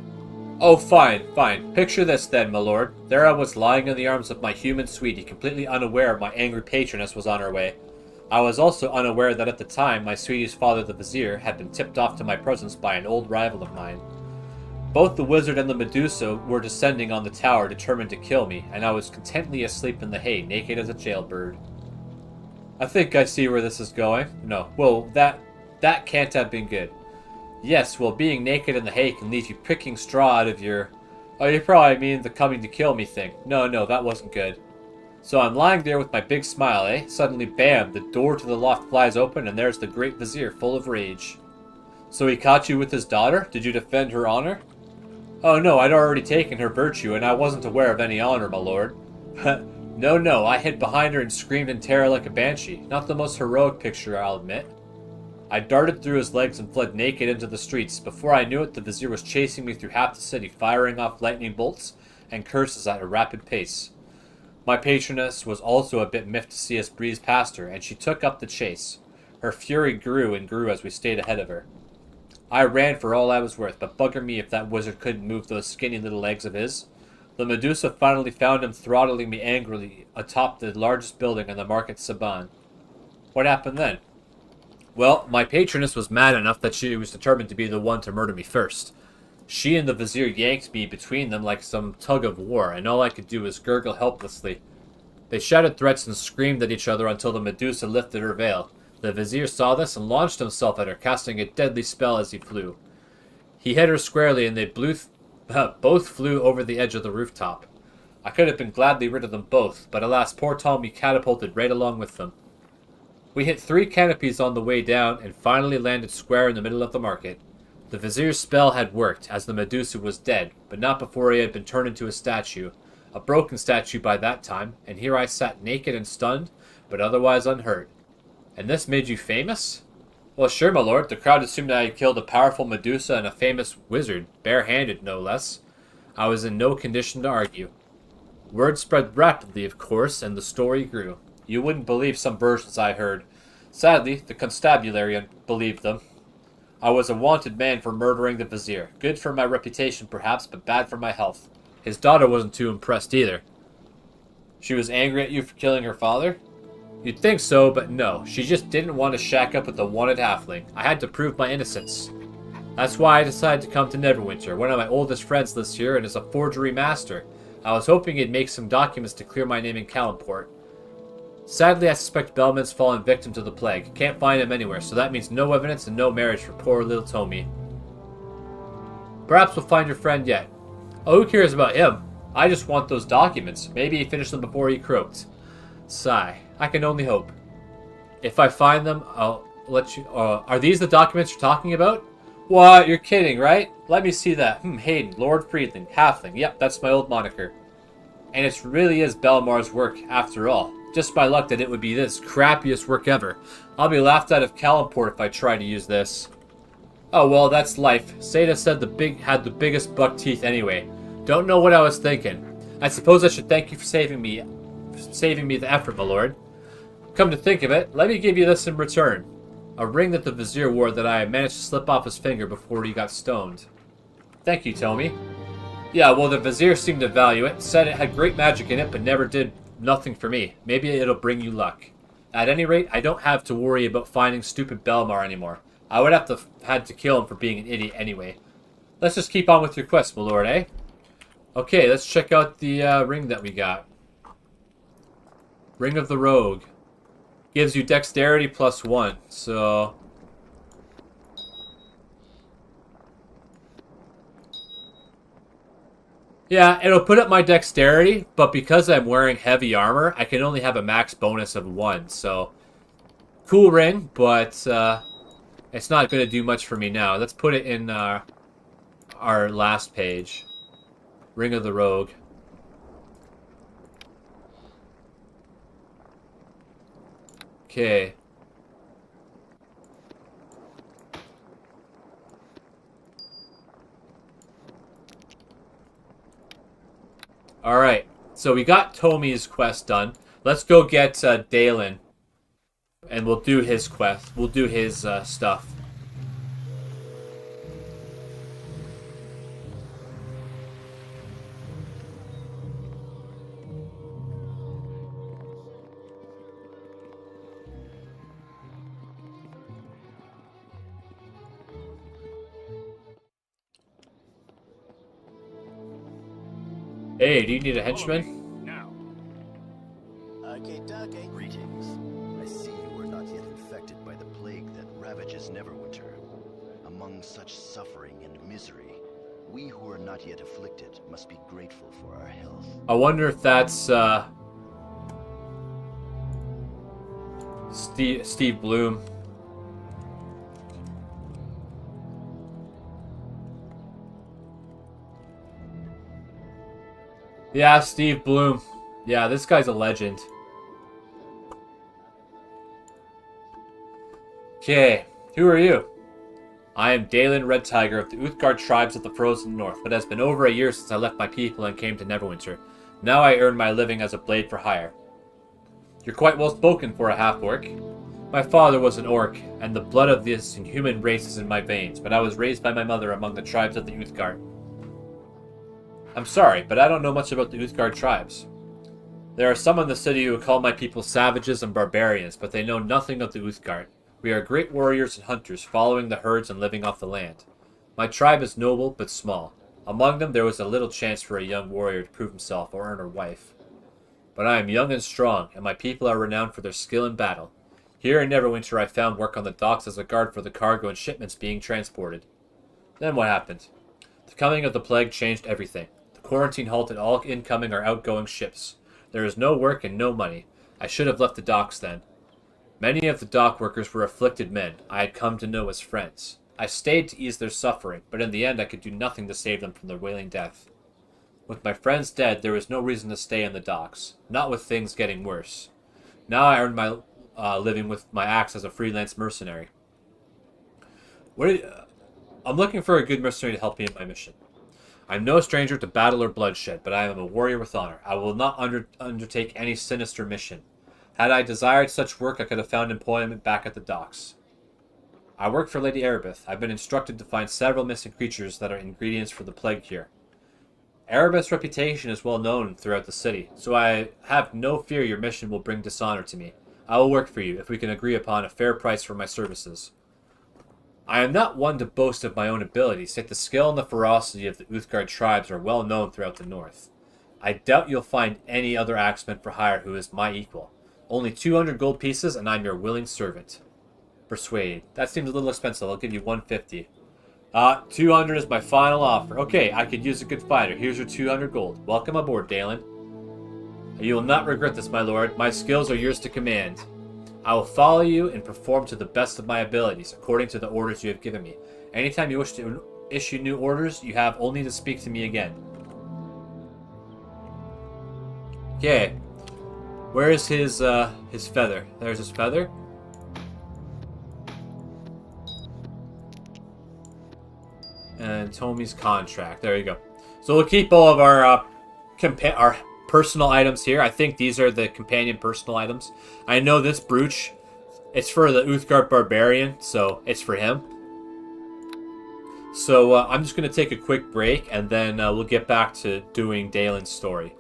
Oh, fine, fine. Picture this then, my lord. There I was lying in the arms of my human sweetie, completely unaware my angry patroness was on her way. I was also unaware that at the time my sweetie's father, the Vizier, had been tipped off to my presence by an old rival of mine. Both the wizard and the Medusa were descending on the tower, determined to kill me, and I was contentedly asleep in the hay, naked as a jailbird. I think I see where this is going. No, well, that can't have been good. Yes, well, being naked in the hay can leave you picking straw out of your... Oh, you probably mean the coming to kill me thing. No, that wasn't good. So I'm lying there with my big smile, eh? Suddenly, bam, the door to the loft flies open, and there's the great Vizier, full of rage. So he caught you with his daughter? Did you defend her honor? Oh no, I'd already taken her virtue, and I wasn't aware of any honor, my lord. No, I hid behind her and screamed in terror like a banshee. Not the most heroic picture, I'll admit. I darted through his legs and fled naked into the streets. Before I knew it, the Vizier was chasing me through half the city, firing off lightning bolts and curses at a rapid pace. My patroness was also a bit miffed to see us breeze past her, and she took up the chase. Her fury grew and grew as we stayed ahead of her. I ran for all I was worth, but bugger me if that wizard couldn't move those skinny little legs of his. The Medusa finally found him throttling me angrily atop the largest building in the Market Saban. What happened then? Well, my patroness was mad enough that she was determined to be the one to murder me first. She and the Vizier yanked me between them like some tug of war, and all I could do was gurgle helplessly. They shouted threats and screamed at each other until the Medusa lifted her veil. The Vizier saw this and launched himself at her, casting a deadly spell as he flew. He hit her squarely, and they both flew over the edge of the rooftop. I could have been gladly rid of them both, but alas, poor Tommy catapulted right along with them. We hit 3 canopies on the way down, and finally landed square in the middle of the market. The Vizier's spell had worked, as the Medusa was dead, but not before he had been turned into a statue. A broken statue by that time, and here I sat naked and stunned, but otherwise unhurt. And this made you famous? Well, sure, my lord. The crowd assumed I had killed a powerful Medusa and a famous wizard, barehanded no less. I was in no condition to argue. Word spread rapidly, of course, and the story grew. You wouldn't believe some versions I heard. Sadly, the constabulary believed them. I was a wanted man for murdering the Vizier. Good for my reputation, perhaps, but bad for my health. His daughter wasn't too impressed either. She was angry at you for killing her father? You'd think so, but no. She just didn't want to shack up with the wanted halfling. I had to prove my innocence. That's why I decided to come to Neverwinter. One of my oldest friends lives here and is a forgery master. I was hoping he'd make some documents to clear my name in Kalimport. Sadly, I suspect Bellman's fallen victim to the plague. Can't find him anywhere, so that means no evidence and no marriage for poor little Tommy. Perhaps we'll find your friend yet. Oh, who cares about him? I just want those documents. Maybe he finished them before he croaked. Sigh. I can only hope. If I find them, let you. Are these the documents you're talking about? What? You're kidding, right? Let me see that. Hayden, Lord Friedling, Halfling. Yep, that's my old moniker. And it really is Belmar's work after all. Just by luck that it would be this crappiest work ever. I'll be laughed out of Kalimport if I try to use this. Oh well, that's life. Seda said had the biggest buck teeth anyway. Don't know what I was thinking. I suppose I should thank you for saving me the effort, my lord. Come to think of it, let me give you this in return. A ring that the Vizier wore that I managed to slip off his finger before he got stoned. Thank you, Tomi. Yeah, well, the Vizier seemed to value it, said it had great magic in it, but never did nothing for me. Maybe it'll bring you luck. At any rate, I don't have to worry about finding stupid Belmar anymore. I would have had to kill him for being an idiot anyway. Let's just keep on with your quest, my lord, eh? Okay, let's check out the ring that we got. Ring of the Rogue. Gives you dexterity +1, so... Yeah, it'll put up my dexterity, but because I'm wearing heavy armor, I can only have a max bonus of 1, so... Cool ring, but it's not going to do much for me now. Let's put it in our last page. Ring of the Rogue. Okay. Alright, so we got Tomi's quest done. Let's go get Dalen. And we'll do his quest. We'll do his stuff. Hey, do you need a henchman? Now. Okay, dokie. Greetings. I see you were not yet infected by the plague that ravages Neverwinter. Among such suffering and misery, we who are not yet afflicted must be grateful for our health. I wonder if that's Steve Bloom. Yeah, Steve Bloom. Yeah, this guy's a legend. Okay, who are you? I am Dalen Red Tiger of the Uthgard tribes of the Frozen North, but it has been over a year since I left my people and came to Neverwinter. Now I earn my living as a blade for hire. You're quite well spoken for a half-orc. My father was an orc, and the blood of this inhuman race is in my veins, but I was raised by my mother among the tribes of the Uthgard. I'm sorry, but I don't know much about the Uthgard tribes. There are some in the city who call my people savages and barbarians, but they know nothing of the Uthgard. We are great warriors and hunters, following the herds and living off the land. My tribe is noble, but small. Among them there was a little chance for a young warrior to prove himself or earn a wife. But I am young and strong, and my people are renowned for their skill in battle. Here in Neverwinter I found work on the docks as a guard for the cargo and shipments being transported. Then what happened? The coming of the plague changed everything. Quarantine halted all incoming or outgoing ships. There is no work and no money. I should have left the docks then. Many of the dock workers were afflicted men I had come to know as friends. I stayed to ease their suffering, but in the end I could do nothing to save them from their wailing death. With my friends dead, there was no reason to stay in the docks, not with things getting worse. Now I earn my living with my axe as a freelance mercenary. I'm looking for a good mercenary to help me in my mission. I'm no stranger to battle or bloodshed, but I am a warrior with honor. I will not undertake any sinister mission. Had I desired such work, I could have found employment back at the docks. I work for Lady Erebeth. I've been instructed to find several missing creatures that are ingredients for the plague cure. Erebeth's reputation is well known throughout the city, so I have no fear your mission will bring dishonor to me. I will work for you, if we can agree upon a fair price for my services. I am not one to boast of my own abilities, yet the skill and the ferocity of the Uthgard tribes are well known throughout the north. I doubt you'll find any other axeman for hire who is my equal. Only 200 gold pieces, and I'm your willing servant. Persuade. That seems a little expensive. I'll give you 150. 200 is my final offer. Okay, I could use a good fighter. Here's your 200 gold. Welcome aboard, Dalen. You will not regret this, my lord. My skills are yours to command. I will follow you and perform to the best of my abilities, according to the orders you have given me. Anytime you wish to issue new orders, you have only to speak to me again. Okay. Where is his feather? There's his feather. And Tomi's contract. There you go. So we'll keep all of our personal items here. I think these are the companion personal items. I know this brooch, it's for the Uthgardt Barbarian, so it's for him. So I'm just going to take a quick break, and then we'll get back to doing Dalen's story.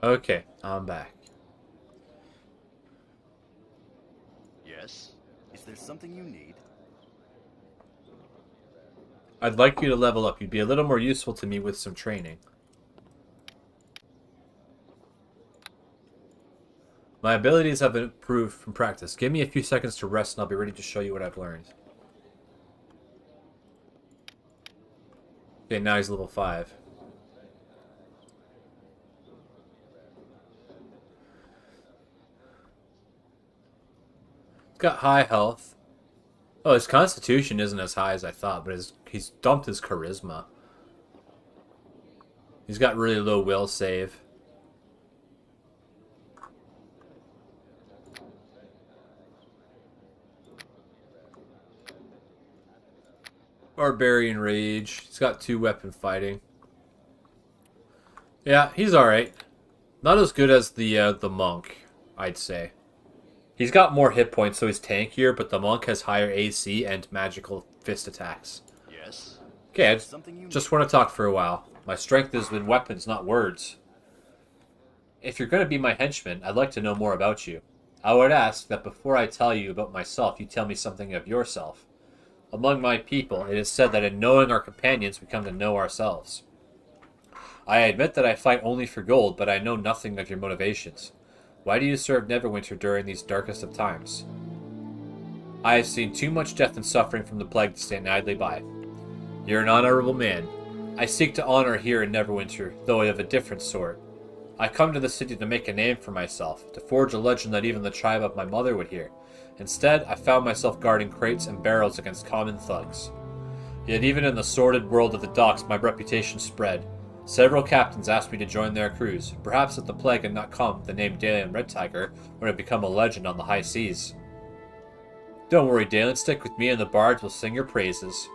Okay, I'm back. Yes? Is there something you need? I'd like you to level up. You'd be a little more useful to me with some training. My abilities have improved from practice. Give me a few seconds to rest and I'll be ready to show you what I've learned. Okay, now he's level 5. He's got high health. Oh, his constitution isn't as high as I thought, but he's dumped his charisma. He's got really low will save. Barbarian Rage. He's got 2 weapon fighting. Yeah, he's alright. Not as good as the monk, I'd say. He's got more hit points, so he's tankier, but the monk has higher AC and magical fist attacks. Yes? Okay, I just want to talk for a while. My strength is in weapons, not words. If you're going to be my henchman, I'd like to know more about you. I would ask that before I tell you about myself, you tell me something of yourself. Among my people, it is said that in knowing our companions, we come to know ourselves. I admit that I fight only for gold, but I know nothing of your motivations. Why do you serve Neverwinter during these darkest of times? I have seen too much death and suffering from the plague to stand idly by. You're an honorable man. I seek to honor here in Neverwinter, though of a different sort. I come to the city to make a name for myself, to forge a legend that even the tribe of my mother would hear. Instead, I found myself guarding crates and barrels against common thugs. Yet even in the sordid world of the docks, my reputation spread. Several captains asked me to join their crews. Perhaps if the plague had not come, the name Dalian Red Tiger would have become a legend on the high seas. Don't worry, Dalian, stick with me and the bards will sing your praises.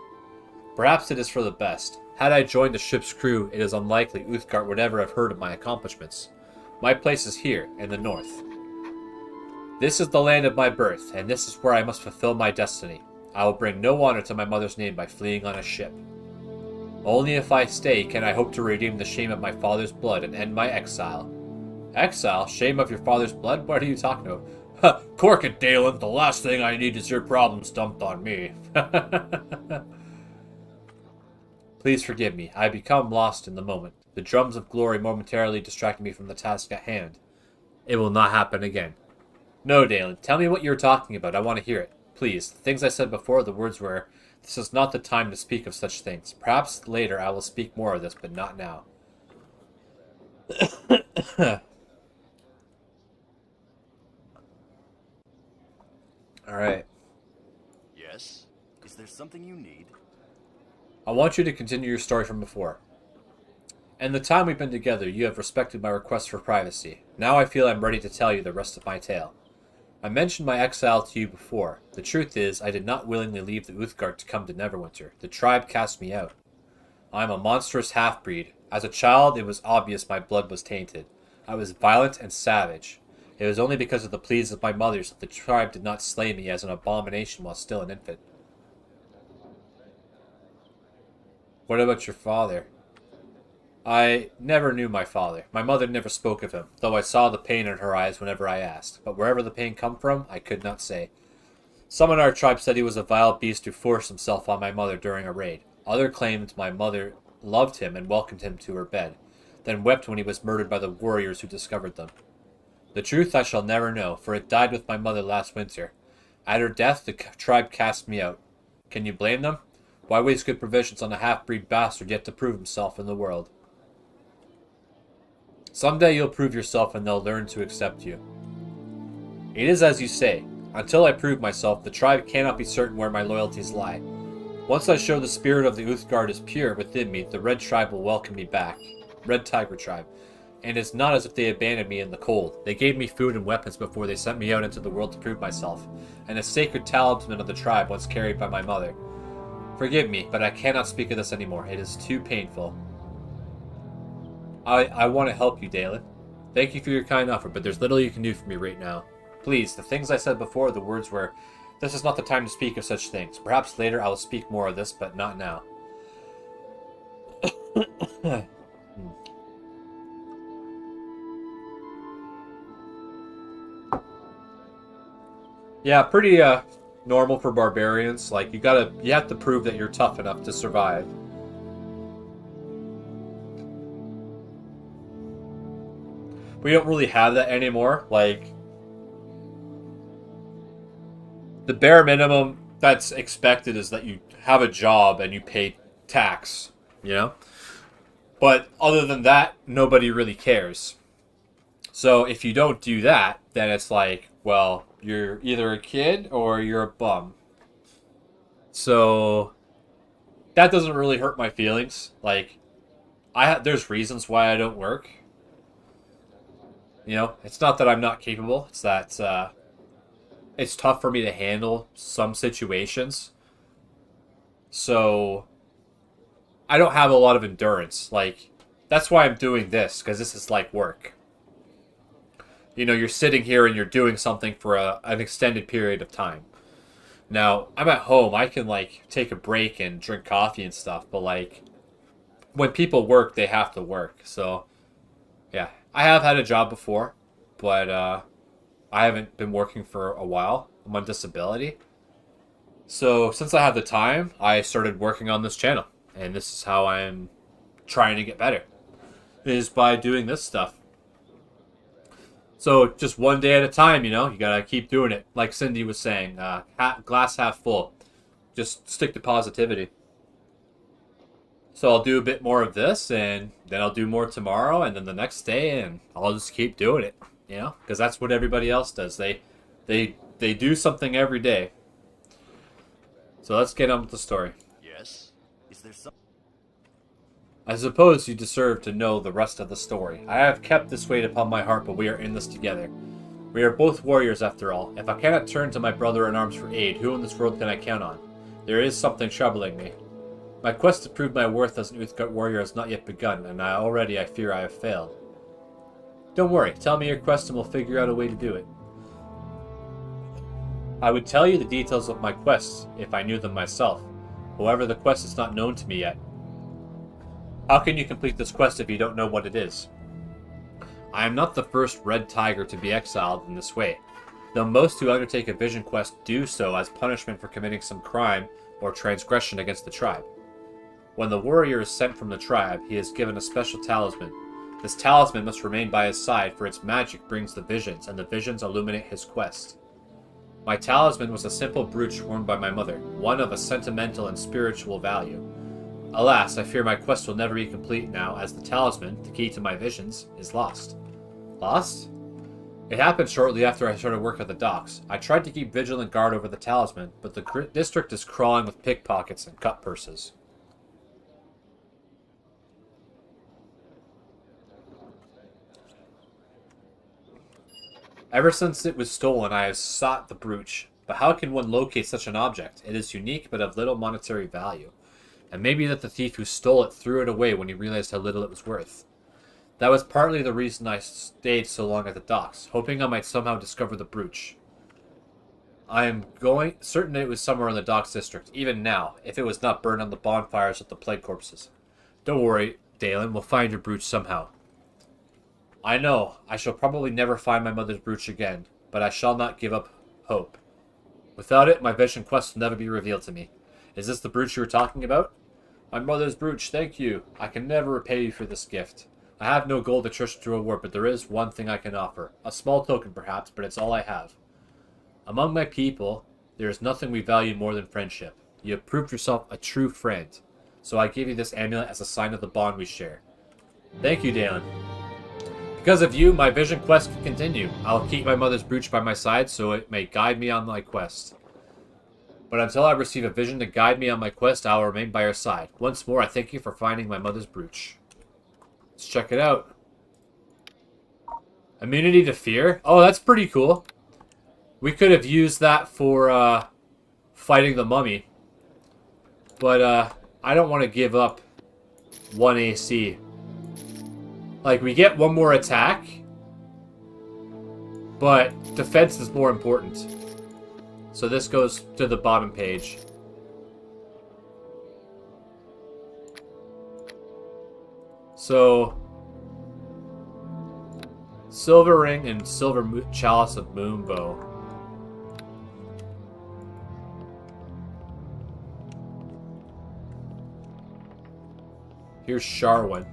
Perhaps it is for the best. Had I joined the ship's crew, it is unlikely Uthgard would ever have heard of my accomplishments. My place is here, in the north. This is the land of my birth, and this is where I must fulfill my destiny. I will bring no honor to my mother's name by fleeing on a ship. Only if I stay can I hope to redeem the shame of my father's blood and end my exile. Exile? Shame of your father's blood? What are you talking about? Ha! Cork it, Dalen! The last thing I need is your problems dumped on me. Please forgive me. I become lost in the moment. The drums of glory momentarily distracted me from the task at hand. It will not happen again. No, Dalen, tell me what you're talking about. I want to hear it. Please. The things I said before, the words were, this is not the time to speak of such things. Perhaps later I will speak more of this, but not now. Alright. Yes? Is there something you need? I want you to continue your story from before. In the time we've been together, you have respected my request for privacy. Now I feel I'm ready to tell you the rest of my tale. I mentioned my exile to you before. The truth is, I did not willingly leave the Uthgard to come to Neverwinter. The tribe cast me out. I am a monstrous half-breed. As a child, it was obvious my blood was tainted. I was violent and savage. It was only because of the pleas of my mothers that the tribe did not slay me as an abomination while still an infant. What about your father? I never knew my father. My mother never spoke of him, though I saw the pain in her eyes whenever I asked. But wherever the pain come from, I could not say. Some in our tribe said he was a vile beast who forced himself on my mother during a raid. Others claimed my mother loved him and welcomed him to her bed, then wept when he was murdered by the warriors who discovered them. The truth I shall never know, for it died with my mother last winter. At her death, the tribe cast me out. Can you blame them? Why waste good provisions on a half-breed bastard yet to prove himself in the world? Someday you'll prove yourself and they'll learn to accept you. It is as you say. Until I prove myself, the tribe cannot be certain where my loyalties lie. Once I show the spirit of the Uthgard is pure within me, the Red Tribe will welcome me back. Red Tiger Tribe. And it's not as if they abandoned me in the cold. They gave me food and weapons before they sent me out into the world to prove myself, and a sacred talisman of the tribe once carried by my mother. Forgive me, but I cannot speak of this anymore. It is too painful. I want to help you, Dalen. Thank you for your kind offer, but there's little you can do for me right now. Please, the things I said before, the words were, this is not the time to speak of such things. Perhaps later I will speak more of this, but not now. Yeah, pretty normal for barbarians. Like you have to prove that you're tough enough to survive. We don't really have that anymore. Like the bare minimum that's expected is that you have a job and you pay tax, you know? But other than that, nobody really cares. So if you don't do that, then it's like, well, you're either a kid or you're a bum. So that doesn't really hurt my feelings. Like, there's reasons why I don't work. You know, it's not that I'm not capable. It's that it's tough for me to handle some situations. So I don't have a lot of endurance. Like, that's why I'm doing this, because this is like work. You know, you're sitting here and you're doing something for an extended period of time. Now, I'm at home. I can, like, take a break and drink coffee and stuff. But, like, when people work, they have to work. So, yeah. I have had a job before. But I haven't been working for a while. I'm on disability. So since I have the time, I started working on this channel. And this is how I'm trying to get better. Is by doing this stuff. So just one day at a time, you know, you gotta keep doing it. Like Cindy was saying, glass half full. Just stick to positivity. So I'll do a bit more of this, and then I'll do more tomorrow, and then the next day, and I'll just keep doing it, you know, because that's what everybody else does. They do something every day. So let's get on with the story. Yes? Is there some... I suppose you deserve to know the rest of the story. I have kept this weight upon my heart, but we are in this together. We are both warriors after all. If I cannot turn to my brother in arms for aid, who in this world can I count on? There is something troubling me. My quest to prove my worth as an Uthgardt warrior has not yet begun, and I fear I have failed. Don't worry, tell me your quest and we'll figure out a way to do it. I would tell you the details of my quests if I knew them myself. However, the quest is not known to me yet. How can you complete this quest if you don't know what it is? I am not the first Red Tiger to be exiled in this way, though most who undertake a vision quest do so as punishment for committing some crime or transgression against the tribe. When the warrior is sent from the tribe, he is given a special talisman. This talisman must remain by his side, for its magic brings the visions, and the visions illuminate his quest. My talisman was a simple brooch worn by my mother, one of a sentimental and spiritual value. Alas, I fear my quest will never be complete now, as the talisman, the key to my visions, is lost. Lost? It happened shortly after I started work at the docks. I tried to keep vigilant guard over the talisman, but the district is crawling with pickpockets and cut purses. Ever since it was stolen, I have sought the brooch. But how can one locate such an object? It is unique, but of little monetary value. And maybe that the thief who stole it threw it away when he realized how little it was worth. That was partly the reason I stayed so long at the docks, hoping I might somehow discover the brooch. I am certain it was somewhere in the docks district, even now, if it was not burned on the bonfires of the plague corpses. Don't worry, Dalen, we'll find your brooch somehow. I know, I shall probably never find my mother's brooch again, but I shall not give up hope. Without it, my vision quest will never be revealed to me. Is this the brooch you were talking about? My mother's brooch, thank you. I can never repay you for this gift. I have no gold or treasure to reward, but there is one thing I can offer. A small token, perhaps, but it's all I have. Among my people, there is nothing we value more than friendship. You have proved yourself a true friend, so I give you this amulet as a sign of the bond we share. Thank you, Dalen. Because of you, my vision quest can continue. I'll keep my mother's brooch by my side so it may guide me on my quest. But until I receive a vision to guide me on my quest, I will remain by your side. Once more, I thank you for finding my mother's brooch. Let's check it out. Immunity to fear? Oh, that's pretty cool. We could have used that for fighting the mummy. But I don't want to give up 1 AC. Like, we get one more attack, but defense is more important. So this goes to the bottom page. So, Silver Ring and Silver Chalice of Moonbow. Here's Sharwin.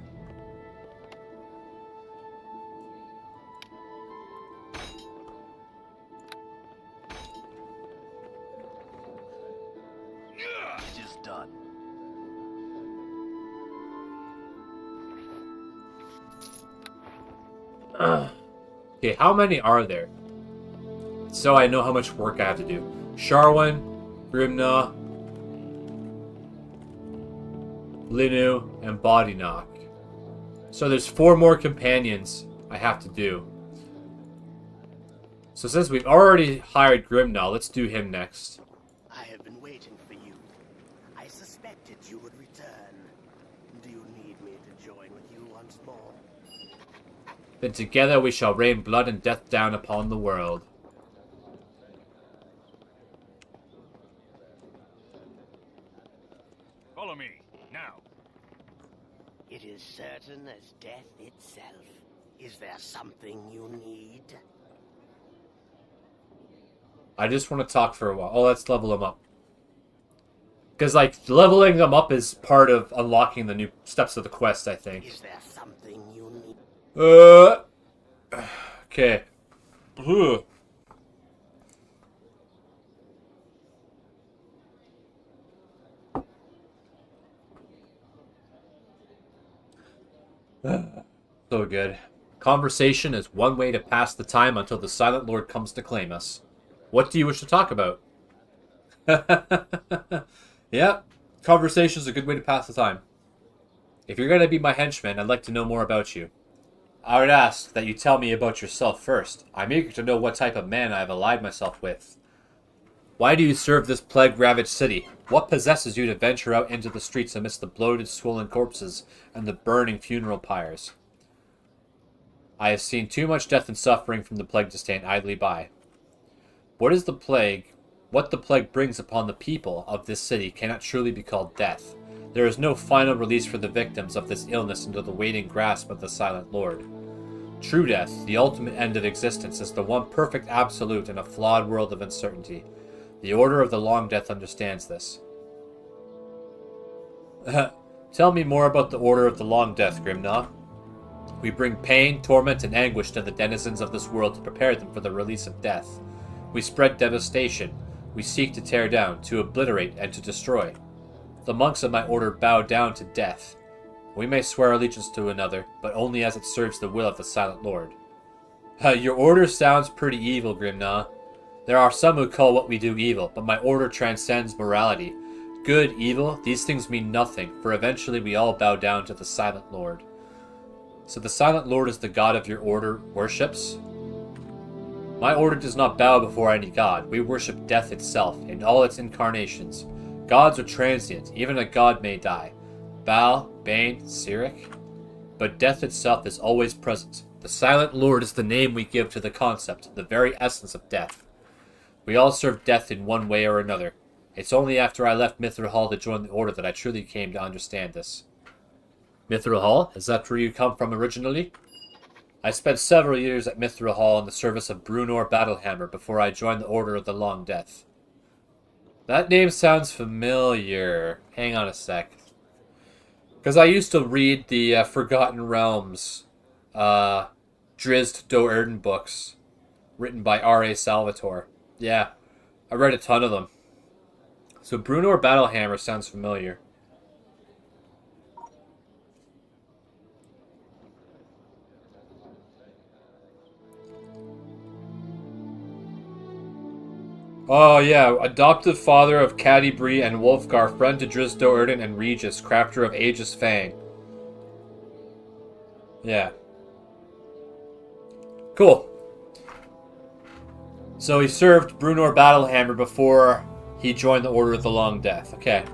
Okay, how many are there? So I know how much work I have to do. Sharwin, Grimna, Linu, and Bodyknock. So there's 4 more companions I have to do. So since we've already hired Grimna, let's do him next. I have been waiting for you. I suspected you would return. Do you need me to join with you once more? Then together we shall rain blood and death down upon the world. Follow me, now. It is certain as death itself. Is there something you need? I just want to talk for a while. Oh, let's level him up. Because, like, leveling them up is part of unlocking the new steps of the quest, I think. Is there something you need? Okay. Ugh. So good. Conversation is one way to pass the time until the Silent Lord comes to claim us. What do you wish to talk about? Yeah, conversation is a good way to pass the time. If you're going to be my henchman, I'd like to know more about you. I would ask that you tell me about yourself first. I'm eager to know what type of man I have allied myself with. Why do you serve this plague-ravaged city? What possesses you to venture out into the streets amidst the bloated, swollen corpses and the burning funeral pyres? I have seen too much death and suffering from the plague to stand idly by. What is the plague? What the plague brings upon the people of this city cannot truly be called death. There is no final release for the victims of this illness into the waiting grasp of the Silent Lord. True death, the ultimate end of existence, is the one perfect absolute in a flawed world of uncertainty. The Order of the Long Death understands this. Tell me more about the Order of the Long Death, Grimnaw. We bring pain, torment, and anguish to the denizens of this world to prepare them for the release of death. We spread devastation. We seek to tear down, to obliterate, and to destroy. The monks of my order bow down to death. We may swear allegiance to another, but only as it serves the will of the Silent Lord. Your order sounds pretty evil, Grimnaw. There are some who call what we do evil, but my order transcends morality. Good, evil, these things mean nothing, for eventually we all bow down to the Silent Lord. So the Silent Lord is the god of your order worships? My order does not bow before any god. We worship death itself, in all its incarnations. Gods are transient, even a god may die. Baal, Bane, Sirik. But death itself is always present. The Silent Lord is the name we give to the concept, the very essence of death. We all serve death in one way or another. It's only after I left Mithril Hall to join the Order that I truly came to understand this. Mithril Hall? Is that where you come from originally? I spent several years at Mithril Hall in the service of Brunor Battlehammer before I joined the Order of the Long Death. That name sounds familiar. Hang on a sec. Because I used to read the Forgotten Realms Drizzt Do'Urden books written by R.A. Salvatore. Yeah, I read a ton of them. So Brunor Battlehammer sounds familiar. Oh yeah, adoptive father of Catti-brie and Wolfgar, friend to Drizzt Do'Urden and Regis, crafter of Aegis Fang. Yeah. Cool. So he served Brunor Battlehammer before he joined the Order of the Long Death. Okay.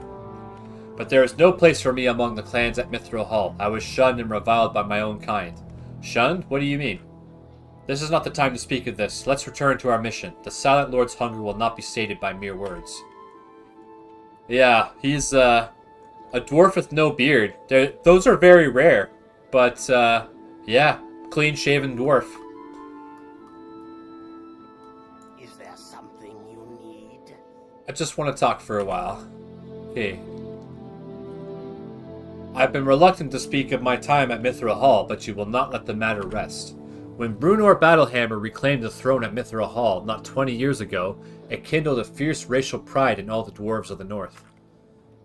But there is no place for me among the clans at Mithril Hall. I was shunned and reviled by my own kind. Shunned? What do you mean? This is not the time to speak of this. Let's return to our mission. The Silent Lord's hunger will not be sated by mere words. Yeah, he's a dwarf with no beard. Those are very rare. But, yeah, clean-shaven dwarf. Is there something you need? I just want to talk for a while. Okay. I've been reluctant to speak of my time at Mithril Hall, but you will not let the matter rest. When Brunor Battlehammer reclaimed the throne at Mithril Hall not 20 years ago, it kindled a fierce racial pride in all the dwarves of the north.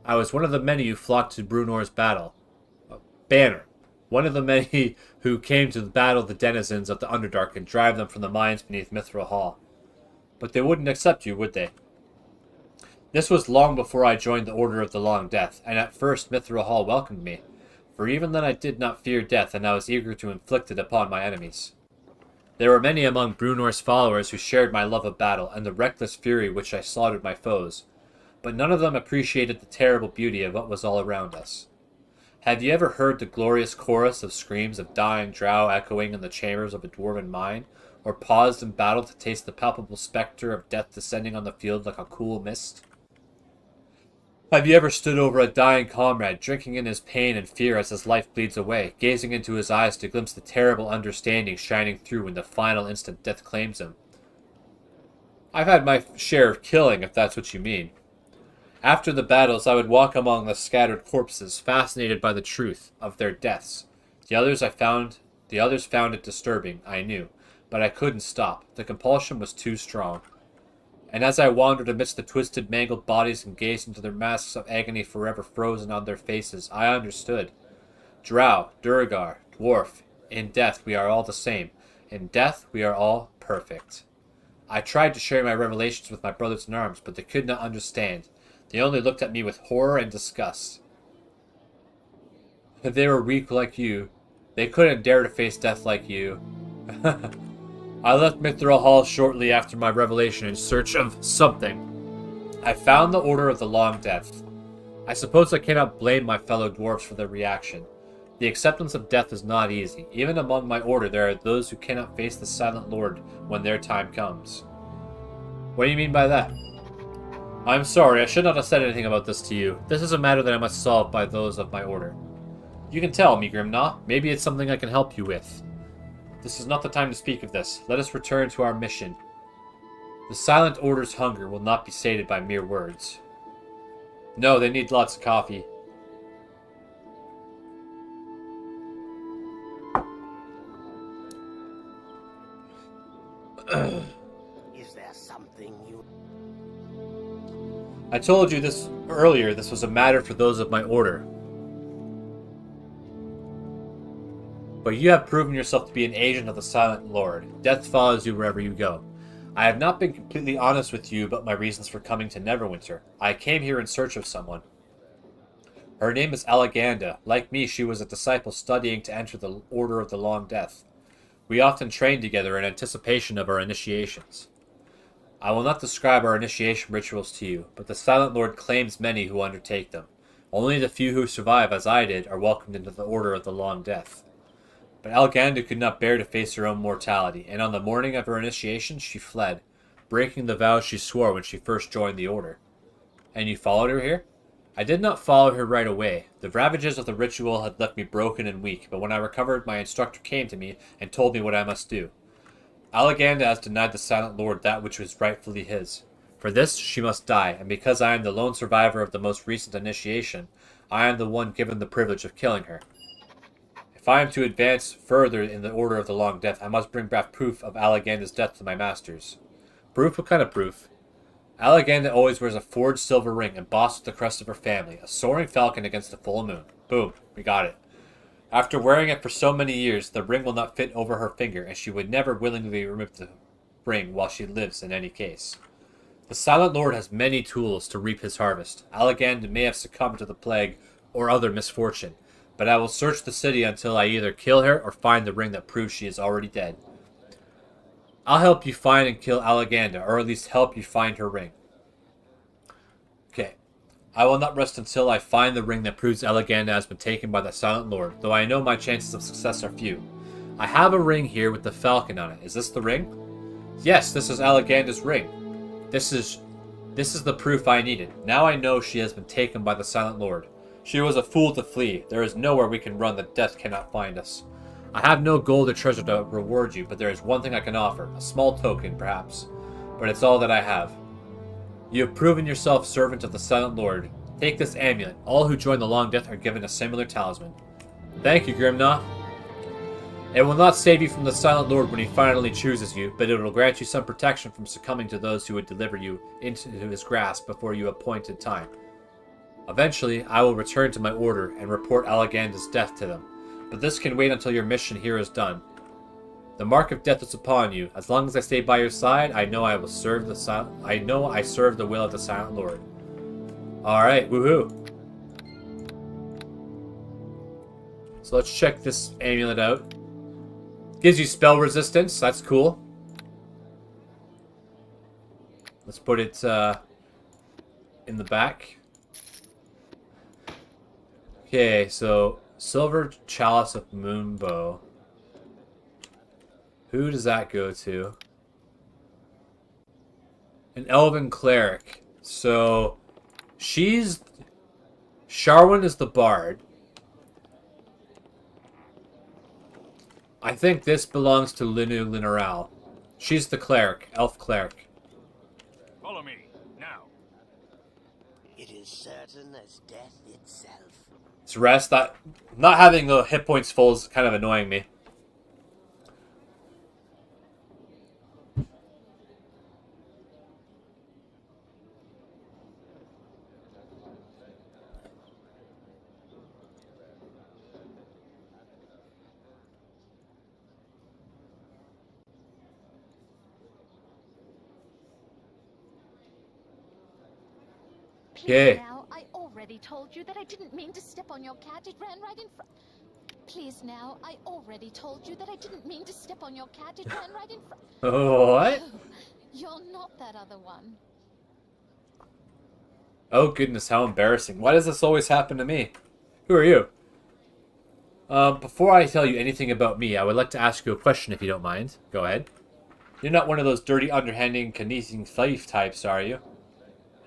I was one of the many who flocked to Brunor's banner. One of the many who came to battle the denizens of the Underdark and drive them from the mines beneath Mithril Hall. But they wouldn't accept you, would they? This was long before I joined the Order of the Long Death, and at first Mithril Hall welcomed me. For even then I did not fear death, and I was eager to inflict it upon my enemies. There were many among Brunor's followers who shared my love of battle and the reckless fury which I slaughtered my foes, but none of them appreciated the terrible beauty of what was all around us. Have you ever heard the glorious chorus of screams of dying drow echoing in the chambers of a dwarven mine, or paused in battle to taste the palpable spectre of death descending on the field like a cool mist? Have you ever stood over a dying comrade, drinking in his pain and fear as his life bleeds away, gazing into his eyes to glimpse the terrible understanding shining through in the final instant death claims him? I've had my share of killing, if that's what you mean. After the battles, I would walk among the scattered corpses, fascinated by the truth of their deaths. The others found it disturbing, I knew, but I couldn't stop. The compulsion was too strong. And as I wandered amidst the twisted, mangled bodies and gazed into their masks of agony forever frozen on their faces, I understood. Drow, Duergar, dwarf, in death we are all the same. In death we are all perfect. I tried to share my revelations with my brothers in arms, but they could not understand. They only looked at me with horror and disgust. If they were weak like you, they couldn't dare to face death like you. I left Mithril Hall shortly after my revelation in search of something. I found the Order of the Long Death. I suppose I cannot blame my fellow dwarves for their reaction. The acceptance of death is not easy. Even among my order there are those who cannot face the Silent Lord when their time comes. What do you mean by that? I'm sorry, I should not have said anything about this to you. This is a matter that I must solve by those of my order. You can tell me, Grimnaw. Maybe it's something I can help you with. This is not the time to speak of this. Let us return to our mission. The Silent Order's hunger will not be sated by mere words. No, they need lots of coffee. Is there something you... I told you this earlier. This was a matter for those of my order. But you have proven yourself to be an agent of the Silent Lord. Death follows you wherever you go. I have not been completely honest with you about my reasons for coming to Neverwinter. I came here in search of someone. Her name is Alleganda. Like me, she was a disciple studying to enter the Order of the Long Death. We often trained together in anticipation of our initiations. I will not describe our initiation rituals to you, but the Silent Lord claims many who undertake them. Only the few who survive, as I did, are welcomed into the Order of the Long Death. But Alleganda could not bear to face her own mortality, and on the morning of her initiation she fled, breaking the vows she swore when she first joined the Order. And you followed her here? I did not follow her right away. The ravages of the ritual had left me broken and weak, but when I recovered, my instructor came to me and told me what I must do. Alleganda has denied the Silent Lord that which was rightfully his. For this, she must die, and because I am the lone survivor of the most recent initiation, I am the one given the privilege of killing her. If I am to advance further in the Order of the Long Death, I must bring back proof of Alleganda's death to my masters. Proof? What kind of proof? Alleganda always wears a forged silver ring embossed with the crest of her family, a soaring falcon against the full moon. Boom, we got it. After wearing it for so many years, the ring will not fit over her finger, and she would never willingly remove the ring while she lives in any case. The Silent Lord has many tools to reap his harvest. Alleganda may have succumbed to the plague or other misfortune, but I will search the city until I either kill her or find the ring that proves she is already dead. I'll help you find and kill Alleganda, or at least help you find her ring. Okay. I will not rest until I find the ring that proves Alleganda has been taken by the Silent Lord, though I know my chances of success are few. I have a ring here with the falcon on it. Is this the ring? Yes, this is Alleganda's ring. This is the proof I needed. Now I know she has been taken by the Silent Lord. She was a fool to flee. There is nowhere we can run that death cannot find us. I have no gold or treasure to reward you, but there is one thing I can offer. A small token, perhaps. But it's all that I have. You have proven yourself servant of the Silent Lord. Take this amulet. All who join the Long Death are given a similar talisman. Thank you, Grimnaw. It will not save you from the Silent Lord when he finally chooses you, but it will grant you some protection from succumbing to those who would deliver you into his grasp before you appointed time. Eventually, I will return to my order and report Alleganda's death to them. But this can wait until your mission here is done. The mark of death is upon you. As long as I stay by your side, I know I serve the will of the Silent Lord. Alright, woohoo. So let's check this amulet out. Gives you spell resistance, that's cool. Let's put it in the back. Okay, so Silver Chalice of Moonbow. Who does that go to? An Elven Cleric. So, Sharwin is the Bard. I think this belongs to Linu Lineral. She's the Cleric, Elf Cleric. Follow me, now. It is certain as death itself. It's rest. Not having the hit points full is kind of annoying me. Okay. Now, I already told you that I didn't mean to step on your cat. It ran right in front. Please now, I already told you that I didn't mean to step on your cat. It ran right in front. What? Oh, you're not that other one. Oh goodness, how embarrassing. Why does this always happen to me? Who are you? Before I tell you anything about me, I would like to ask you a question if you don't mind. Go ahead. You're not one of those dirty, underhanding, conniving thief types, are you?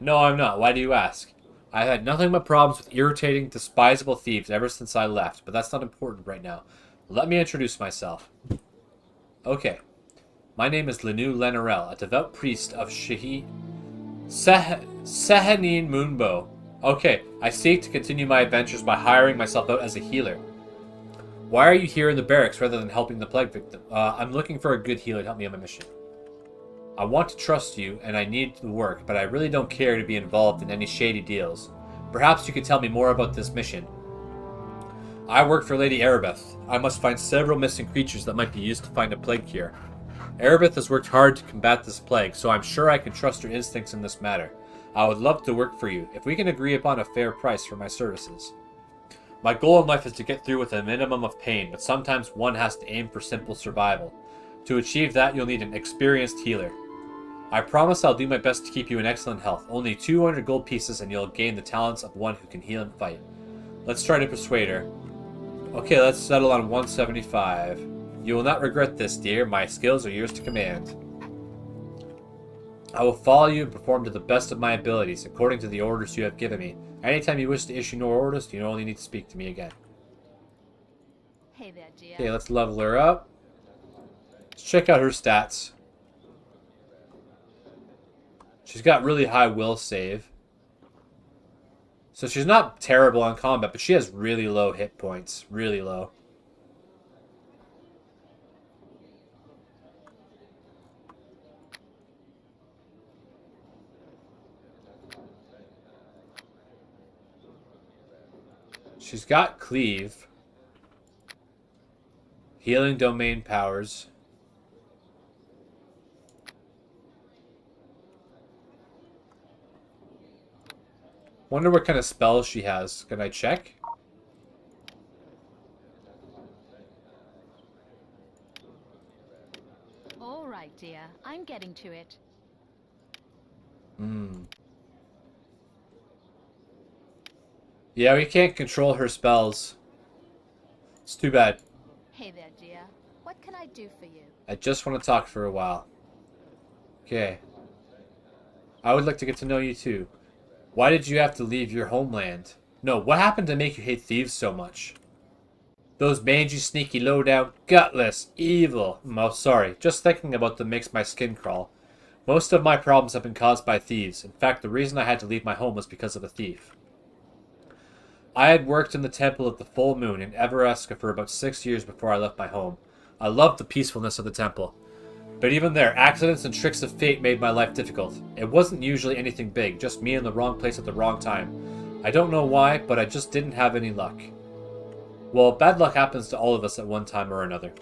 No, I'm not. Why do you ask? I've had nothing but problems with irritating, despisable thieves ever since I left, but that's not important right now. Let me introduce myself. Okay. My name is Lenu Lenorel, a devout priest of Sehanin Moonbow. Okay, I seek to continue my adventures by hiring myself out as a healer. Why are you here in the barracks rather than helping the plague victim? I'm looking for a good healer to help me on my mission. I want to trust you, and I need the work, but I really don't care to be involved in any shady deals. Perhaps you could tell me more about this mission. I work for Lady Erebeth. I must find several missing creatures that might be used to find a plague cure. Erebeth has worked hard to combat this plague, so I'm sure I can trust her instincts in this matter. I would love to work for you, if we can agree upon a fair price for my services. My goal in life is to get through with a minimum of pain, but sometimes one has to aim for simple survival. To achieve that, you'll need an experienced healer. I promise I'll do my best to keep you in excellent health. Only 200 gold pieces and you'll gain the talents of one who can heal and fight. Let's try to persuade her. Okay, let's settle on 175. You will not regret this, dear. My skills are yours to command. I will follow you and perform to the best of my abilities, according to the orders you have given me. Anytime you wish to issue no orders, you only need to speak to me again. Hey there, dear. Okay, let's level her up. Let's check out her stats. She's got really high will save. So she's not terrible on combat, but she has really low hit points. Really low. She's got cleave. Healing domain powers. Wonder what kind of spells she has. Can I check? All right, dear. I'm getting to it. Yeah, we can't control her spells. It's too bad. Hey there, dear. What can I do for you? I just want to talk for a while. Okay. I would like to get to know you too. Why did you have to leave your homeland? No, what happened to make you hate thieves so much? Those mangy, sneaky, low-down, gutless, evil... Oh, sorry. Just thinking about them makes my skin crawl. Most of my problems have been caused by thieves. In fact, the reason I had to leave my home was because of a thief. I had worked in the Temple of the Full Moon in Everesca for about 6 years before I left my home. I loved the peacefulness of the temple. But even there, accidents and tricks of fate made my life difficult. It wasn't usually anything big, just me in the wrong place at the wrong time. I don't know why, but I just didn't have any luck. Well, bad luck happens to all of us at one time or another.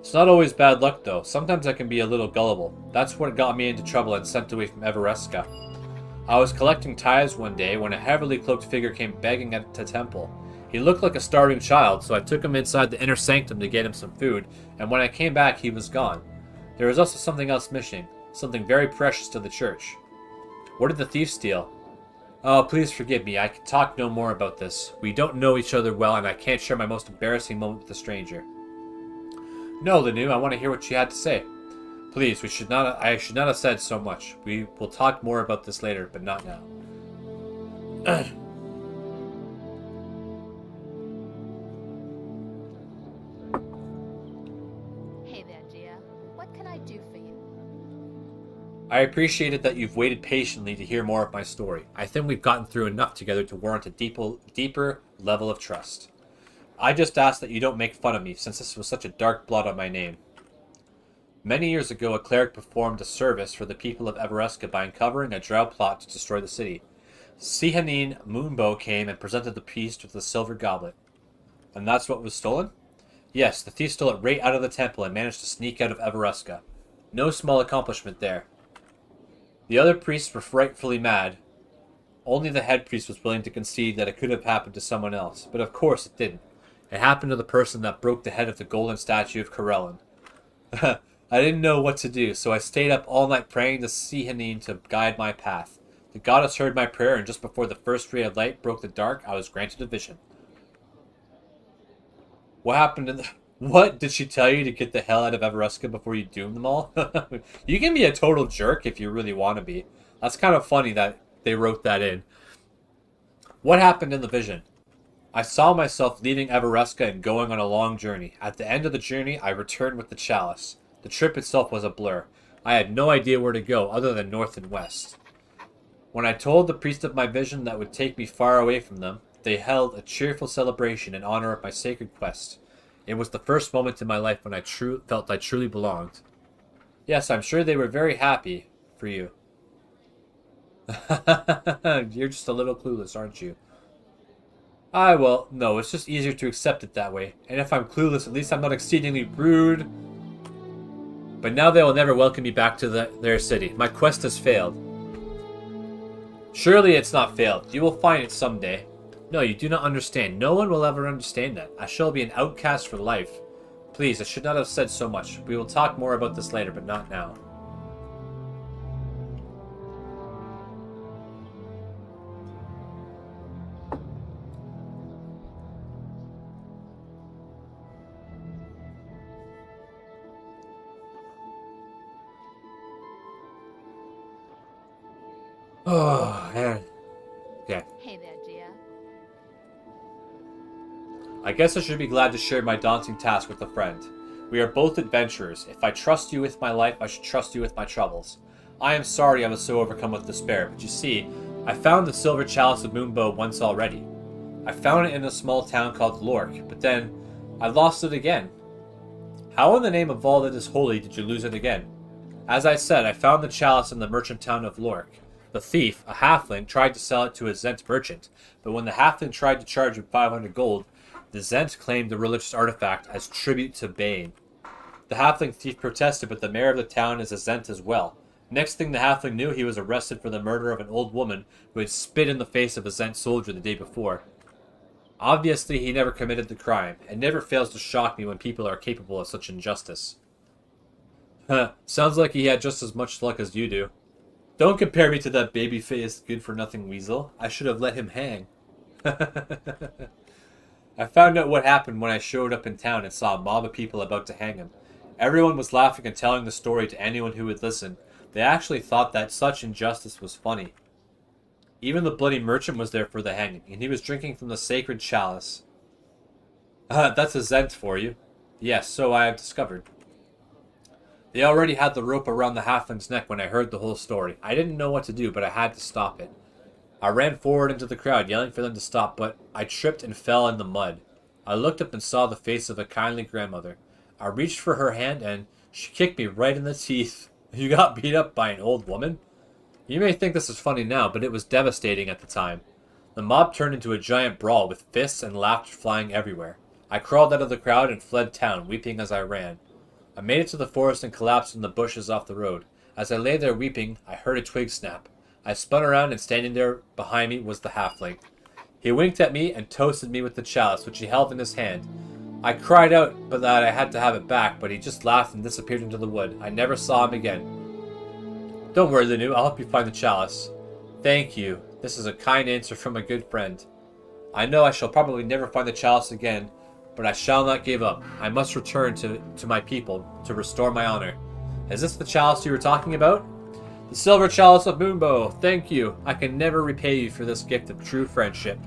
It's not always bad luck, though. Sometimes I can be a little gullible. That's what got me into trouble and sent away from Everesca. I was collecting tithes one day when a heavily cloaked figure came begging at the temple. He looked like a starving child, so I took him inside the inner sanctum to get him some food, and when I came back, he was gone. There was also something else missing, something very precious to the church. What did the thief steal? Oh, please forgive me, I can talk no more about this. We don't know each other well, and I can't share my most embarrassing moment with a stranger. No, Lenu, I want to hear what you had to say. Please, I should not have said so much. We will talk more about this later, but not now. Hey there, dear. What can I do for you? I appreciated that you've waited patiently to hear more of my story. I think we've gotten through enough together to warrant a deeper level of trust. I just ask that you don't make fun of me, since this was such a dark blot on my name. Many years ago, a cleric performed a service for the people of Everesca by uncovering a drow plot to destroy the city. Sihanin Moonbow came and presented the priest with a silver goblet. And that's what was stolen? Yes, the thief stole it right out of the temple and managed to sneak out of Everesca. No small accomplishment there. The other priests were frightfully mad. Only the head priest was willing to concede that it could have happened to someone else, but of course it didn't. It happened to the person that broke the head of the golden statue of Corellin. I didn't know what to do, so I stayed up all night praying to Sihanin to guide my path. The goddess heard my prayer, and just before the first ray of light broke the dark, I was granted a vision. What happened in the... What? Did she tell you to get the hell out of Everesca before you doom them all? You can be a total jerk if you really want to be. That's kind of funny that they wrote that in. What happened in the vision? I saw myself leaving Everesca and going on a long journey. At the end of the journey, I returned with the chalice. The trip itself was a blur. I had no idea where to go other than north and west. When I told the priest of my vision that would take me far away from them, they held a cheerful celebration in honor of my sacred quest. It was the first moment in my life when I felt I truly belonged. Yes, I'm sure they were very happy for you. You're just a little clueless, aren't you? Well, no, it's just easier to accept it that way. And if I'm clueless, at least I'm not exceedingly rude. But now they will never welcome me back to their city. My quest has failed. Surely it's not failed. You will find it someday. No, you do not understand. No one will ever understand that. I shall be an outcast for life. Please, I should not have said so much. We will talk more about this later, but not now. Oh, man. Okay. Hey there, dear. I guess I should be glad to share my daunting task with a friend. We are both adventurers. If I trust you with my life, I should trust you with my troubles. I am sorry I was so overcome with despair, but you see, I found the silver chalice of Moonbow once already. I found it in a small town called Lork, but then I lost it again. How in the name of all that is holy did you lose it again? As I said, I found the chalice in the merchant town of Lork. The thief, a halfling, tried to sell it to a Zent merchant, but when the halfling tried to charge him 500 gold, the Zent claimed the religious artifact as tribute to Bane. The halfling thief protested, but the mayor of the town is a Zent as well. Next thing the halfling knew, he was arrested for the murder of an old woman who had spit in the face of a Zent soldier the day before. Obviously, he never committed the crime. It never fails to shock me when people are capable of such injustice. Sounds like he had just as much luck as you do. Don't compare me to that baby-faced, good-for-nothing weasel. I should have let him hang. I found out what happened when I showed up in town and saw a mob of people about to hang him. Everyone was laughing and telling the story to anyone who would listen. They actually thought that such injustice was funny. Even the bloody merchant was there for the hanging, and he was drinking from the sacred chalice. That's a Zent for you. Yes, so I have discovered. They already had the rope around the halfling's neck when I heard the whole story. I didn't know what to do, but I had to stop it. I ran forward into the crowd, yelling for them to stop, but I tripped and fell in the mud. I looked up and saw the face of a kindly grandmother. I reached for her hand, and she kicked me right in the teeth. You got beat up by an old woman? You may think this is funny now, but it was devastating at the time. The mob turned into a giant brawl with fists and laughter flying everywhere. I crawled out of the crowd and fled town, weeping as I ran. I made it to the forest and collapsed in the bushes off the road. As I lay there weeping, I heard a twig snap. I spun around, and standing there behind me was the halfling. He winked at me and toasted me with the chalice, which he held in his hand. I cried out but that I had to have it back, but he just laughed and disappeared into the wood. I never saw him again. Don't worry, Linu, I'll help you find the chalice. Thank you. This is a kind answer from a good friend. I know I shall probably never find the chalice again, but I shall not give up. I must return to my people to restore my honor. Is this the chalice you were talking about? The silver chalice of Moonbow. Thank you. I can never repay you for this gift of true friendship.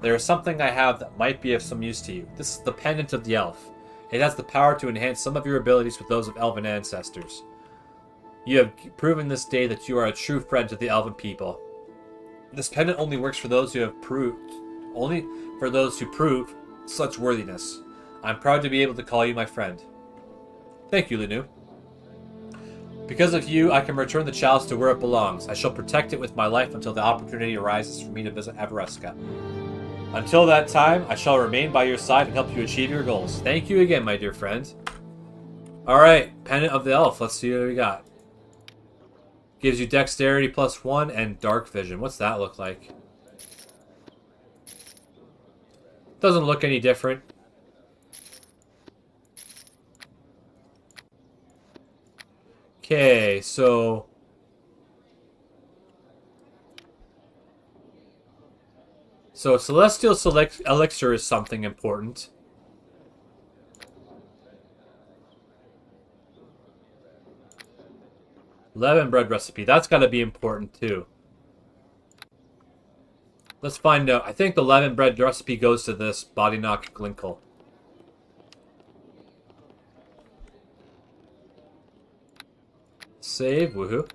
There is something I have that might be of some use to you. This is the pendant of the elf. It has the power to enhance some of your abilities with those of elven ancestors. You have proven this day that you are a true friend to the elven people. This pendant only works for those who prove such worthiness. I'm proud to be able to call you my friend. Thank you, Linu. Because of you, I can return the chalice to where it belongs. I shall protect it with my life until the opportunity arises for me to visit Avareska. Until that time, I shall remain by your side and help you achieve your goals. Thank you again, my dear friend. Alright, Pendant of the Elf. Let's see what we got. Gives you Dexterity +1 and Dark Vision. What's that look like? Doesn't look any different. Okay, so... Celestial Elixir is something important. Leaven bread recipe. That's got to be important too. Let's find out. I think the leaven bread recipe goes to this Body Knock Glinkle. Save. Woohoo.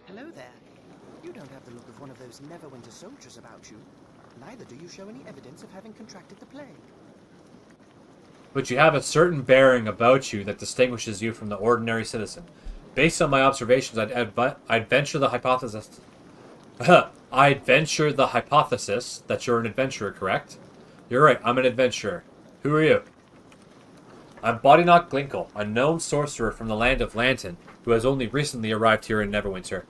Hello there. You don't have the look of one of those Neverwinter soldiers about you. Neither do you show any evidence of having contracted the plague. But you have a certain bearing about you that distinguishes you from the ordinary citizen. Based on my observations, I'd venture the hypothesis... I'd venture the hypothesis that you're an adventurer, correct? You're right, I'm an adventurer. Who are you? I'm Bodyknock Glinkle, a known sorcerer from the land of Lantan, who has only recently arrived here in Neverwinter.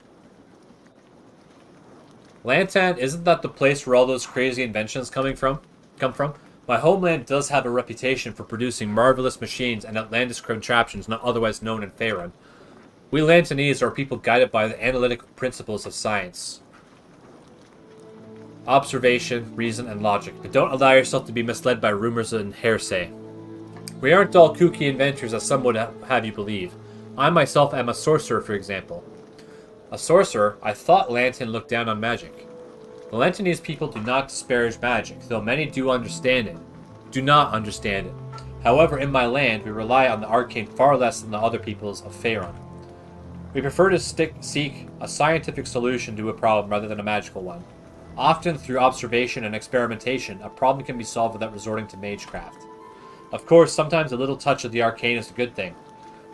Lantan, isn't that the place where all those crazy inventions come from? My homeland does have a reputation for producing marvelous machines and outlandish contraptions not otherwise known in Faerun. We Lantanese are people guided by the analytical principles of science. Observation, reason, and logic, but don't allow yourself to be misled by rumors and hearsay. We aren't all kooky inventors as some would have you believe. I myself am a sorcerer, for example. A sorcerer? I thought Lantan looked down on magic. The Lantanese people do not disparage magic, though many do not understand it. However, in my land, we rely on the arcane far less than the other peoples of Faerun. We prefer to seek a scientific solution to a problem rather than a magical one. Often, through observation and experimentation, a problem can be solved without resorting to magecraft. Of course, sometimes a little touch of the arcane is a good thing.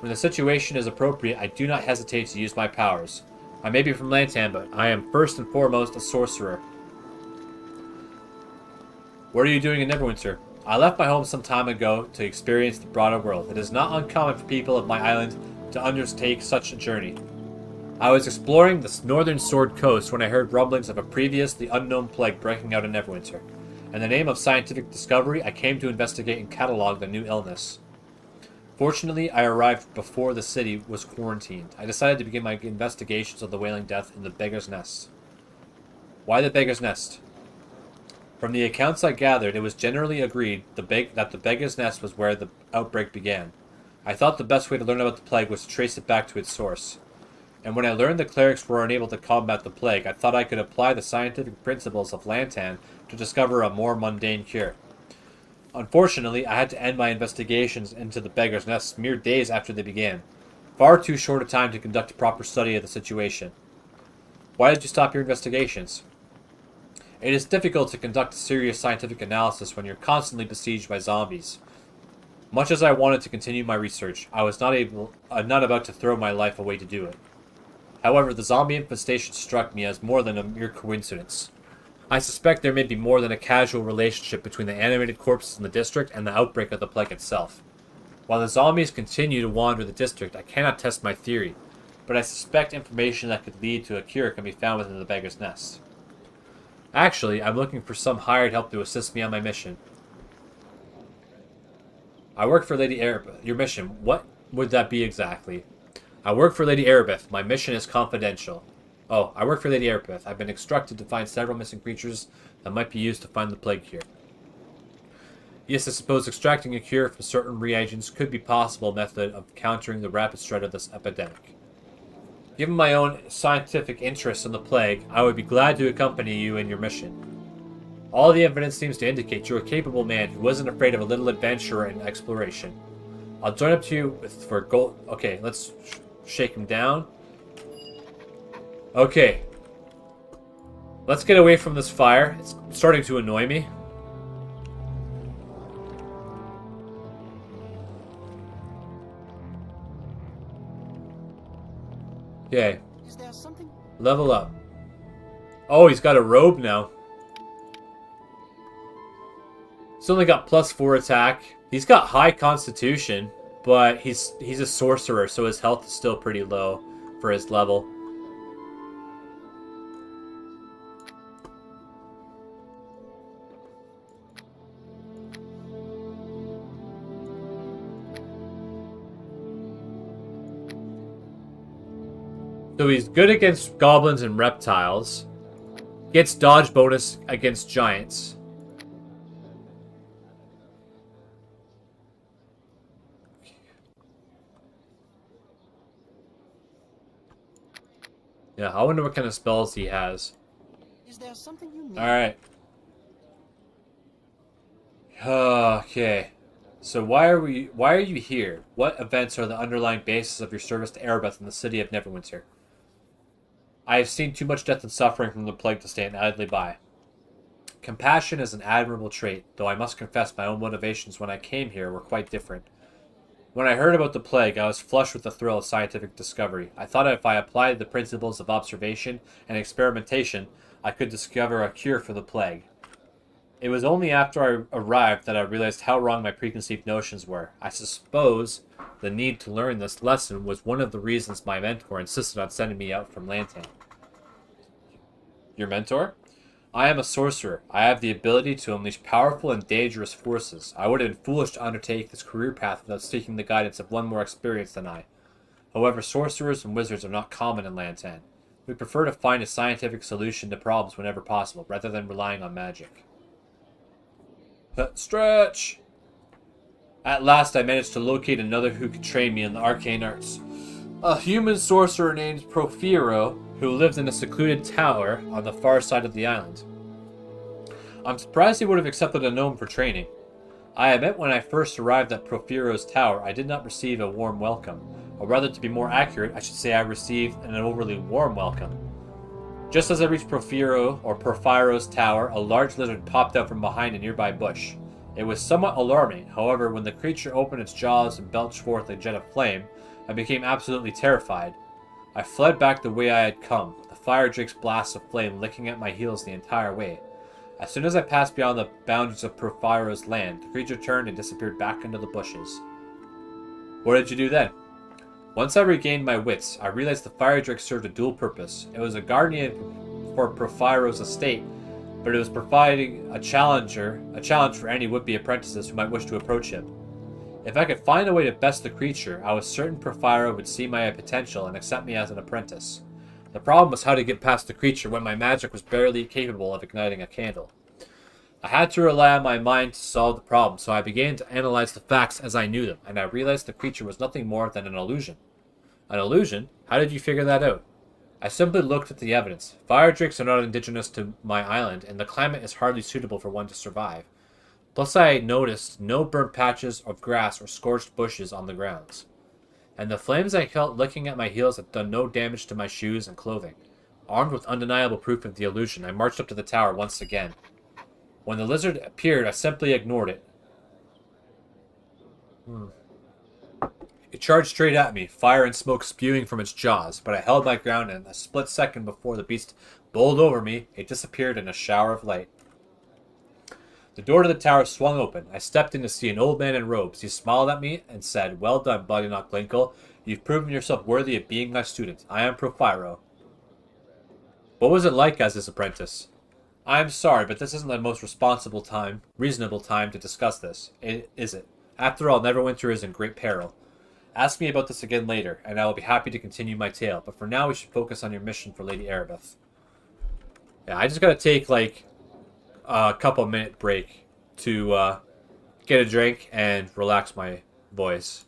When the situation is appropriate, I do not hesitate to use my powers. I may be from Lantan, but I am first and foremost a sorcerer. What are you doing in Neverwinter? I left my home some time ago to experience the broader world. It is not uncommon for people of my island to undertake such a journey. I was exploring the northern Sword Coast when I heard rumblings of a previously unknown plague breaking out in Neverwinter. In the name of scientific discovery, I came to investigate and catalog the new illness. Fortunately, I arrived before the city was quarantined. I decided to begin my investigations of the Wailing death in the Beggar's Nest. Why the Beggar's Nest? From the accounts I gathered, it was generally agreed that the Beggar's Nest was where the outbreak began. I thought the best way to learn about the plague was to trace it back to its source. And when I learned the clerics were unable to combat the plague, I thought I could apply the scientific principles of Lantan to discover a more mundane cure. Unfortunately, I had to end my investigations into the Beggar's Nest mere days after they began. Far too short a time to conduct a proper study of the situation. Why did you stop your investigations? It is difficult to conduct a serious scientific analysis when you're constantly besieged by zombies. Much as I wanted to continue my research, I was not about to throw my life away to do it. However, the zombie infestation struck me as more than a mere coincidence. I suspect there may be more than a casual relationship between the animated corpses in the district and the outbreak of the plague itself. While the zombies continue to wander the district, I cannot test my theory, but I suspect information that could lead to a cure can be found within the Beggar's Nest. Actually, I'm looking for some hired help to assist me on my mission. I work for Lady Erebeth. Your mission, what would that be exactly? I work for Lady Erebeth. My mission is confidential. Oh, I work for Lady Erebeth. I've been instructed to find several missing creatures that might be used to find the plague cure. Yes, I suppose extracting a cure from certain reagents could be a possible method of countering the rapid spread of this epidemic. Given my own scientific interest in the plague, I would be glad to accompany you in your mission. All the evidence seems to indicate you're a capable man who wasn't afraid of a little adventure and exploration. I'll join up to you for gold. Okay, let's shake him down. Okay. Let's get away from this fire. It's starting to annoy me. Okay. Is there something? Level up. Oh, he's got a robe now. He's only got +4 attack. He's got high constitution, but he's a sorcerer, so his health is still pretty low for his level. So he's good against goblins and reptiles. Gets dodge bonus against giants. Yeah, I wonder what kind of spells he has. Is there something you need? Alright. Okay. So why are you here? What events are the underlying basis of your service to Erebeth in the city of Neverwinter? I have seen too much death and suffering from the plague to stand idly by. Compassion is an admirable trait, though I must confess my own motivations when I came here were quite different. When I heard about the plague, I was flushed with the thrill of scientific discovery. I thought if I applied the principles of observation and experimentation, I could discover a cure for the plague. It was only after I arrived that I realized how wrong my preconceived notions were. I suppose the need to learn this lesson was one of the reasons my mentor insisted on sending me out from Lantan. Your mentor? I am a sorcerer. I have the ability to unleash powerful and dangerous forces. I would have been foolish to undertake this career path without seeking the guidance of one more experienced than I. However, sorcerers and wizards are not common in Lantan. We prefer to find a scientific solution to problems whenever possible, rather than relying on magic. Stretch! At last I managed to locate another who could train me in the arcane arts. A human sorcerer named Profiro, who lived in a secluded tower on the far side of the island. I'm surprised he would have accepted a gnome for training. I admit when I first arrived at Profiro's tower, I did not receive a warm welcome. Or rather, to be more accurate, I should say I received an overly warm welcome. Just as I reached Profiro's tower, a large lizard popped out from behind a nearby bush. It was somewhat alarming. However, when the creature opened its jaws and belched forth a jet of flame, I became absolutely terrified. I fled back the way I had come, the fire drake's blast of flame licking at my heels the entire way. As soon as I passed beyond the boundaries of Profiro's land, the creature turned and disappeared back into the bushes. What did you do then? Once I regained my wits, I realized the fire drake served a dual purpose. It was a guardian for Profiro's estate, but it was providing a challenge for any would-be apprentices who might wish to approach him. If I could find a way to best the creature, I was certain Profiro would see my potential and accept me as an apprentice. The problem was how to get past the creature when my magic was barely capable of igniting a candle. I had to rely on my mind to solve the problem, so I began to analyze the facts as I knew them, and I realized the creature was nothing more than an illusion. An illusion? How did you figure that out? I simply looked at the evidence. Fire drakes are not indigenous to my island, and the climate is hardly suitable for one to survive. Plus, I noticed no burnt patches of grass or scorched bushes on the grounds. And the flames I felt licking at my heels had done no damage to my shoes and clothing. Armed with undeniable proof of the illusion, I marched up to the tower once again. When the lizard appeared, I simply ignored it. It charged straight at me, fire and smoke spewing from its jaws, but I held my ground, and a split second before the beast bowled over me, it disappeared in a shower of light. The door to the tower swung open. I stepped in to see an old man in robes. He smiled at me and said, "Well done, Bodyknock Glinkle. You've proven yourself worthy of being my student. I am Profiro." What was it like as his apprentice? I am sorry, but this isn't the most reasonable time to discuss this, is it? After all, Neverwinter is in great peril. Ask me about this again later, and I will be happy to continue my tale, but for now we should focus on your mission for Lady Erebeth. Yeah, I just gotta take, like, a couple minute break to get a drink and relax my voice.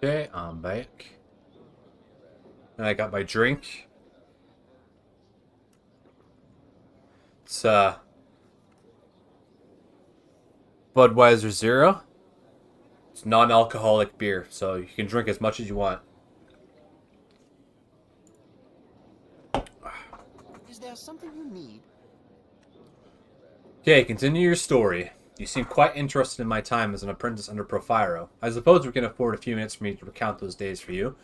Okay, I'm back. And I got my drink. It's Budweiser Zero. It's non-alcoholic beer, so you can drink as much as you want. Is there something you need? Okay, continue your story. You seem quite interested in my time as an apprentice under Profiro. I suppose we can afford a few minutes for me to recount those days for you.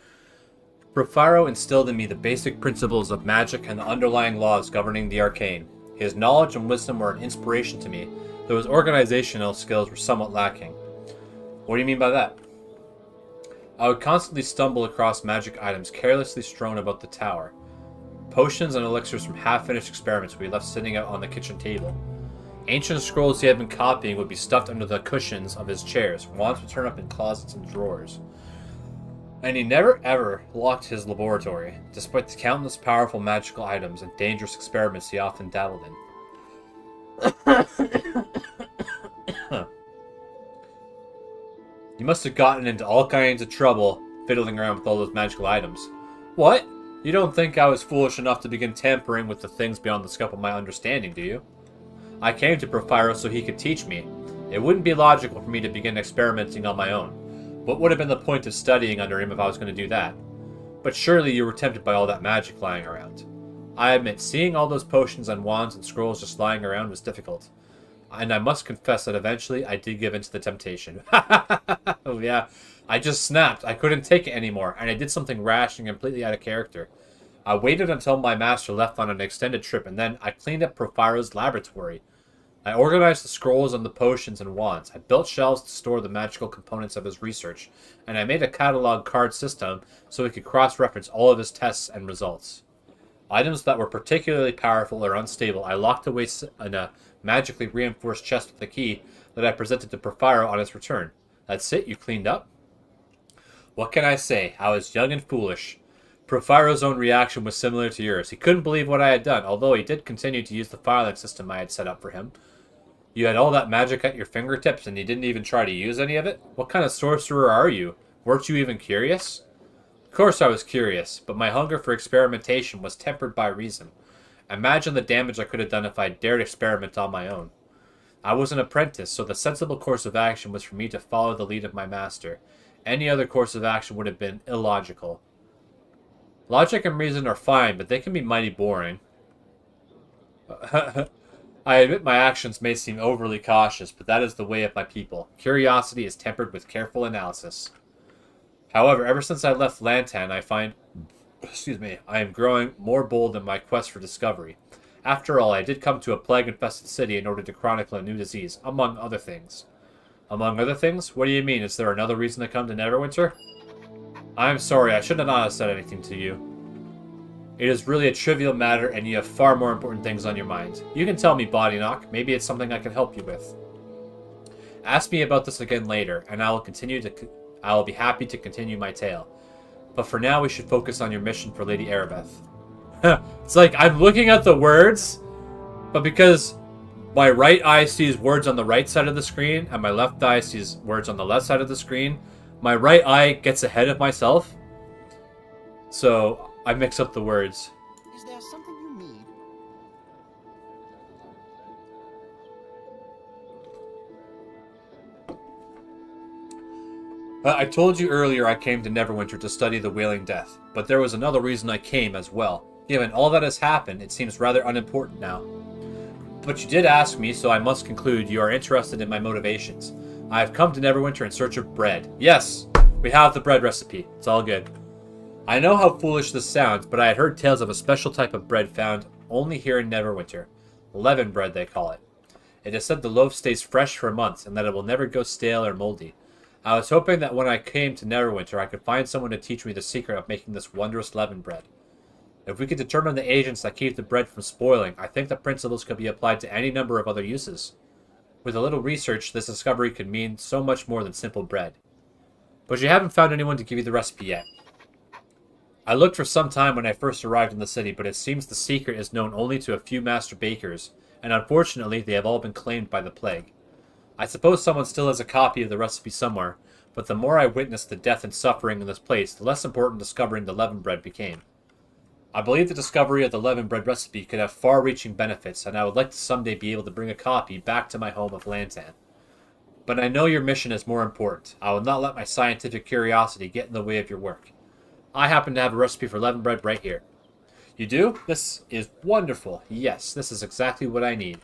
Profiro instilled in me the basic principles of magic and the underlying laws governing the arcane. His knowledge and wisdom were an inspiration to me, though his organizational skills were somewhat lacking. What do you mean by that? I would constantly stumble across magic items carelessly strewn about the tower. Potions and elixirs from half-finished experiments would be left sitting out on the kitchen table. Ancient scrolls he had been copying would be stuffed under the cushions of his chairs. Wands would turn up in closets and drawers. And he never ever locked his laboratory, despite the countless powerful magical items and dangerous experiments he often dabbled in. You must have gotten into all kinds of trouble fiddling around with all those magical items. What? You don't think I was foolish enough to begin tampering with the things beyond the scope of my understanding, do you? I came to Profiro so he could teach me. It wouldn't be logical for me to begin experimenting on my own. What would have been the point of studying under him if I was going to do that? But surely you were tempted by all that magic lying around. I admit, seeing all those potions and wands and scrolls just lying around was difficult. And I must confess that eventually I did give in to the temptation. Oh yeah, I just snapped. I couldn't take it anymore, and I did something rash and completely out of character. I waited until my master left on an extended trip, and then I cleaned up Profiro's laboratory. I organized the scrolls and the potions and wands. I built shelves to store the magical components of his research, and I made a catalog card system so he could cross-reference all of his tests and results. Items that were particularly powerful or unstable I locked away in a magically reinforced chest with a key that I presented to Profiro on his return. That's it? You cleaned up? What can I say? I was young and foolish. Profiro's own reaction was similar to yours. He couldn't believe what I had done, although he did continue to use the filing system I had set up for him. You had all that magic at your fingertips and you didn't even try to use any of it? What kind of sorcerer are you? Weren't you even curious? Of course I was curious, but my hunger for experimentation was tempered by reason. Imagine the damage I could have done if I dared experiment on my own. I was an apprentice, so the sensible course of action was for me to follow the lead of my master. Any other course of action would have been illogical. Logic and reason are fine, but they can be mighty boring. I admit my actions may seem overly cautious, but that is the way of my people. Curiosity is tempered with careful analysis. However, ever since I left Lantan, I am growing more bold in my quest for discovery. After all, I did come to a plague-infested city in order to chronicle a new disease, among other things. Among other things? What do you mean? Is there another reason to come to Neverwinter? I'm sorry, I should not have said anything to you. It is really a trivial matter, and you have far more important things on your mind. You can tell me, Body Knock. Maybe it's something I can help you with. Ask me about this again later, and I will be happy to continue my tale. But for now, we should focus on your mission for Lady Erebeth. It's like I'm looking at the words, but because my right eye sees words on the right side of the screen, and my left eye sees words on the left side of the screen, my right eye gets ahead of myself. So I mix up the words. Is there something you need? I told you earlier I came to Neverwinter to study the Wailing Death, but there was another reason I came as well. Given all that has happened, it seems rather unimportant now. But you did ask me, so I must conclude you are interested in my motivations. I have come to Neverwinter in search of bread. Yes, we have the bread recipe. It's all good. I know how foolish this sounds, but I had heard tales of a special type of bread found only here in Neverwinter. Leaven bread, they call it. It is said the loaf stays fresh for months, and that it will never go stale or moldy. I was hoping that when I came to Neverwinter, I could find someone to teach me the secret of making this wondrous leaven bread. If we could determine the agents that keep the bread from spoiling, I think the principles could be applied to any number of other uses. With a little research, this discovery could mean so much more than simple bread. But you haven't found anyone to give you the recipe yet. I looked for some time when I first arrived in the city, but it seems the secret is known only to a few master bakers, and unfortunately they have all been claimed by the plague. I suppose someone still has a copy of the recipe somewhere, but the more I witnessed the death and suffering in this place, the less important discovering the leaven bread became. I believe the discovery of the leaven bread recipe could have far-reaching benefits, and I would like to someday be able to bring a copy back to my home of Lantan. But I know your mission is more important. I will not let my scientific curiosity get in the way of your work. I happen to have a recipe for leaven bread right here. You do? This is wonderful. Yes, this is exactly what I need.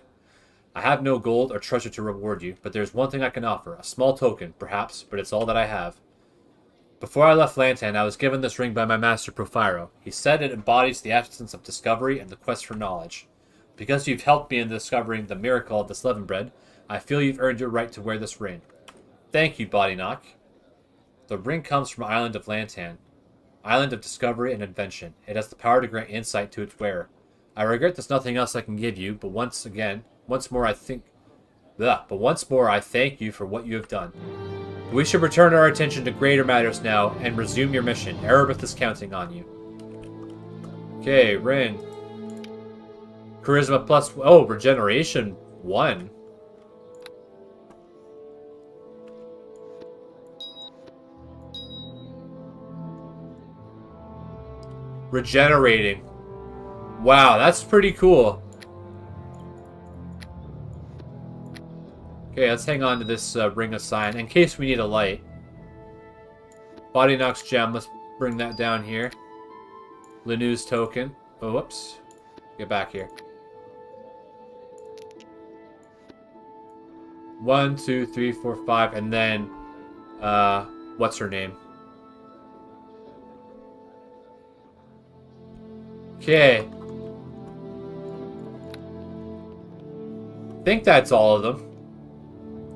I have no gold or treasure to reward you, but there's one thing I can offer. A small token, perhaps, but it's all that I have. Before I left Lantan, I was given this ring by my master Profiro. He said it embodies the essence of discovery and the quest for knowledge. Because you've helped me in discovering the miracle of this leaven bread, I feel you've earned your right to wear this ring. Thank you, Bodyknock. The ring comes from Island of Lantan, Island of Discovery and Invention. It has the power to grant insight to its wearer. I regret there's nothing else I can give you, but once more I thank you for what you have done. We should return our attention to greater matters now and resume your mission. Erebeth is counting on you. Okay, Rin. Charisma plus... Oh, regeneration 1. Regenerating. Wow, that's pretty cool. Okay, let's hang on to this ring of sign in case we need a light. Bodyknock's gem, let's bring that down here. Lanu's token. Oh, whoops. Get back here. 1, 2, 3, 4, 5, and then, what's her name? Okay. I think that's all of them.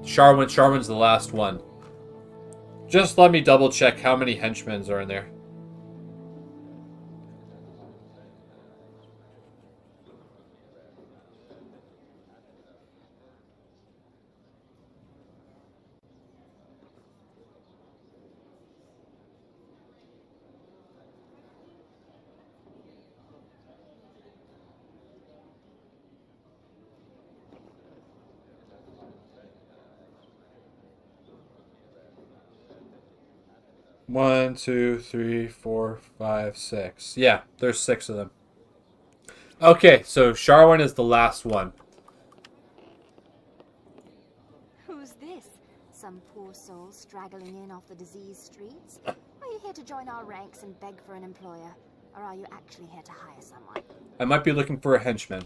Sharwin's the last one. Just let me double check how many henchmen are in there. One, 2, 3, 4, 5, 6. Yeah, there's 6 of them. Okay, so Sharwin is the last one. Who's this? Some poor soul straggling in off the diseased streets? Are you here to join our ranks and beg for an employer? Or are you actually here to hire someone? I might be looking for a henchman.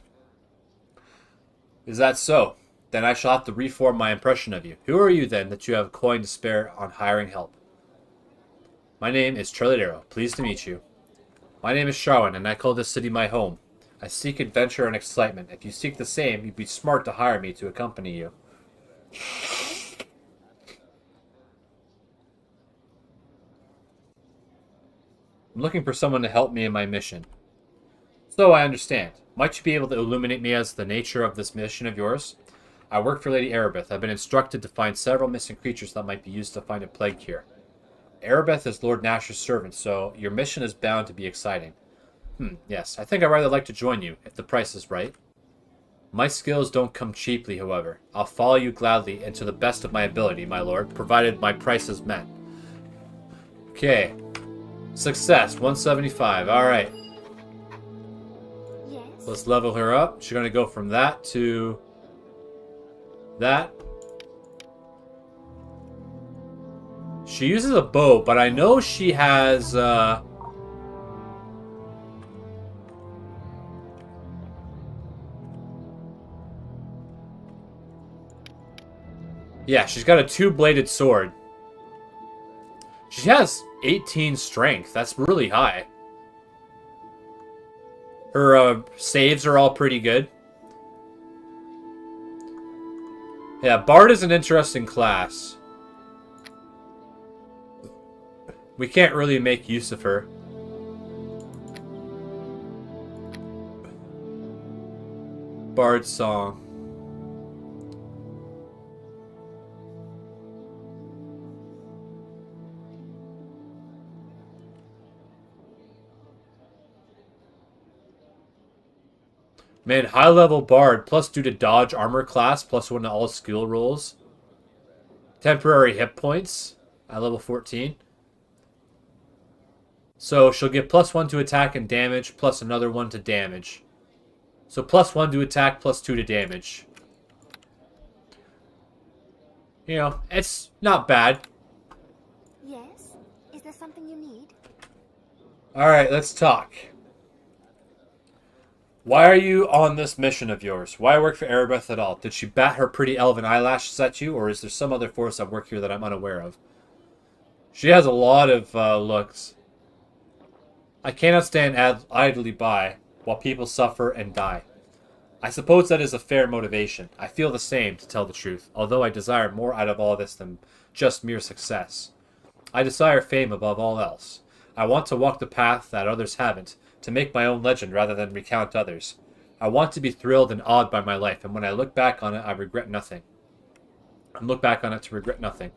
Is that so? Then I shall have to reform my impression of you. Who are you then that you have coin to spare on hiring help? My name is Charlie Darrow. Pleased to meet you. My name is Sharwin, and I call this city my home. I seek adventure and excitement. If you seek the same, you'd be smart to hire me to accompany you. I'm looking for someone to help me in my mission. So I understand. Might you be able to illuminate me as the nature of this mission of yours? I work for Lady Erebeth. I've been instructed to find several missing creatures that might be used to find a plague cure. Erebeth is Lord Nasher's servant, so your mission is bound to be exciting. Yes, I think I'd rather like to join you, if the price is right. My skills don't come cheaply, however. I'll follow you gladly and to the best of my ability, my lord, provided my price is met. Okay. Success, 175, alright. Yes. Let's level her up. She's going to go from that to that. She uses a bow, but I know she has, yeah, she's got a 2-bladed sword. She has 18 strength. That's really high. Her, saves are all pretty good. Yeah, Bard is an interesting class. We can't really make use of her. Bard song. Man, high level Bard, plus due to dodge armor class, plus 1 to all skill rolls. Temporary hit points. at level 14. So she'll get +1 to attack and damage, plus another 1 to damage. So +1 to attack, +2 to damage. You know, it's not bad. Yes? Is there something you need? Alright, let's talk. Why are you on this mission of yours? Why work for Erebeth at all? Did she bat her pretty elven eyelashes at you, or is there some other force at work here that I'm unaware of? She has a lot of looks. I cannot stand idly by while people suffer and die. I suppose that is a fair motivation. I feel the same, to tell the truth, although I desire more out of all this than just mere success. I desire fame above all else. I want to walk the path that others haven't, to make my own legend rather than recount others. I want to be thrilled and awed by my life, and when I look back on it, I regret nothing. And look back on it to regret nothing.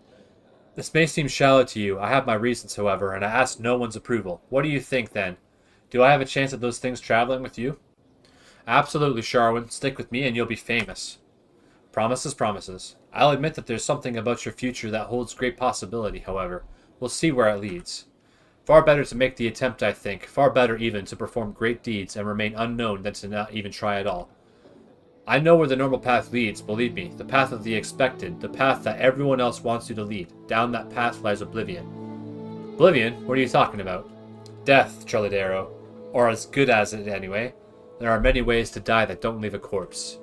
This may seem shallow to you. I have my reasons, however, and I ask no one's approval. What do you think, then? Do I have a chance at those things traveling with you? Absolutely, Sharwin. Stick with me and you'll be famous. Promises, promises. I'll admit that there's something about your future that holds great possibility, however. We'll see where it leads. Far better to make the attempt, I think. Far better, even, to perform great deeds and remain unknown than to not even try at all. I know where the normal path leads, believe me. The path of the expected. The path that everyone else wants you to lead. Down that path lies oblivion. Oblivion? What are you talking about? Death, Trilladero. Or as good as it, anyway. There are many ways to die that don't leave a corpse.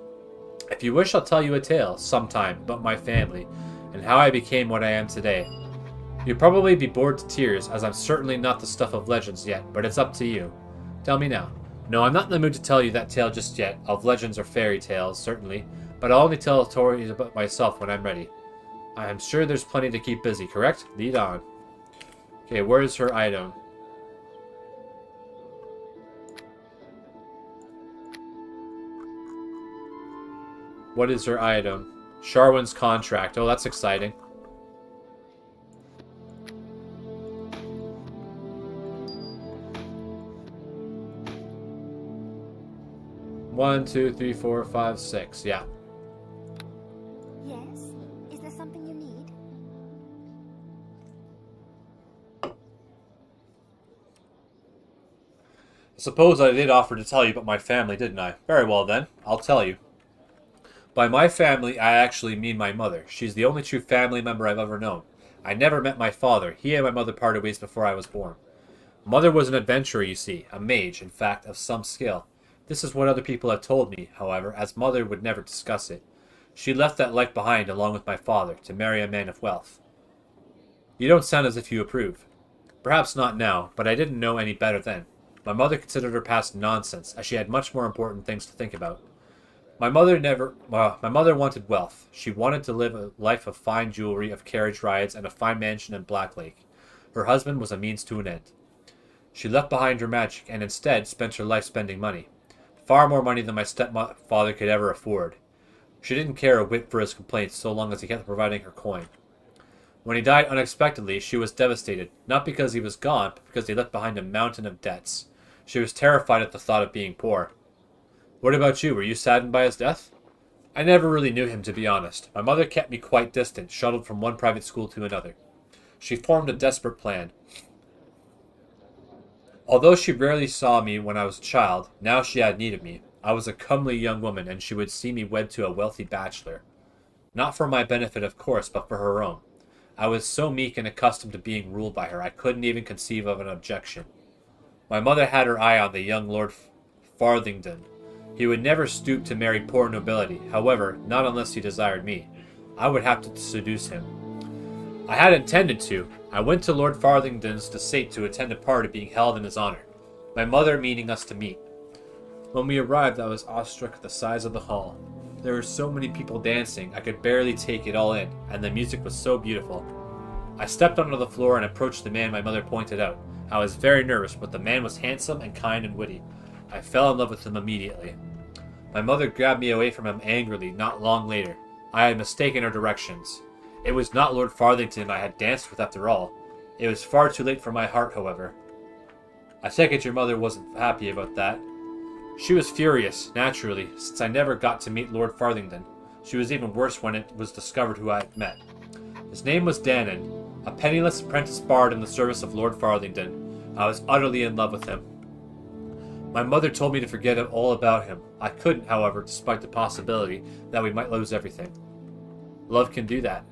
If you wish, I'll tell you a tale, sometime, about my family, and how I became what I am today. You'll probably be bored to tears, as I'm certainly not the stuff of legends yet, but it's up to you. Tell me now. No, I'm not in the mood to tell you that tale just yet, of legends or fairy tales, certainly, but I'll only tell stories about myself when I'm ready. I am sure there's plenty to keep busy, correct? Lead on. Okay, where's her item? What is her item? Sharwin's contract. Oh, that's exciting. One, two, three, four, five, six. Yeah. Yes? Is there something you need? I suppose I did offer to tell you about my family, didn't I? Very well then, I'll tell you. By my family, I actually mean my mother. She's the only true family member I've ever known. I never met my father. He and my mother parted ways before I was born. Mother was an adventurer, you see. A mage, in fact, of some skill. This is what other people have told me, however, as mother would never discuss it. She left that life behind along with my father, to marry a man of wealth. You don't sound as if you approve. Perhaps not now, but I didn't know any better then. My mother considered her past nonsense, as she had much more important things to think about. My mother wanted wealth. She wanted to live a life of fine jewelry, of carriage rides, and a fine mansion in Blacklake. Her husband was a means to an end. She left behind her magic, and instead spent her life spending money. Far more money than my stepfather could ever afford. She didn't care a whit for his complaints so long as he kept providing her coin. When he died unexpectedly, she was devastated, not because he was gone, but because he left behind a mountain of debts. She was terrified at the thought of being poor. What about you? Were you saddened by his death? I never really knew him, to be honest. My mother kept me quite distant, shuttled from one private school to another. She formed a desperate plan. Although she rarely saw me when I was a child, now she had need of me. I was a comely young woman, and she would see me wed to a wealthy bachelor. Not for my benefit, of course, but for her own. I was so meek and accustomed to being ruled by her, I couldn't even conceive of an objection. My mother had her eye on the young Lord Farthington. He would never stoop to marry poor nobility, however, not unless he desired me. I would have to seduce him. I had intended to. I went to Lord Farthington's estate to attend a party being held in his honor, my mother meaning us to meet. When we arrived, I was awestruck at the size of the hall. There were so many people dancing, I could barely take it all in, and the music was so beautiful. I stepped onto the floor and approached the man my mother pointed out. I was very nervous, but the man was handsome and kind and witty. I fell in love with him immediately. My mother grabbed me away from him angrily not long later. I had mistaken her directions. It was not Lord Farthington I had danced with after all. It was far too late for my heart, however. I take it your mother wasn't happy about that. She was furious, naturally, since I never got to meet Lord Farthington. She was even worse when it was discovered who I had met. His name was Danon. A penniless apprentice bard in the service of Lord Farthington. I was utterly in love with him. My mother told me to forget all about him. I couldn't, however, despite the possibility that we might lose everything. Love can do that.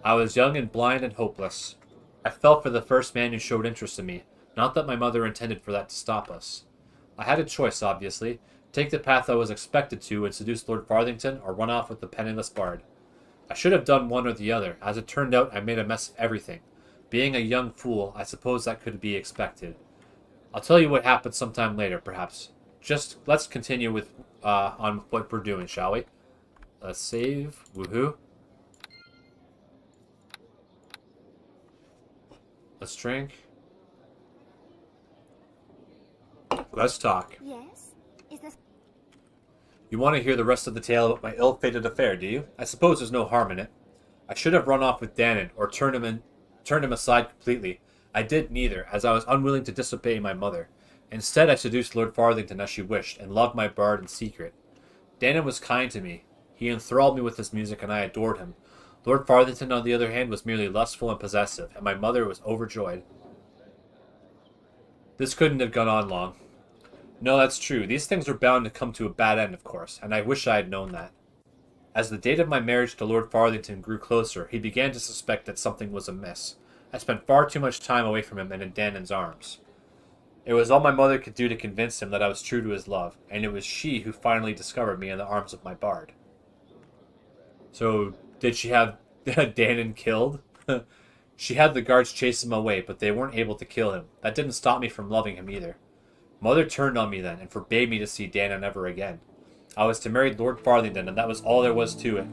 I was young and blind and hopeless. I fell for the first man who showed interest in me, not that my mother intended for that to stop us. I had a choice, obviously. Take the path I was expected to and seduce Lord Farthington, or run off with the penniless bard. I should have done one or the other. As it turned out, I made a mess of everything. Being a young fool, I suppose that could be expected. I'll tell you what happened sometime later, perhaps. Just let's continue with on what we're doing, shall we? Let's save. Woohoo. Let's drink. Let's talk. Yes? Is this... You want to hear the rest of the tale about my ill-fated affair, do you? I suppose there's no harm in it. I should have run off with Danon, or turned him aside completely. I did neither, as I was unwilling to disobey my mother. Instead, I seduced Lord Farthington as she wished, and loved my bard in secret. Danon was kind to me. He enthralled me with his music, and I adored him. Lord Farthington, on the other hand, was merely lustful and possessive, and my mother was overjoyed. This couldn't have gone on long. No, that's true. These things were bound to come to a bad end, of course, and I wish I had known that. As the date of my marriage to Lord Farthington grew closer, he began to suspect that something was amiss. I spent far too much time away from him and in Danon's arms. It was all my mother could do to convince him that I was true to his love, and it was she who finally discovered me in the arms of my bard. So, did she have Danon killed? She had the guards chase him away, but they weren't able to kill him. That didn't stop me from loving him either. Mother turned on me then, and forbade me to see Danon ever again. I was to marry Lord Farthington, and that was all there was to it.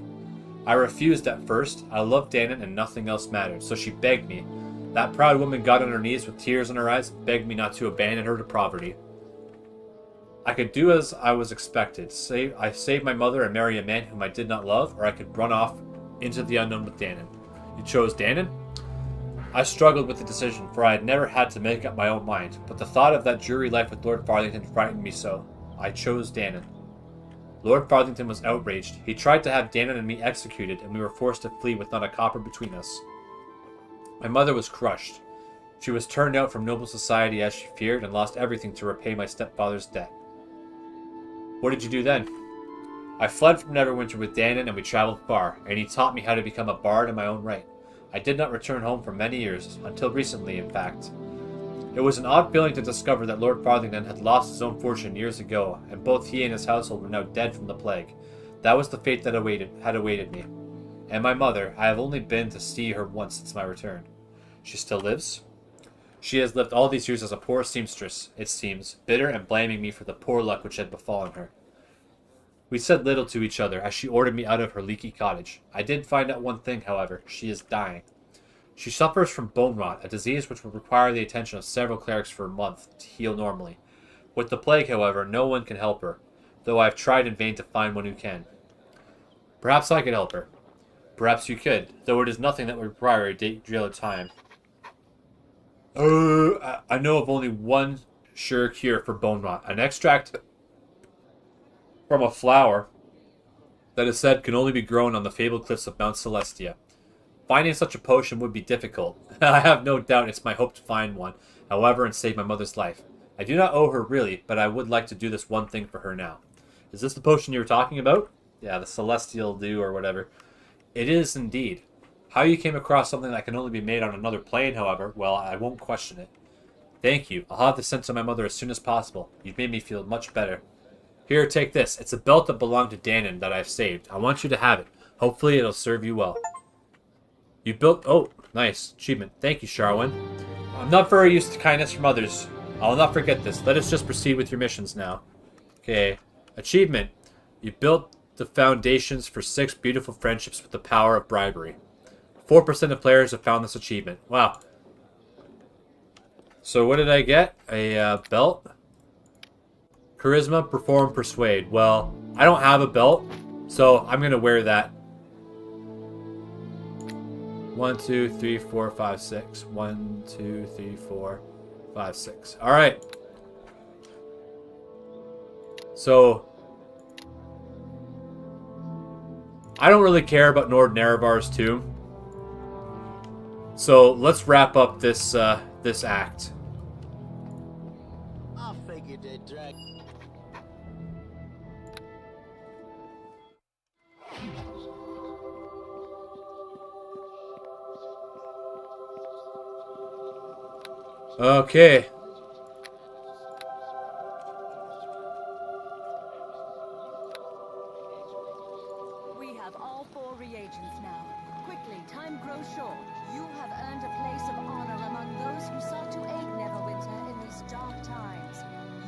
I refused at first. I loved Danon, and nothing else mattered, so she begged me. That proud woman got on her knees with tears in her eyes, and begged me not to abandon her to poverty. I could do as I was expected. I save my mother and marry a man whom I did not love, or I could run off into the unknown with Danon. You chose Danon? I struggled with the decision, for I had never had to make up my own mind, but the thought of that dreary life with Lord Farthington frightened me so. I chose Danon. Lord Farthington was outraged. He tried to have Danon and me executed, and we were forced to flee with not a copper between us. My mother was crushed. She was turned out from noble society as she feared, and lost everything to repay my stepfather's debt. What did you do then? I fled from Neverwinter with Danon, and we traveled far, and he taught me how to become a bard in my own right. I did not return home for many years, until recently, in fact. It was an odd feeling to discover that Lord Farthington had lost his own fortune years ago, and both he and his household were now dead from the plague. That was the fate that had awaited me. And my mother, I have only been to see her once since my return. She still lives? She has lived all these years as a poor seamstress, it seems, bitter and blaming me for the poor luck which had befallen her. We said little to each other, as she ordered me out of her leaky cottage. I did find out one thing, however. She is dying. She suffers from bone rot, a disease which will require the attention of several clerics for a month to heal normally. With the plague, however, no one can help her, though I have tried in vain to find one who can. Perhaps I could help her. Perhaps you could, though it is nothing that would require a deal of time. I know of only one sure cure for bone rot, an extract from a flower that is said can only be grown on the fabled cliffs of Mount Celestia. Finding such a potion would be difficult. I have no doubt it's my hope to find one, however, and save my mother's life. I do not owe her really, but I would like to do this one thing for her now. Is this the potion you were talking about? Yeah, the Celestial Dew or whatever. It is indeed. How you came across something that can only be made on another plane, however, well, I won't question it. Thank you. I'll have this sent to my mother as soon as possible. You've made me feel much better. Here, take this. It's a belt that belonged to Danon that I've saved. I want you to have it. Hopefully it'll serve you well. You built... Oh, nice. Achievement. Thank you, Sharwin. I'm not very used to kindness from others. I will not forget this. Let us just proceed with your missions now. Okay. Achievement. You built the foundations for 6 beautiful friendships with the power of bribery. 4% of players have found this achievement. Wow. So what did I get? A belt? Charisma, perform, persuade. Well, I don't have a belt, so I'm going to wear that. 1, 2, 3, 4, 5, 6. 1, 2, 3, 4, 5, 6. Alright. So, I don't really care about Nord Nerevar's tomb. So let's wrap up this this act. I figured they'd drag. Okay. We have all 4 reagents now. Quickly, time grows short. You have earned a place of honor among those who sought to aid Neverwinter in these dark times.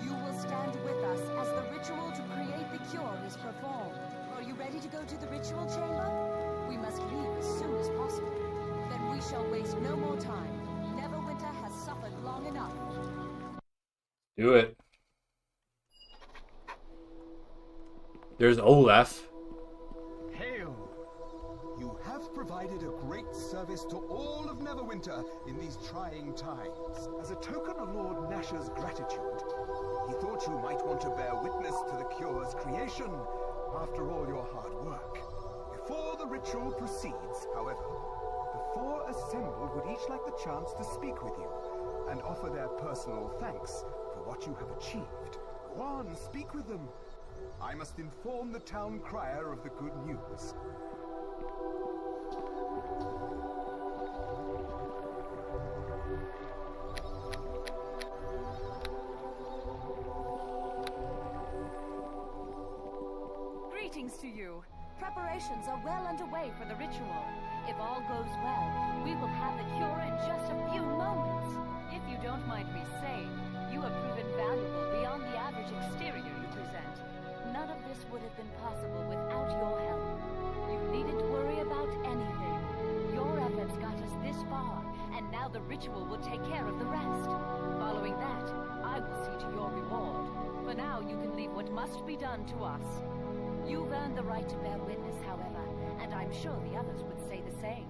You will stand with us as the ritual to create the cure is performed. Are you ready to go to the ritual chamber? We must leave as soon as possible. Then we shall waste no more time. Neverwinter has suffered long enough. Do it. There's Olaf. Hail! You have provided a great service to all of Neverwinter in these trying times. As a token of Lord Nash's gratitude, he thought you might want to bear witness to the cure's creation after all your hard work. Before the ritual proceeds, however, the 4 assembled would each like the chance to speak with you and offer their personal thanks for what you have achieved. Go on, speak with them. I must inform the town crier of the good news. Greetings to you. Preparations are well underway for the ritual. If all goes well, we will have the cure in just a few moments. If you don't mind me saying, you have proven valuable beyond the average exterior you present. None of this would have been possible without your help. You needn't worry about anything. Your efforts got us this far, and now the ritual will take care of the rest. Following that, I will see to your reward. For now, you can leave what must be done to us. You've earned the right to bear witness, however, and I'm sure the others would say the same.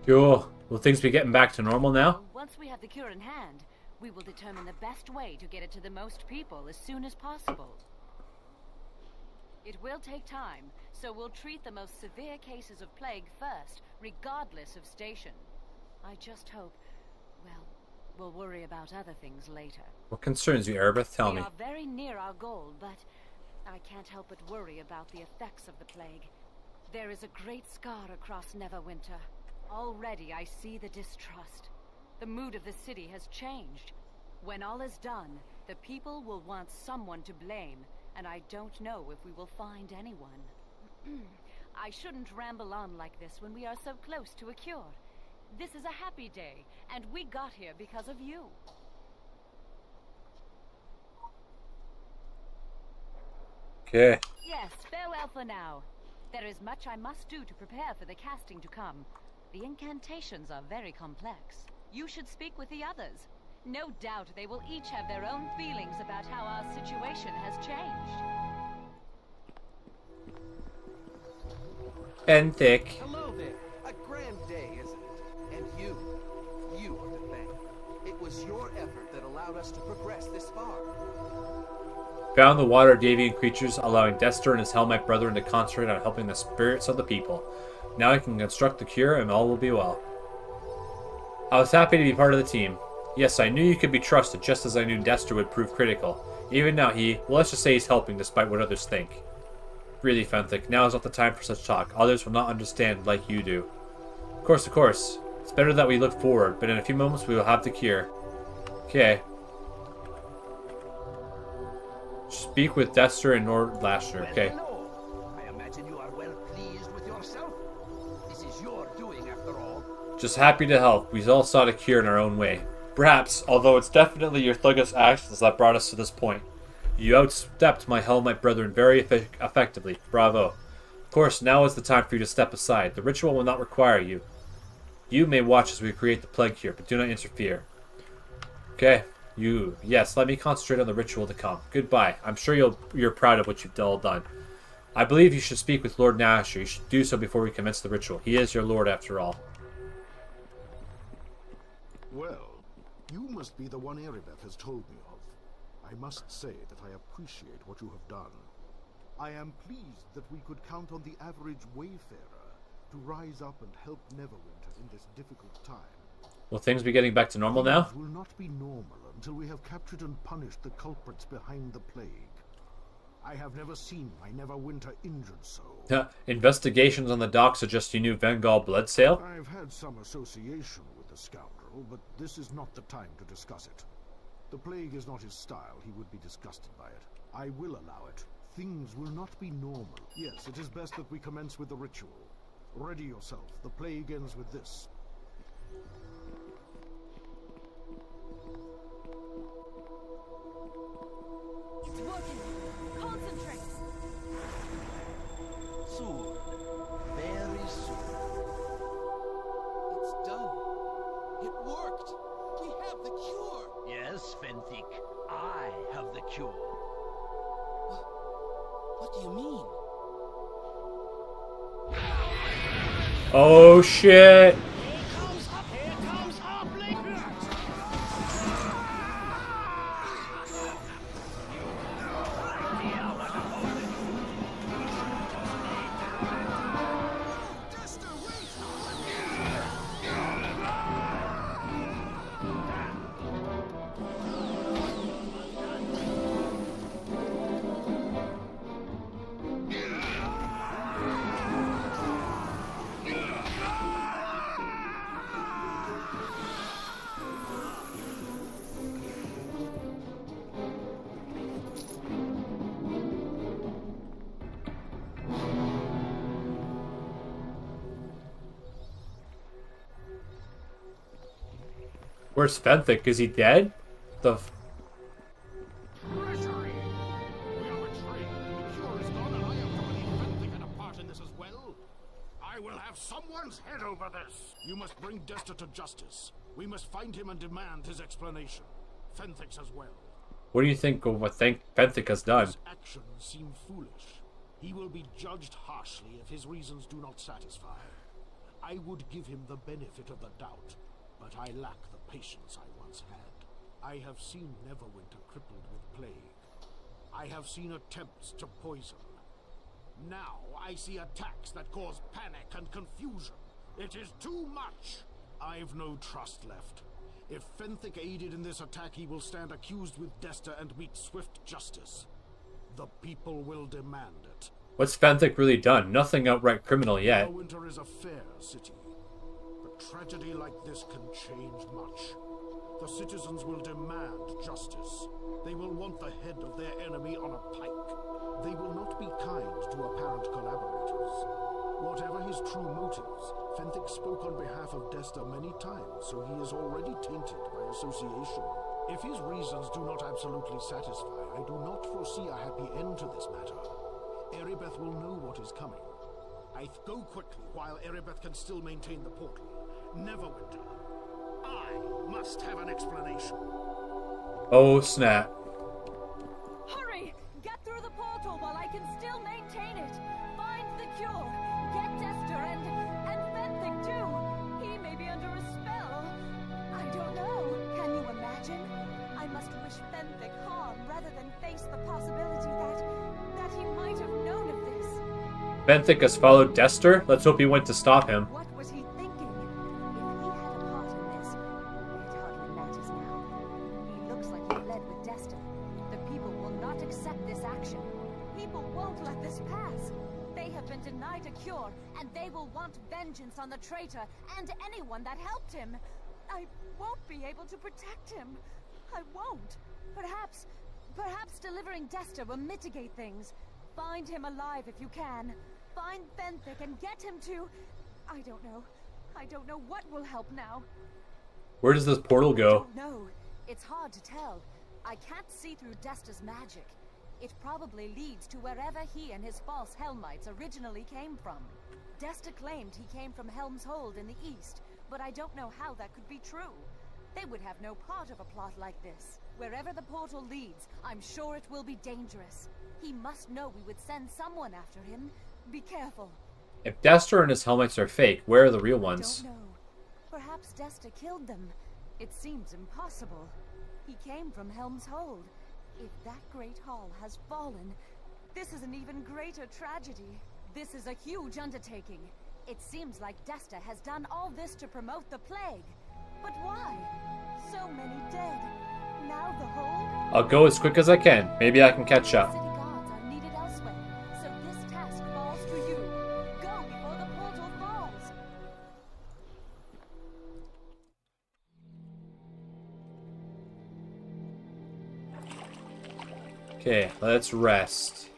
Cool. Will things be getting back to normal now? Once we have the cure in hand, we will determine the best way to get it to the most people as soon as possible. It will take time, so we'll treat the most severe cases of plague first, regardless of station. I just hope, well, we'll worry about other things later. What concerns you, Erebeth? Tell me. We are very near our goal, but I can't help but worry about the effects of the plague. There is a great scar across Neverwinter. Already I see the distrust. The mood of the city has changed. When all is done, the people will want someone to blame, and I don't know if we will find anyone. I shouldn't ramble on like this when we are so close to a cure. This is a happy day, and we got here because of you. Okay. Yes, farewell for now. There is much I must do to prepare for the casting to come. The incantations are very complex. You should speak with the others. No doubt they will each have their own feelings about how our situation has changed. And thick. Hello there. A grand day, isn't it? And you are to thank. It was your effort that allowed us to progress this far. Found the water deviant creatures, allowing Dester and his Hellmite brethren to concentrate on helping the spirits of the people. Now I can construct the cure and all will be well. I was happy to be part of the team. Yes, I knew you could be trusted, just as I knew Dester would prove critical. Even now well, let's just say he's helping despite what others think. Really, Fenthic, now is not the time for such talk. Others will not understand like you do. Of course. It's better that we look forward, but in a few moments we will have the cure. Okay. Speak with Dester and Lord Lasher. Okay. Well, hello. I imagine you are well pleased with yourself. This is your doing, after all. Just happy to help. We all sought a cure in our own way. Perhaps, although it's definitely your thuggish actions that brought us to this point. You outstepped my Hellmite brethren very effectively. Bravo. Of course, now is the time for you to step aside. The ritual will not require you. You may watch as we create the plague cure, but do not interfere. Okay. Yes, let me concentrate on the ritual to come. Goodbye. I'm sure you're proud of what you've all done. I believe you should speak with Lord Nasher. You should do so before we commence the ritual. He is your lord after all. Well, you must be the one Erebeth has told me of. I must say that I appreciate what you have done. I am pleased that we could count on the average wayfarer to rise up and help Neverwinter in this difficult time. Will things be getting back to normal now? Things will not be normal until we have captured and punished the culprits behind the plague. I have never seen my Neverwinter injured so. Investigations on the dock suggest you knew Vengal blood sale? I've had some association with the scoundrel, but this is not the time to discuss it. The plague is not his style. He would be disgusted by it. I will allow it. Things will not be normal. Yes, it is best that we commence with the ritual. Ready yourself. The plague ends with this. It's working. Concentrate. Soon. Very soon. It's done. It worked. We have the cure. Yes, Fenthik. I have the cure. What do you mean? Oh shit! Here comes Hoppling! Where's Fenthik? Is he dead? The f- Treachery! We are betrayed. The cure is gone, and I am to believe Fenthik had a part in this as well. I will have someone's head over this. You must bring Desta to justice. We must find him and demand his explanation. Fenthik's as well. What do you think of what Fenthik has done? His actions seem foolish. He will be judged harshly if his reasons do not satisfy. I would give him the benefit of the doubt, but I lack the patience I once had. I have seen Neverwinter crippled with plague. I have seen attempts to poison. Now I see attacks that cause panic and confusion. It is too much. I've no trust left. If Fenthik aided in this attack, he will stand accused with Desta and meet swift justice. The people will demand it. What's Fenthik really done? Nothing outright criminal yet. Neverwinter is a fair city. But tragedy like this can change much. The citizens will demand justice. They will want the head of their enemy on a pike. They will not be kind to apparent collaborators. Whatever his true motives, Fenthik spoke on behalf of Desta many times, so he is already tainted by association. If his reasons do not absolutely satisfy, I do not foresee a happy end to this matter. Erebeth will know what is coming. I go quickly while Erebeth can still maintain the portal. Neverwinter. I must have an explanation. Oh snap. Hurry! Get through the portal while I can still maintain it. Find the cure. Get Dester and Fenthik too. He may be under a spell. I don't know. Can you imagine? I must wish Fenthik harm rather than face the possibility that he might have known of this. Fenthik has followed Dester? Let's hope he went to stop him. What was he thinking? If he had a part in this, it hardly matters now. He looks like he fled with Desta. The people will not accept this action. People won't let this pass. They have been denied a cure, and they will want vengeance on the traitor and anyone that helped him. I won't be able to protect him. I won't. Perhaps delivering Desta will mitigate things. Find him alive if you can. Find Fenthik and get him to... I don't know. I don't know what will help now. Where does this portal go? No, it's hard to tell. I can't see through Desta's magic. It probably leads to wherever he and his false Helmites originally came from. Desta claimed he came from Helm's Hold in the east, but I don't know how that could be true. They would have no part of a plot like this. Wherever the portal leads, I'm sure it will be dangerous. He must know we would send someone after him. Be careful. If Dester and his helmets are fake, where are the real ones? I don't know. Perhaps Desta killed them. It seems impossible. He came from Helm's Hold. If that great hall has fallen, this is an even greater tragedy. This is a huge undertaking. It seems like Desta has done all this to promote the plague. But why? So many dead. Now the hold? I'll go as quick as I can. Maybe I can catch up. City guards are needed elsewhere, so this task falls to you. Go before the portal falls. Okay, let's rest.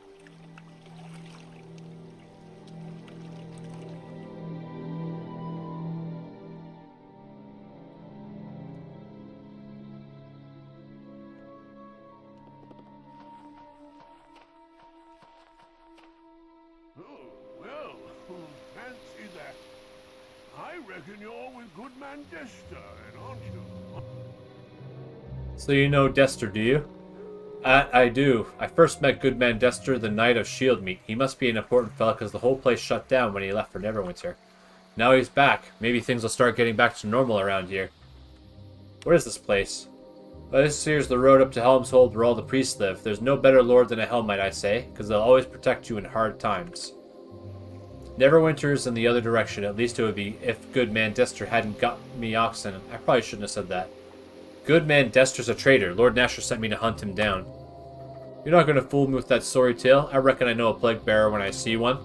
Well, fancy that. I reckon you're with Goodman Dester, aren't you? So you know Dester, do you? I do. I first met Goodman Dester the night of Shieldmeet. He must be an important fella because the whole place shut down when he left for Neverwinter. Now he's back. Maybe things will start getting back to normal around here. What is this place? Well, this here's the road up to Helm's Hold where all the priests live. There's no better lord than a Helmite, I say, because they'll always protect you in hard times. Neverwinter's in the other direction. At least it would be if Goodman Dester hadn't got me oxen. I probably shouldn't have said that. Goodman Dester's a traitor. Lord Nasher sent me to hunt him down. You're not going to fool me with that sorry tale. I reckon I know a plague bearer when I see one.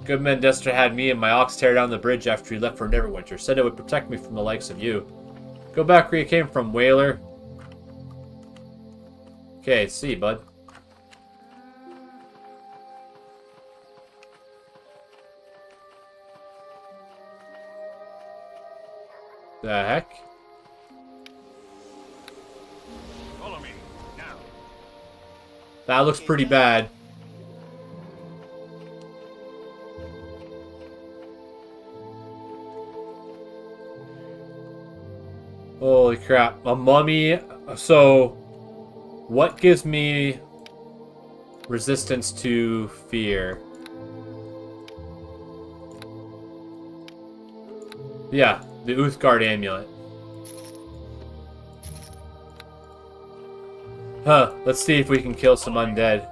Goodman Dester had me and my ox tear down the bridge after he left for Neverwinter. Said it would protect me from the likes of you. Go back where you came from, Wailer. Okay, see, bud. The heck? Follow me, now. That looks pretty bad. Holy crap. A mummy. So, what gives me resistance to fear? Yeah, the Uthgard amulet. Huh, let's see if we can kill some undead.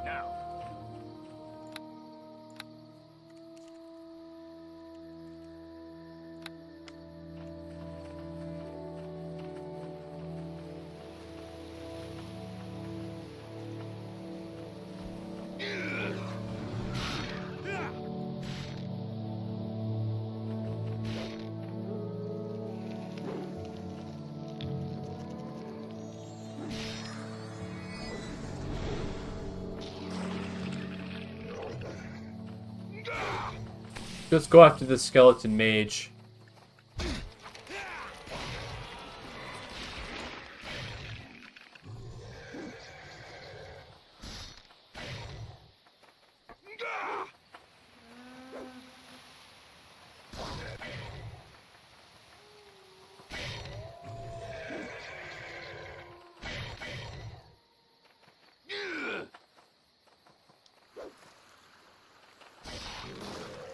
Let's go after the skeleton mage.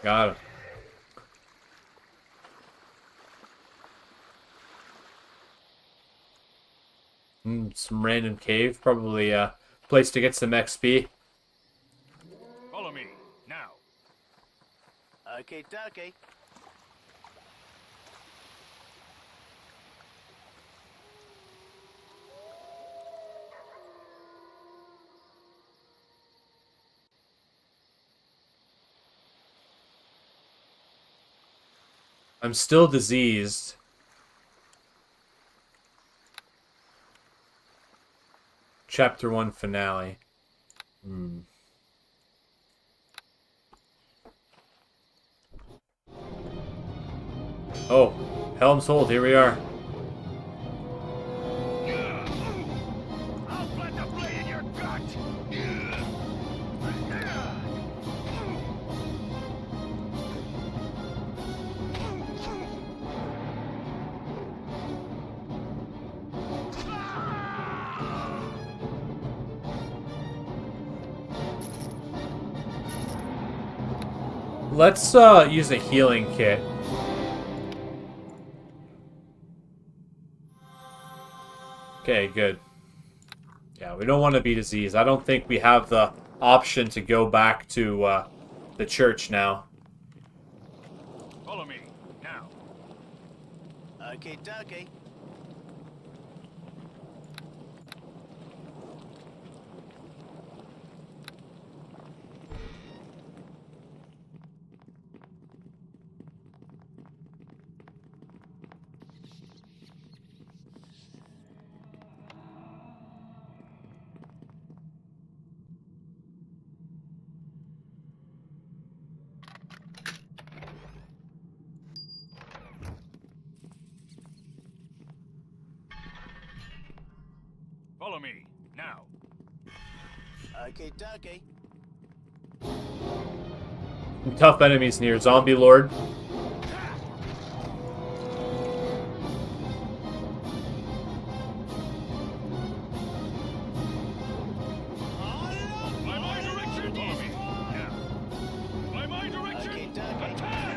Got him. Some random cave. Probably a place to get some XP. Follow me, now. Okay, okay. I'm still diseased. Chapter 1 finale. Oh, Helm's Hold, here we are. I'll plant a blade in your gut! Let's use a healing kit. Okay, good. Yeah, we don't want to be diseased. I don't think we have the option to go back to the church now. Follow me, now. Okay, okay. Follow me, now. Okay, dokie. Tough enemies near, Zombie Lord. By my direction, follow me. Now. By my direction, attack!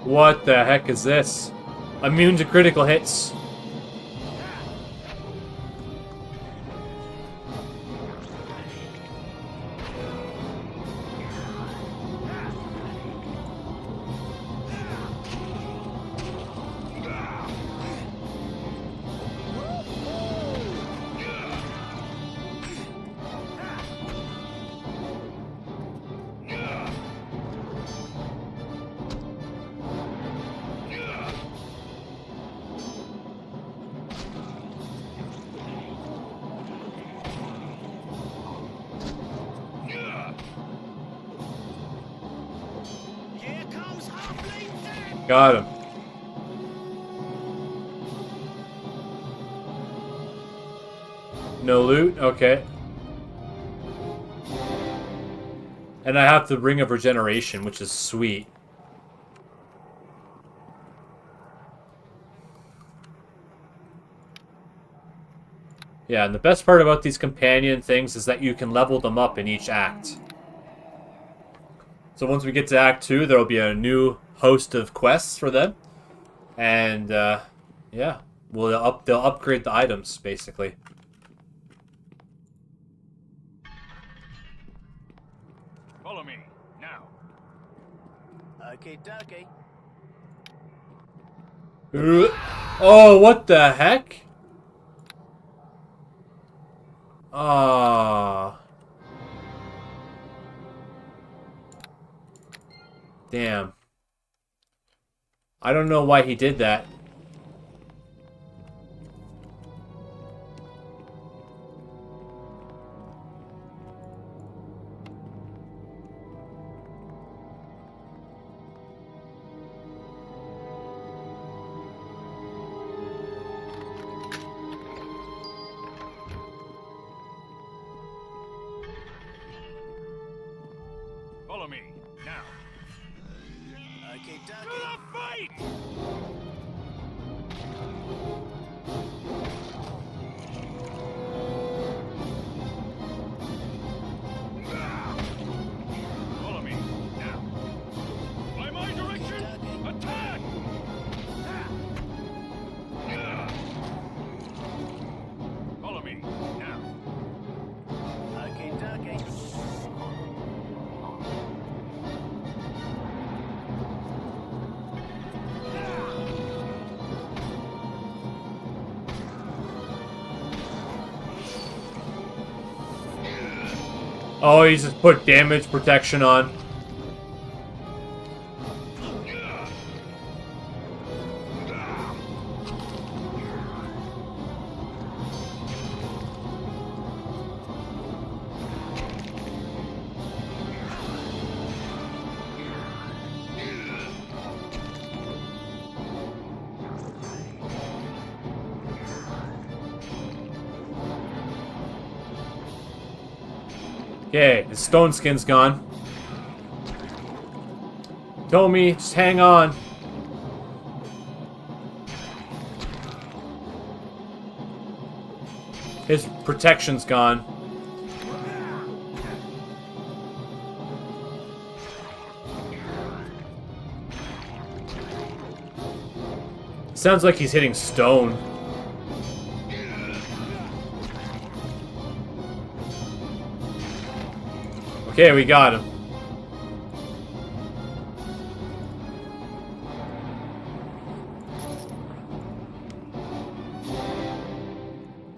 What the heck is this? Immune to critical hits. Got him. No loot? Okay. And I have the Ring of Regeneration, which is sweet. Yeah, and the best part about these companion things is that you can level them up in each act. So once we get to Act 2, there will be a new host of quests for them. And, yeah. They'll upgrade the items, basically. Follow me, now. Okay, dokie. Oh, what the heck? Ah. Damn. I don't know why he did that. Follow me, now. Okay, To dokie. the fight! Follow me, now. By my direction, attack! Follow me, now. Okay, dokie. Oh, he's just put damage protection on. Okay, his stone skin's gone. Tommy, just hang on. His protection's gone. Sounds like he's hitting stone. Okay, we got him.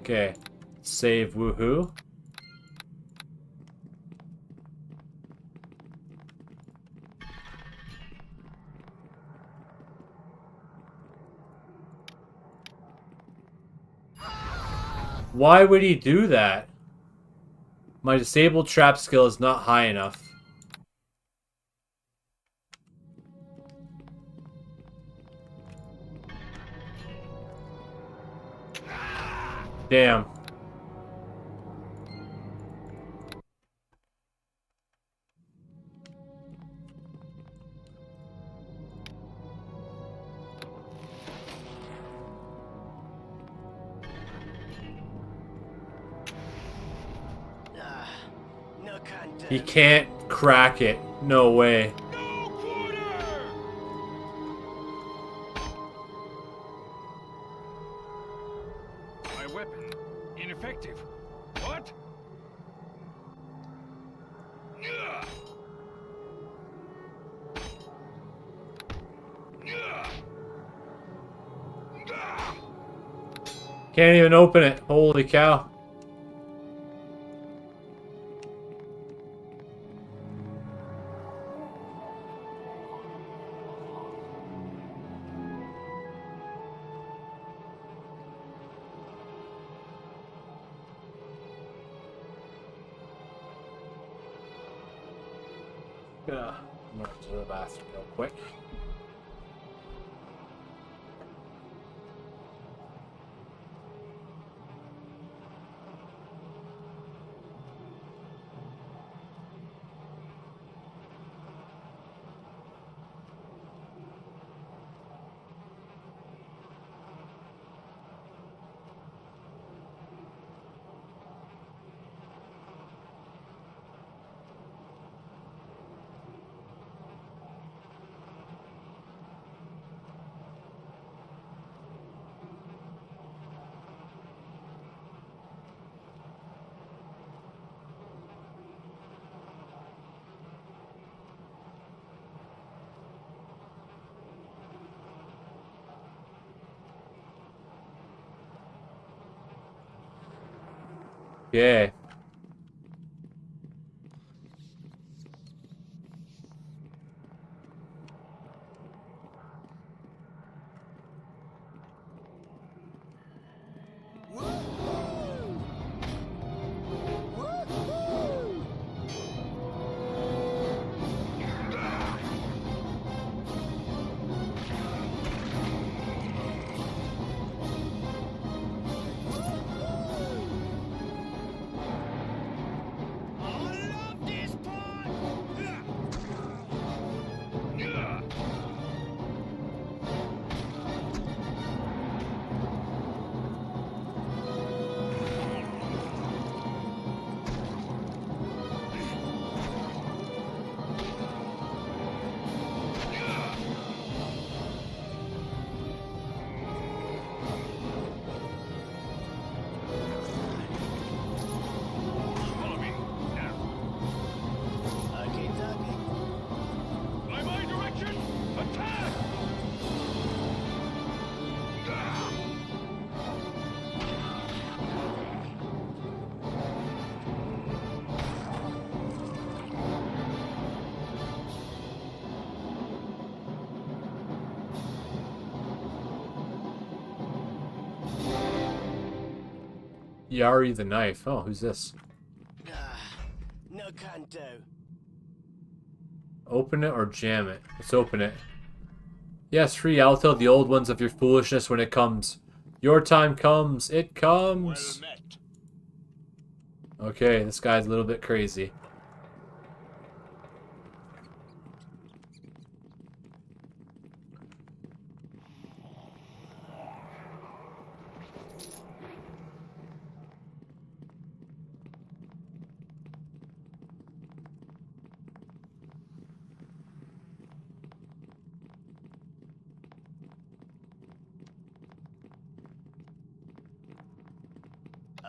Okay. Save, woohoo. Why would he do that? My disabled trap skill is not high enough. Damn. No contest. He can't crack it. No way. My weapon. Ineffective. What? Can't even open it. Holy cow. I'm gonna go to the bathroom real quick. Yeah. Yari the knife. Oh, who's this? No canto. Open it or jam it? Let's open it. Yes, free. I'll tell the old ones of your foolishness when it comes. Your time comes. It comes. Well met. Okay, this guy's a little bit crazy.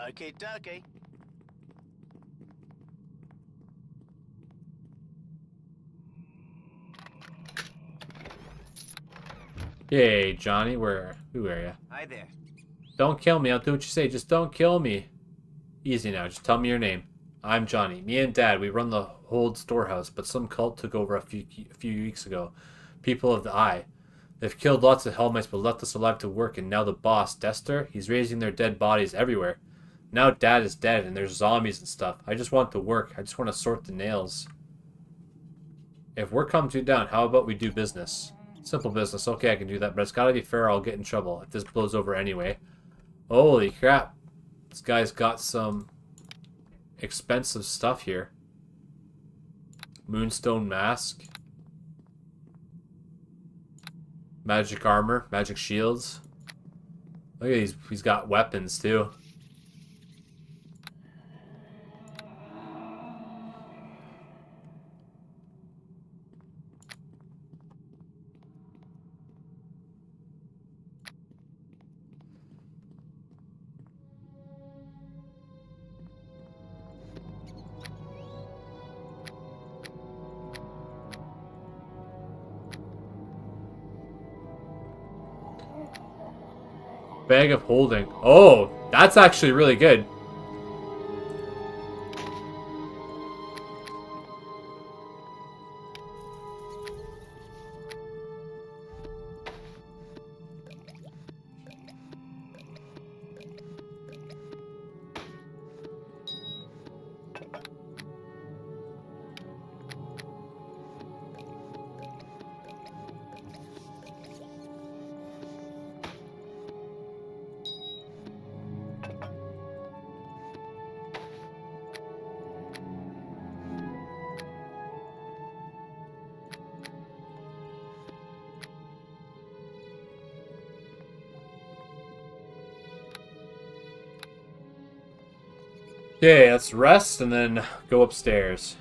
Okay, dokie. Hey, Johnny, who are you? Hi there. Don't kill me. I'll do what you say. Just don't kill me. Easy now. Just tell me your name. I'm Johnny. Me and Dad, we run the Hold storehouse, but some cult took over a few weeks ago. People of the Eye. They've killed lots of Hellmites but left us alive to work, and now the boss, Dester, he's raising their dead bodies everywhere. Now Dad is dead and there's zombies and stuff. I just want to work. I just want to sort the nails. If work comes you down, how about we do business? Simple business. Okay, I can do that, but it's gotta be fair or I'll get in trouble if this blows over anyway. Holy crap. This guy's got some expensive stuff here. Moonstone mask. Magic armor. Magic shields. Look at these. He's got weapons too. Bag of holding. Oh, that's actually really good. Okay, let's rest and then go upstairs.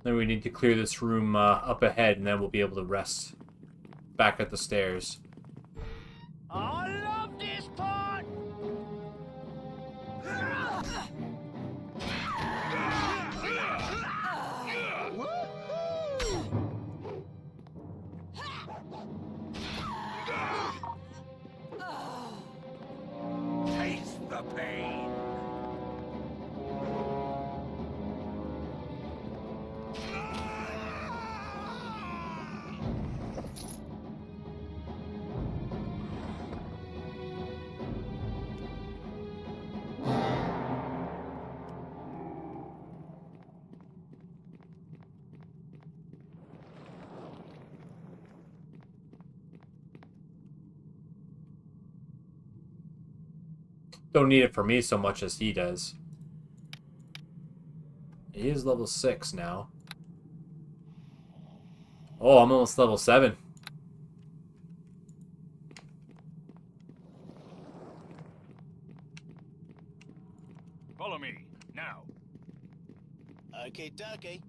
Then we need to clear this room up ahead, and then we'll be able to rest back at the stairs. I love this part! Taste the pain! Don't need it for me so much as he does. He is level 6 now. Oh, I'm almost level 7. Follow me, now. Okay, dokie.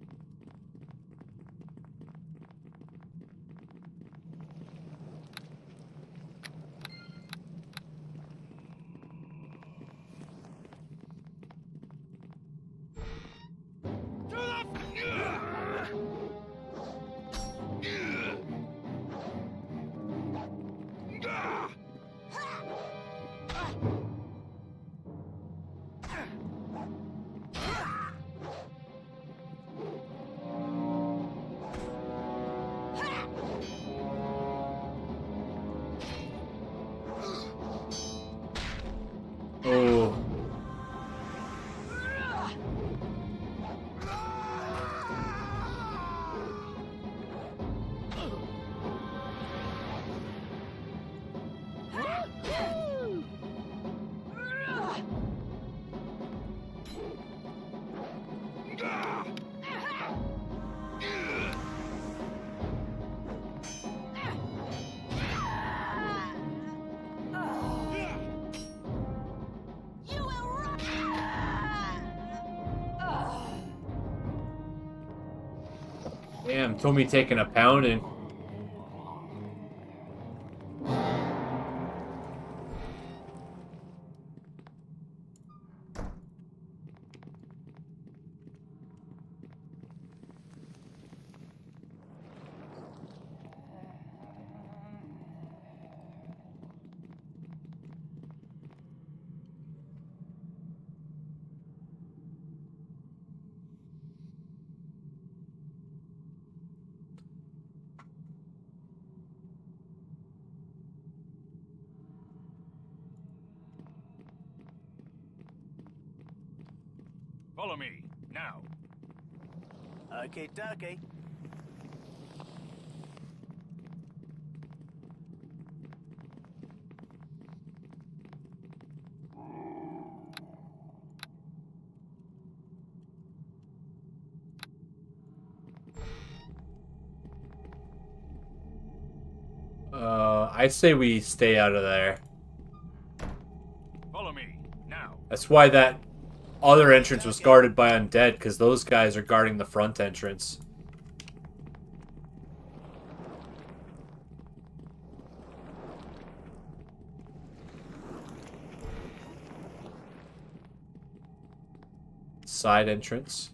Damn, Tommy taking a pounding. Follow me, now. Okay, dokie. I say we stay out of there. Follow me, now. That's why that other entrance was guarded by undead, because those guys are guarding the front entrance. Side entrance.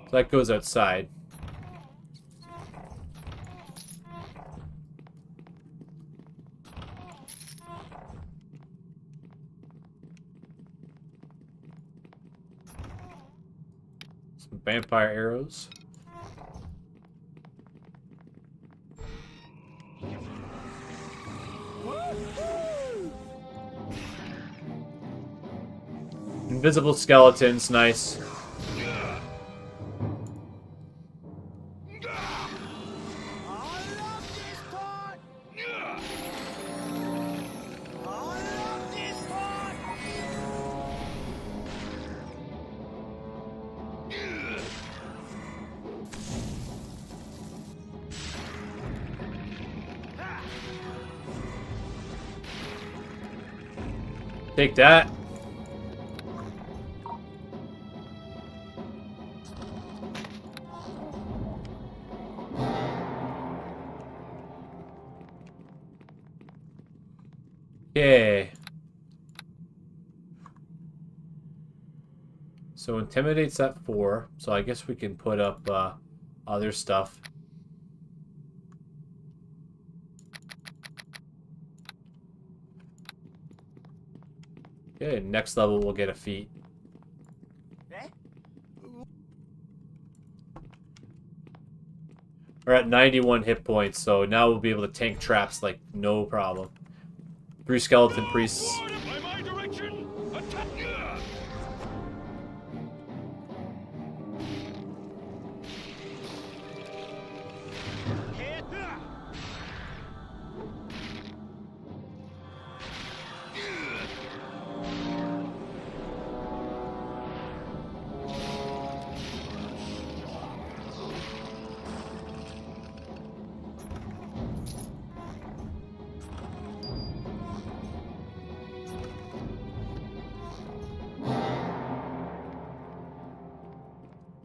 So that goes outside. Some vampire arrows. Invisible skeletons, nice. Take that. Okay. So intimidates at 4. So I guess we can put up other stuff. Okay, next level we'll get a feat. We're at 91 hit points, so now we'll be able to tank traps like no problem. 3 skeleton priests. By my direction, attack!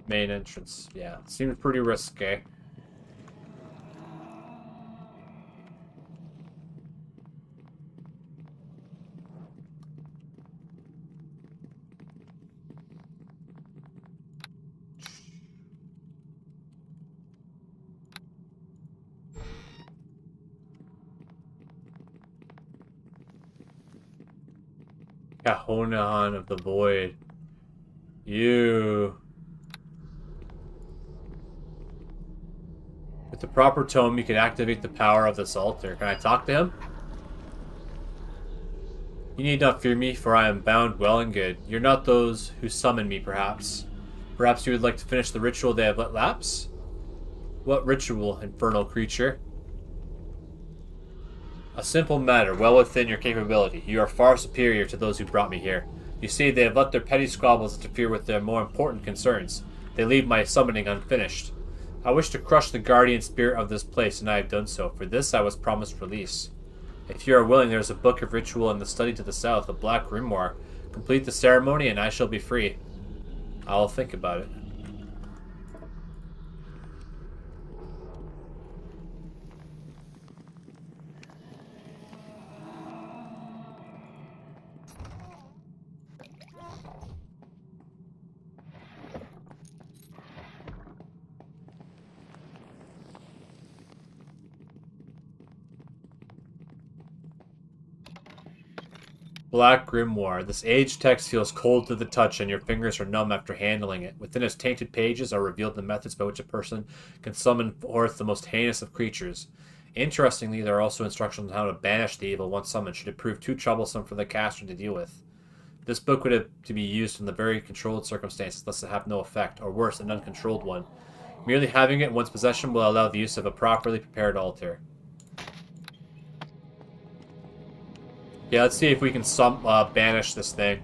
Main entrance. Yeah, seems pretty risky. Kahonahan of the Void. You. With the proper tome, you can activate the power of this altar. Can I talk to him? You need not fear me, for I am bound well and good. You're not those who summon me, perhaps. Perhaps you would like to finish the ritual they have let lapse? What ritual, infernal creature? A simple matter, well within your capability. You are far superior to those who brought me here. You see, they have let their petty squabbles interfere with their more important concerns. They leave my summoning unfinished. I wish to crush the guardian spirit of this place, and I have done so. For this I was promised release. If you are willing, there is a book of ritual in the study to the south, a black grimoire. Complete the ceremony, and I shall be free. I will think about it. Black Grimoire. This aged text feels cold to the touch and your fingers are numb after handling it. Within its tainted pages are revealed the methods by which a person can summon forth the most heinous of creatures. Interestingly, there are also instructions on how to banish the evil once summoned should it prove too troublesome for the caster to deal with. This book would have to be used in the very controlled circumstances lest it have no effect, or worse, an uncontrolled one. Merely having it in one's possession will allow the use of a properly prepared altar. Yeah, let's see if we can banish this thing.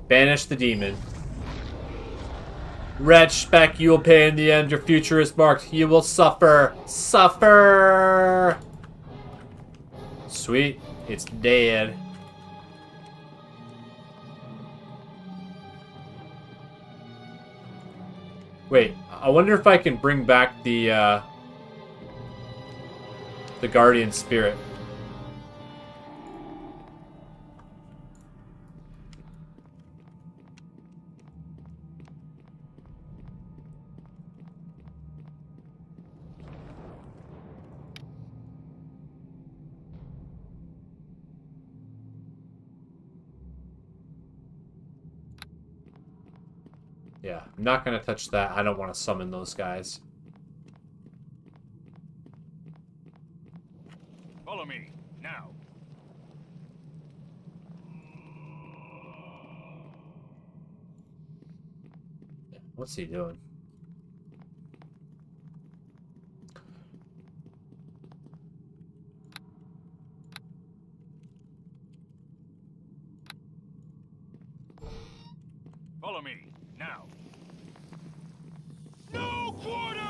Banish the demon. Wretch spec, you will pay in the end. Your future is marked. You will suffer. Suffer! Sweet. It's dead. Wait, I wonder if I can bring back the guardian spirit. Yeah, I'm not going to touch that. I don't want to summon those guys. Follow me, now. What's he doing? Follow me, now. No quarter!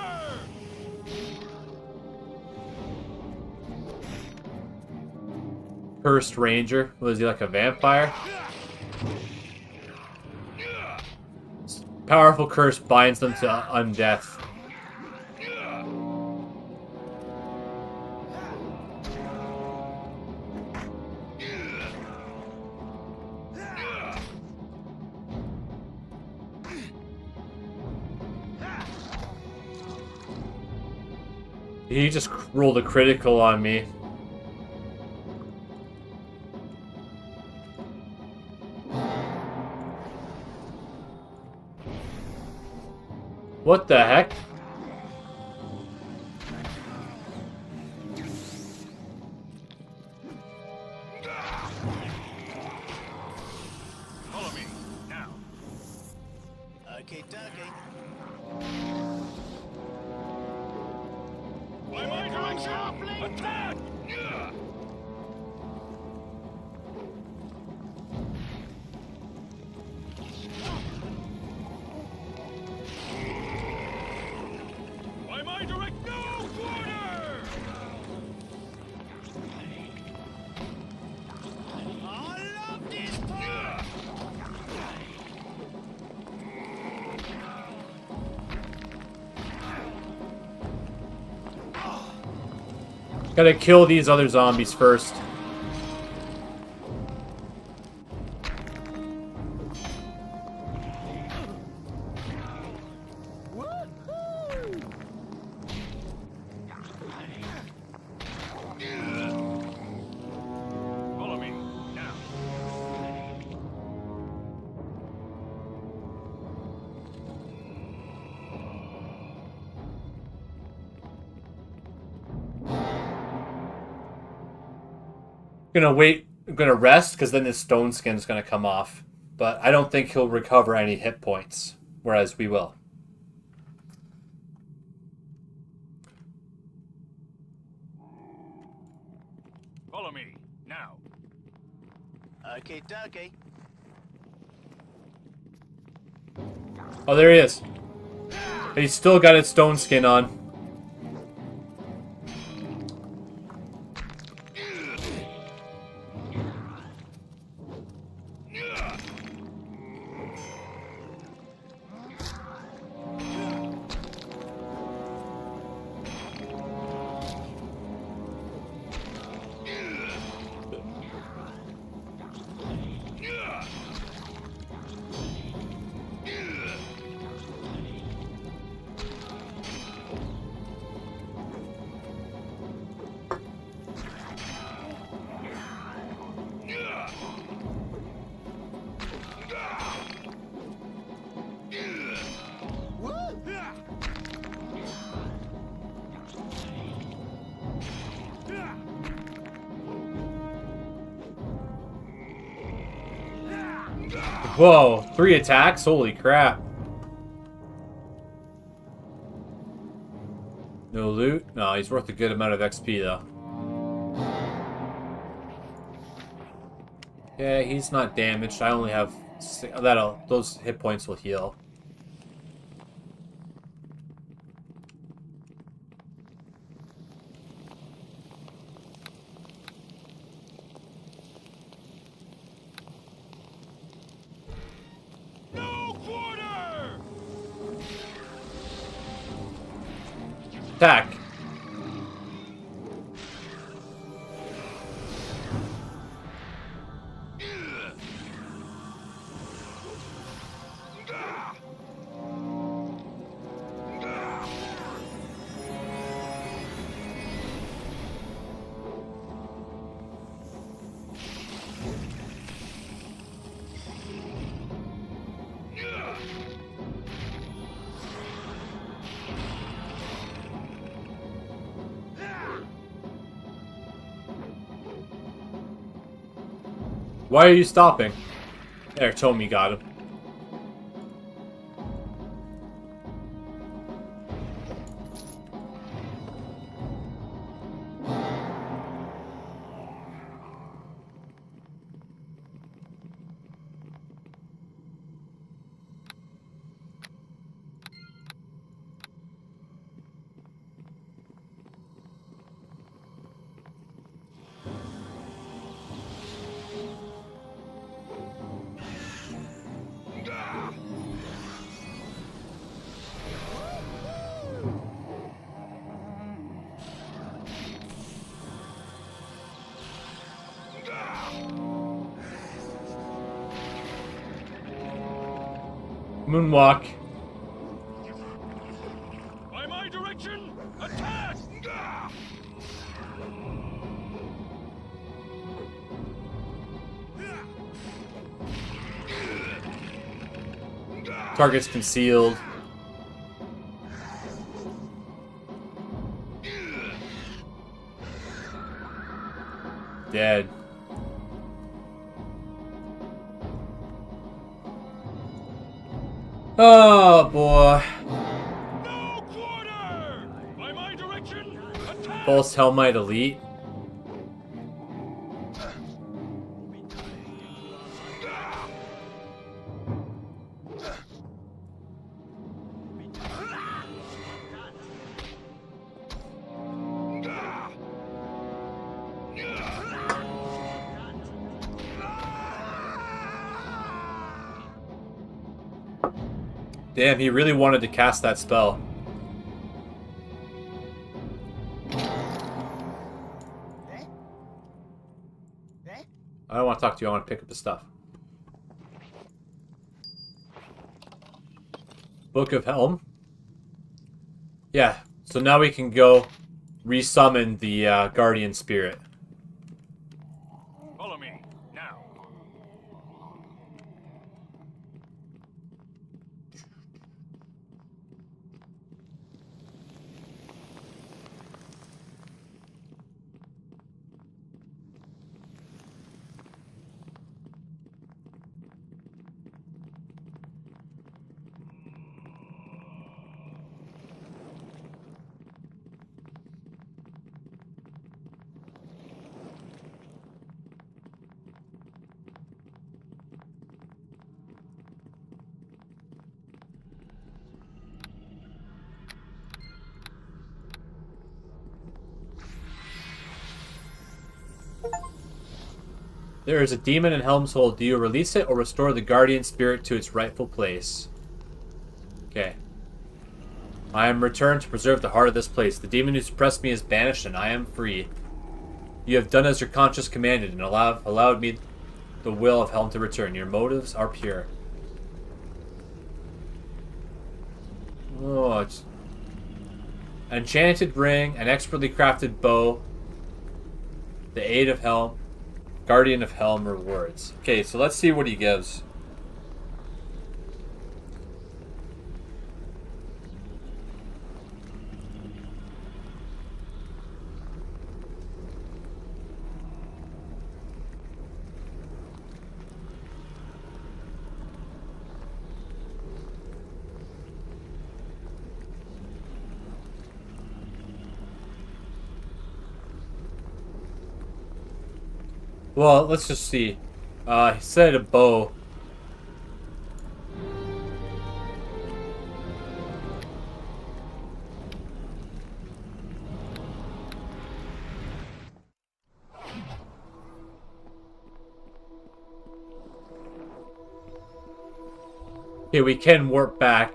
Cursed Ranger. Was he like a vampire? Powerful curse binds them to undeath. He just rolled a critical on me. What the heck? Follow me, now. Okay, ducky. By my direction! Attack! By my direct no quarter! I love this part! Gotta kill these other zombies first. Follow me, now. I'm gonna rest, because then his stone skin's gonna come off. But I don't think he'll recover any hit points, whereas we will. Follow me, now. Okay, ducky. Oh, there he is. He's still got his stone skin on. Whoa, 3 attacks? Holy crap. No loot? No, he's worth a good amount of XP though. Yeah, he's not damaged. I only have those hit points will heal. No quarter! Attack. Why are you stopping? There, Tomy got him. Moonwalk. By my direction, attack! Target's concealed. Dead. Oh boy. No quarter! By my direction, attack! False Helmite Elite. Damn, he really wanted to cast that spell. I don't want to talk to you, I want to pick up the stuff. Book of Helm? Yeah, so now we can go resummon the Guardian Spirit. Follow me, now. There is a demon in Helm's Hold. Do you release it or restore the Guardian Spirit to its rightful place? Okay. I am returned to preserve the heart of this place. The demon who suppressed me is banished and I am free. You have done as your conscience commanded and allowed me the will of Helm to return. Your motives are pure. Oh, it's... Enchanted ring, an expertly crafted bow, the aid of Helm, Guardian of Helm rewards. Okay, so let's see what he gives. Well, let's just see. He said a bow. Okay, we can warp back.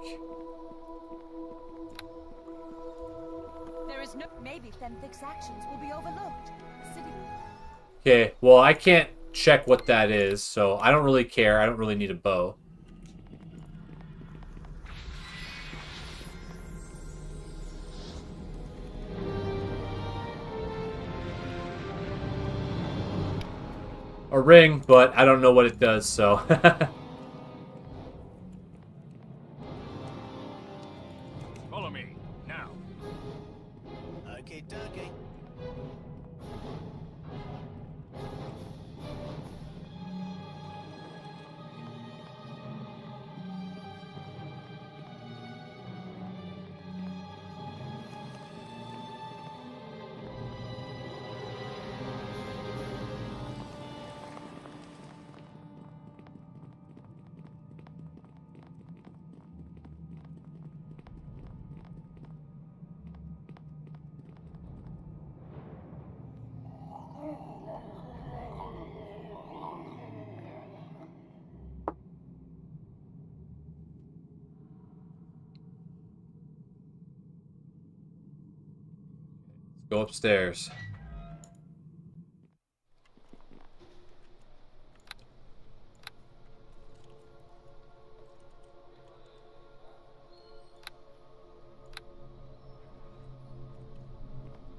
There is no... Maybe Fenthic's actions will be overlooked. The city... Okay, well, I can't check what that is, so I don't really care. I don't really need a bow. A ring, but I don't know what it does, so... Follow me, now. Okay, dokie. Go upstairs.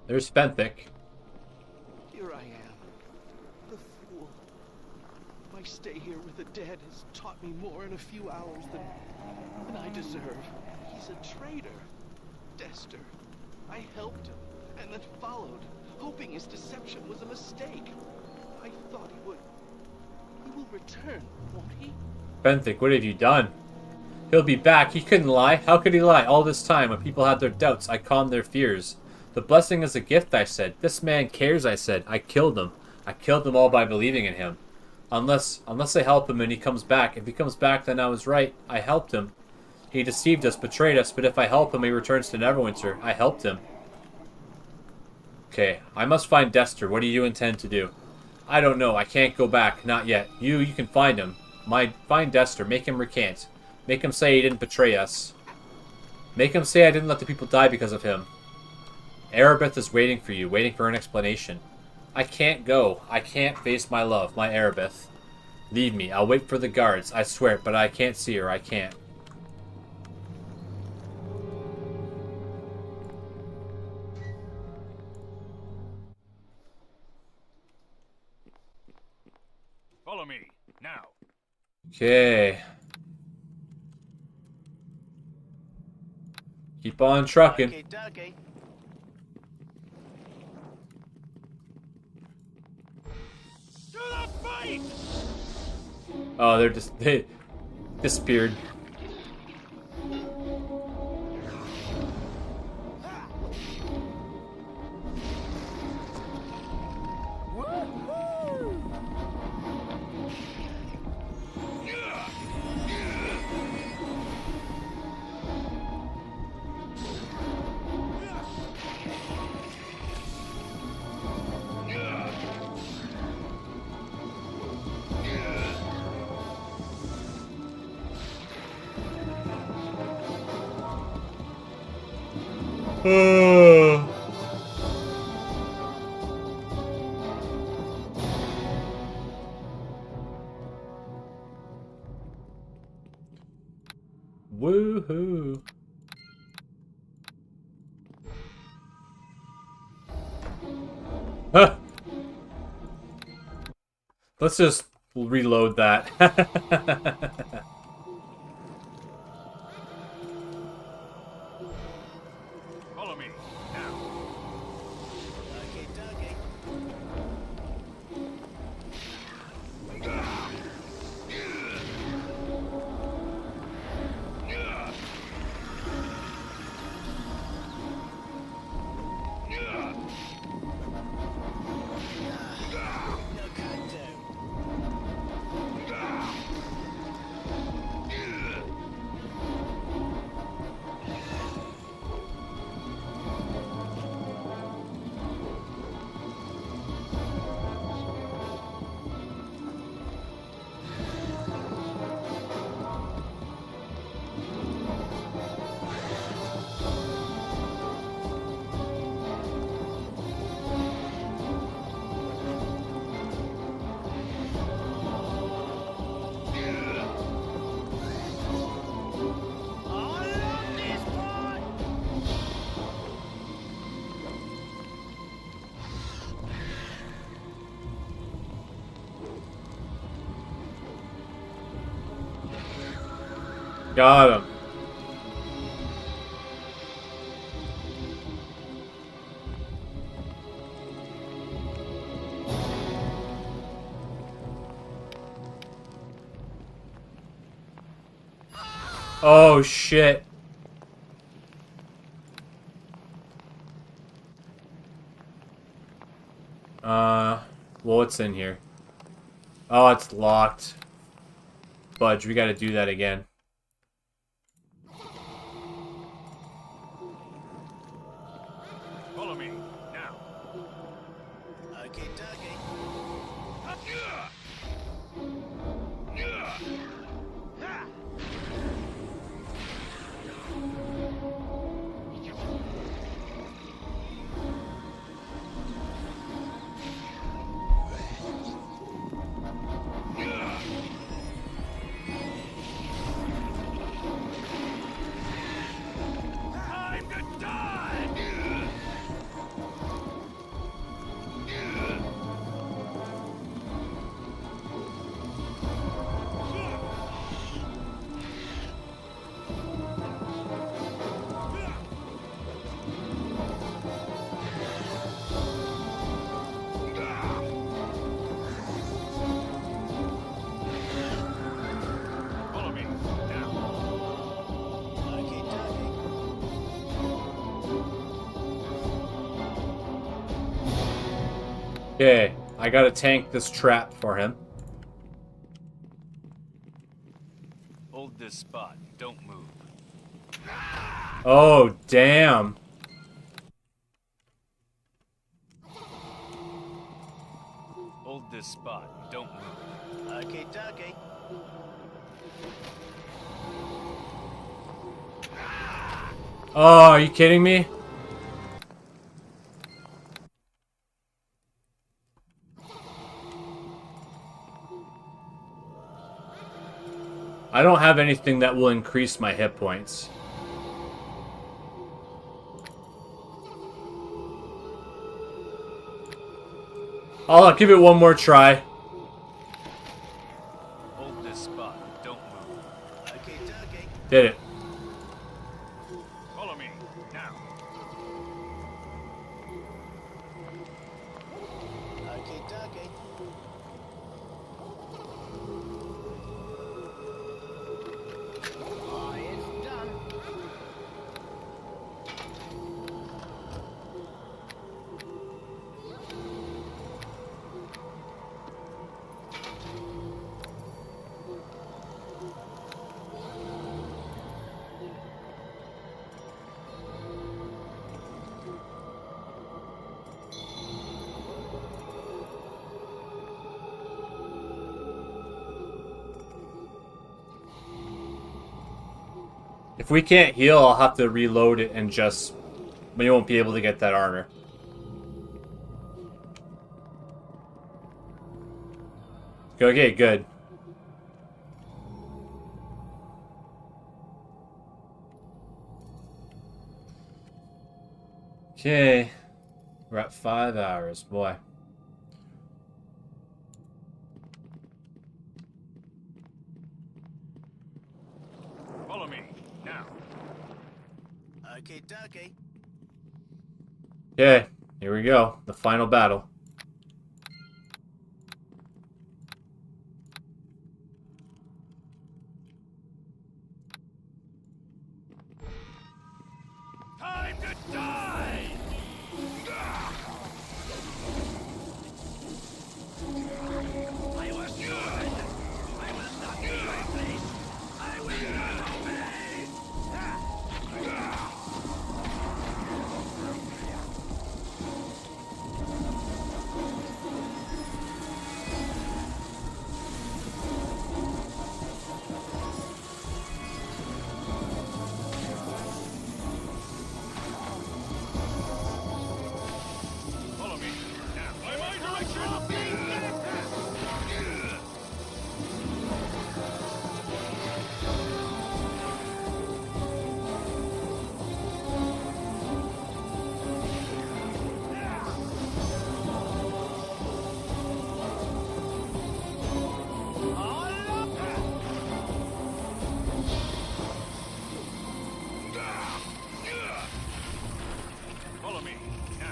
There's Fenthic. Here I am, the fool. My stay here with the dead has taught me more in a few hours than I deserve. He's a traitor. Dester. I helped him, and then followed, hoping his deception was a mistake. I thought he would. He will return, won't he? Fenthic, what have you done? He'll be back. He couldn't lie. How could he lie all this time when people had their doubts? I calmed their fears. The blessing is a gift, I said. This man cares, I said. I killed him. I killed them all by believing in him. Unless I help him and he comes back. If he comes back, then I was right. I helped him. He deceived us, betrayed us, but if I help him, he returns to Neverwinter. I helped him. Okay, I must find Dester. What do you intend to do? I don't know. I can't go back. Not yet. You can find him. Find Dester. Make him recant. Make him say he didn't betray us. Make him say I didn't let the people die because of him. Erebeth is waiting for you, waiting for an explanation. I can't go. I can't face my love, my Erebeth. Leave me. I'll wait for the guards. I swear, but I can't see her. I can't. Follow me, now. Okay. Keep on trucking. Okay, dokie. To the fight! Oh, they disappeared. Woohoo. Huh. Let's just reload that. Follow me, now. Okay, dokie. No contact. Got him. Oh shit. Well, what's in here? Oh, it's locked. Budge, we gotta do that again. Follow me, now. Okay, Dougie. Time to die! Follow me, now. Okay, Dougie. Okay, I gotta tank this trap for him. Hold this spot. Don't move. Oh, damn. Hold this spot. Don't move. Okay, Dougie. Oh, are you kidding me? I don't have anything that will increase my hit points. I'll give it one more try. Hold this spot. Don't move. Okay, Dougie. Did it. Follow me, now. Okay, Dougie. Oh, it's done. If we can't heal, I'll have to reload it and just... We won't be able to get that armor. Okay, good. Okay. We're at 5 hours, boy. Follow me, now. Okay, Dougie. Okay, here we go. The final battle. Time to die! I was good! I will not be replaced! I will not obey!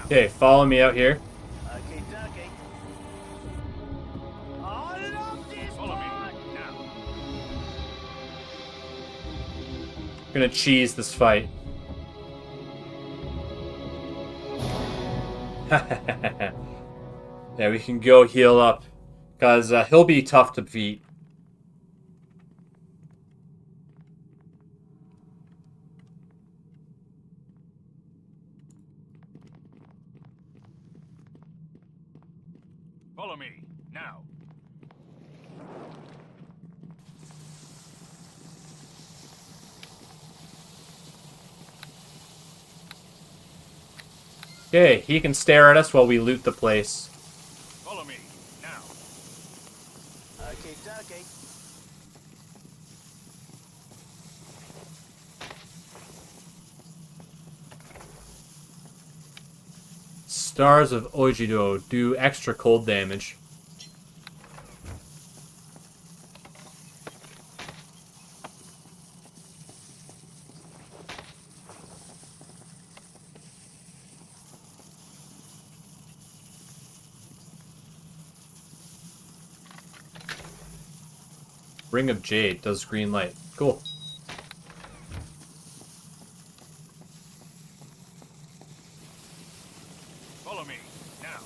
Okay, follow me out here. Okay, ducky. I love this Follow me part! now. Gonna cheese this fight. Yeah, we can go heal up. Because he'll be tough to beat. Follow me now. Okay, he can stare at us while we loot the place. Follow me now. Okay, ducky. Stars of Ojido do extra cold damage. Ring of Jade does green light. Cool. Follow me now.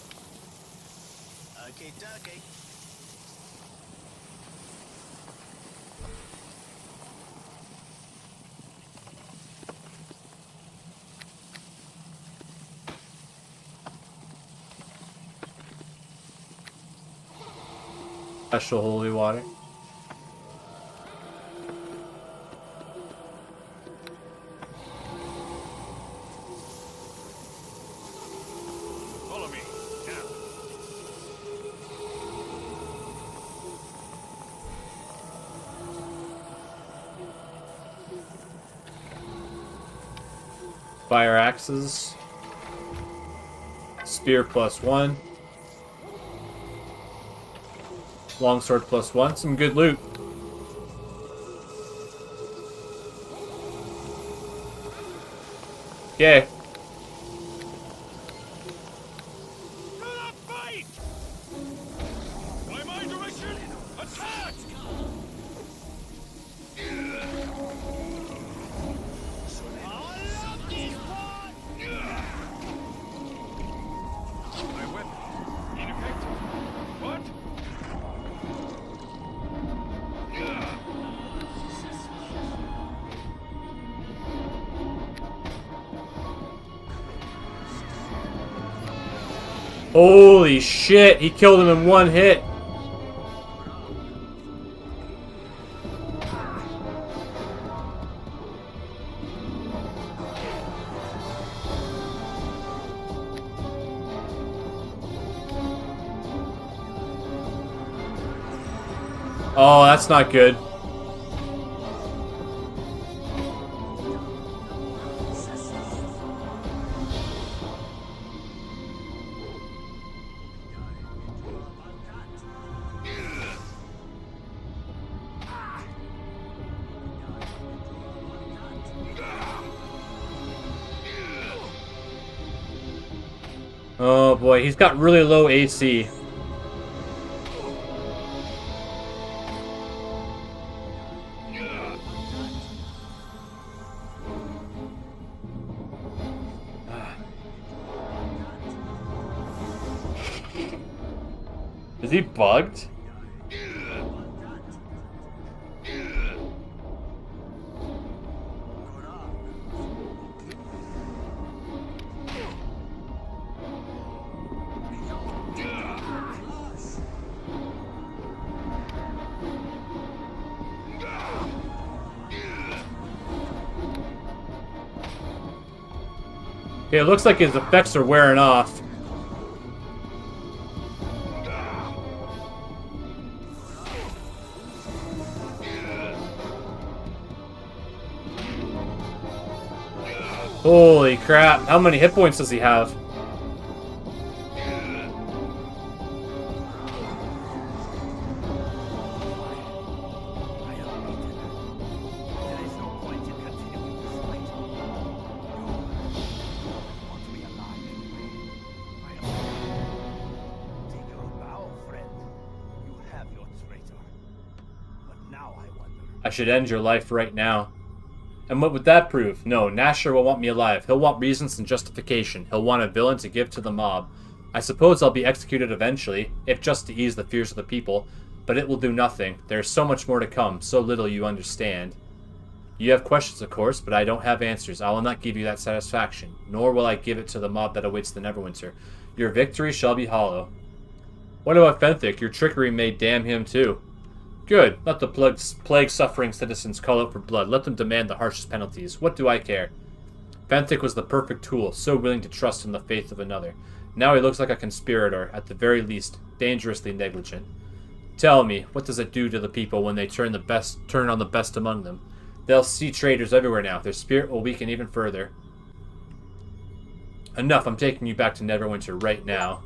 Okay, ducky. Special holy water. Follow me now. Fire axes. Spear +1. Longsword +1. Some good loot. Okay. Do not fight! By my direction, attack! I love this part! My weapon. Ineffective. What? Holy shit, he killed him in one hit. Oh, that's not good. Oh boy, he's got really low AC. Is he bugged? Okay, it looks like his effects are wearing off. Holy crap, how many hit points does he have? now, I wonder? I should end your life right now. And what would that prove? No, Nasher will want me alive. He'll want reasons and justification. He'll want a villain to give to the mob. I suppose I'll be executed eventually, if just to ease the fears of the people, but it will do nothing. There is so much more to come, so little you understand. You have questions, of course, but I don't have answers. I will not give you that satisfaction, nor will I give it to the mob that awaits the Neverwinter. Your victory shall be hollow. What about Fenthic? Your trickery may damn him too. Good. Let the plague-suffering citizens call out for blood. Let them demand the harshest penalties. What do I care? Fenthic was the perfect tool, so willing to trust in the faith of another. Now he looks like a conspirator, at the very least, dangerously negligent. Tell me, what does it do to the people when they turn on the best among them? They'll see traitors everywhere now. Their spirit will weaken even further. Enough, I'm taking you back to Neverwinter right now.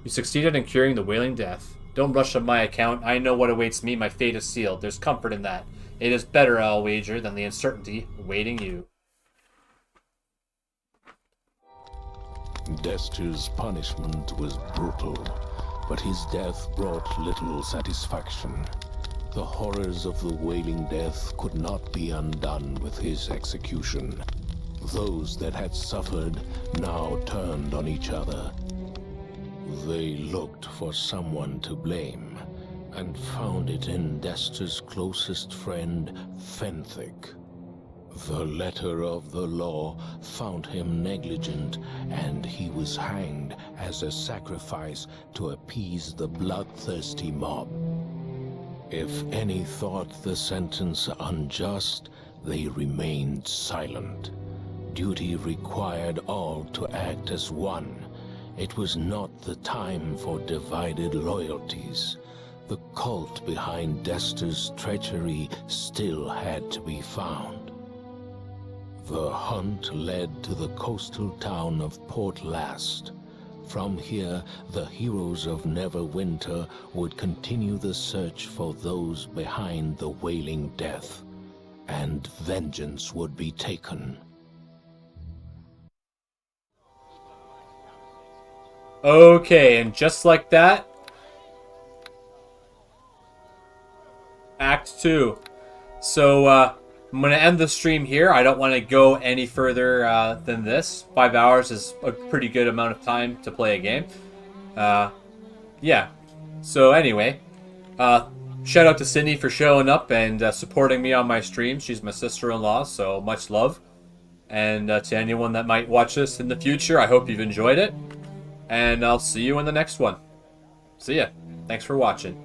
You succeeded in curing the Wailing death. Don't rush on my account. I know what awaits me. My fate is sealed. There's comfort in that. It is better, I'll wager, than the uncertainty awaiting you. Dester's punishment was brutal, but his death brought little satisfaction. The horrors of the Wailing death could not be undone with his execution. Those that had suffered now turned on each other. They looked for someone to blame, and found it in Dester's closest friend, Fenthic. The letter of the law found him negligent, and he was hanged as a sacrifice to appease the bloodthirsty mob. If any thought the sentence unjust, they remained silent. Duty required all to act as one. It was not the time for divided loyalties. The cult behind Dester's treachery still had to be found. The hunt led to the coastal town of Port Last. From here, the heroes of Neverwinter would continue the search for those behind the Wailing death, and vengeance would be taken. Okay, and just like that, Act 2. So, I'm going to end the stream here. I don't want to go any further than this. 5 hours is a pretty good amount of time to play a game. Yeah. So anyway, shout out to Sydney for showing up and supporting me on my stream. She's my sister-in-law, so much love. And to anyone that might watch this in the future, I hope you've enjoyed it. And I'll see you in the next one. See ya. Thanks for watching.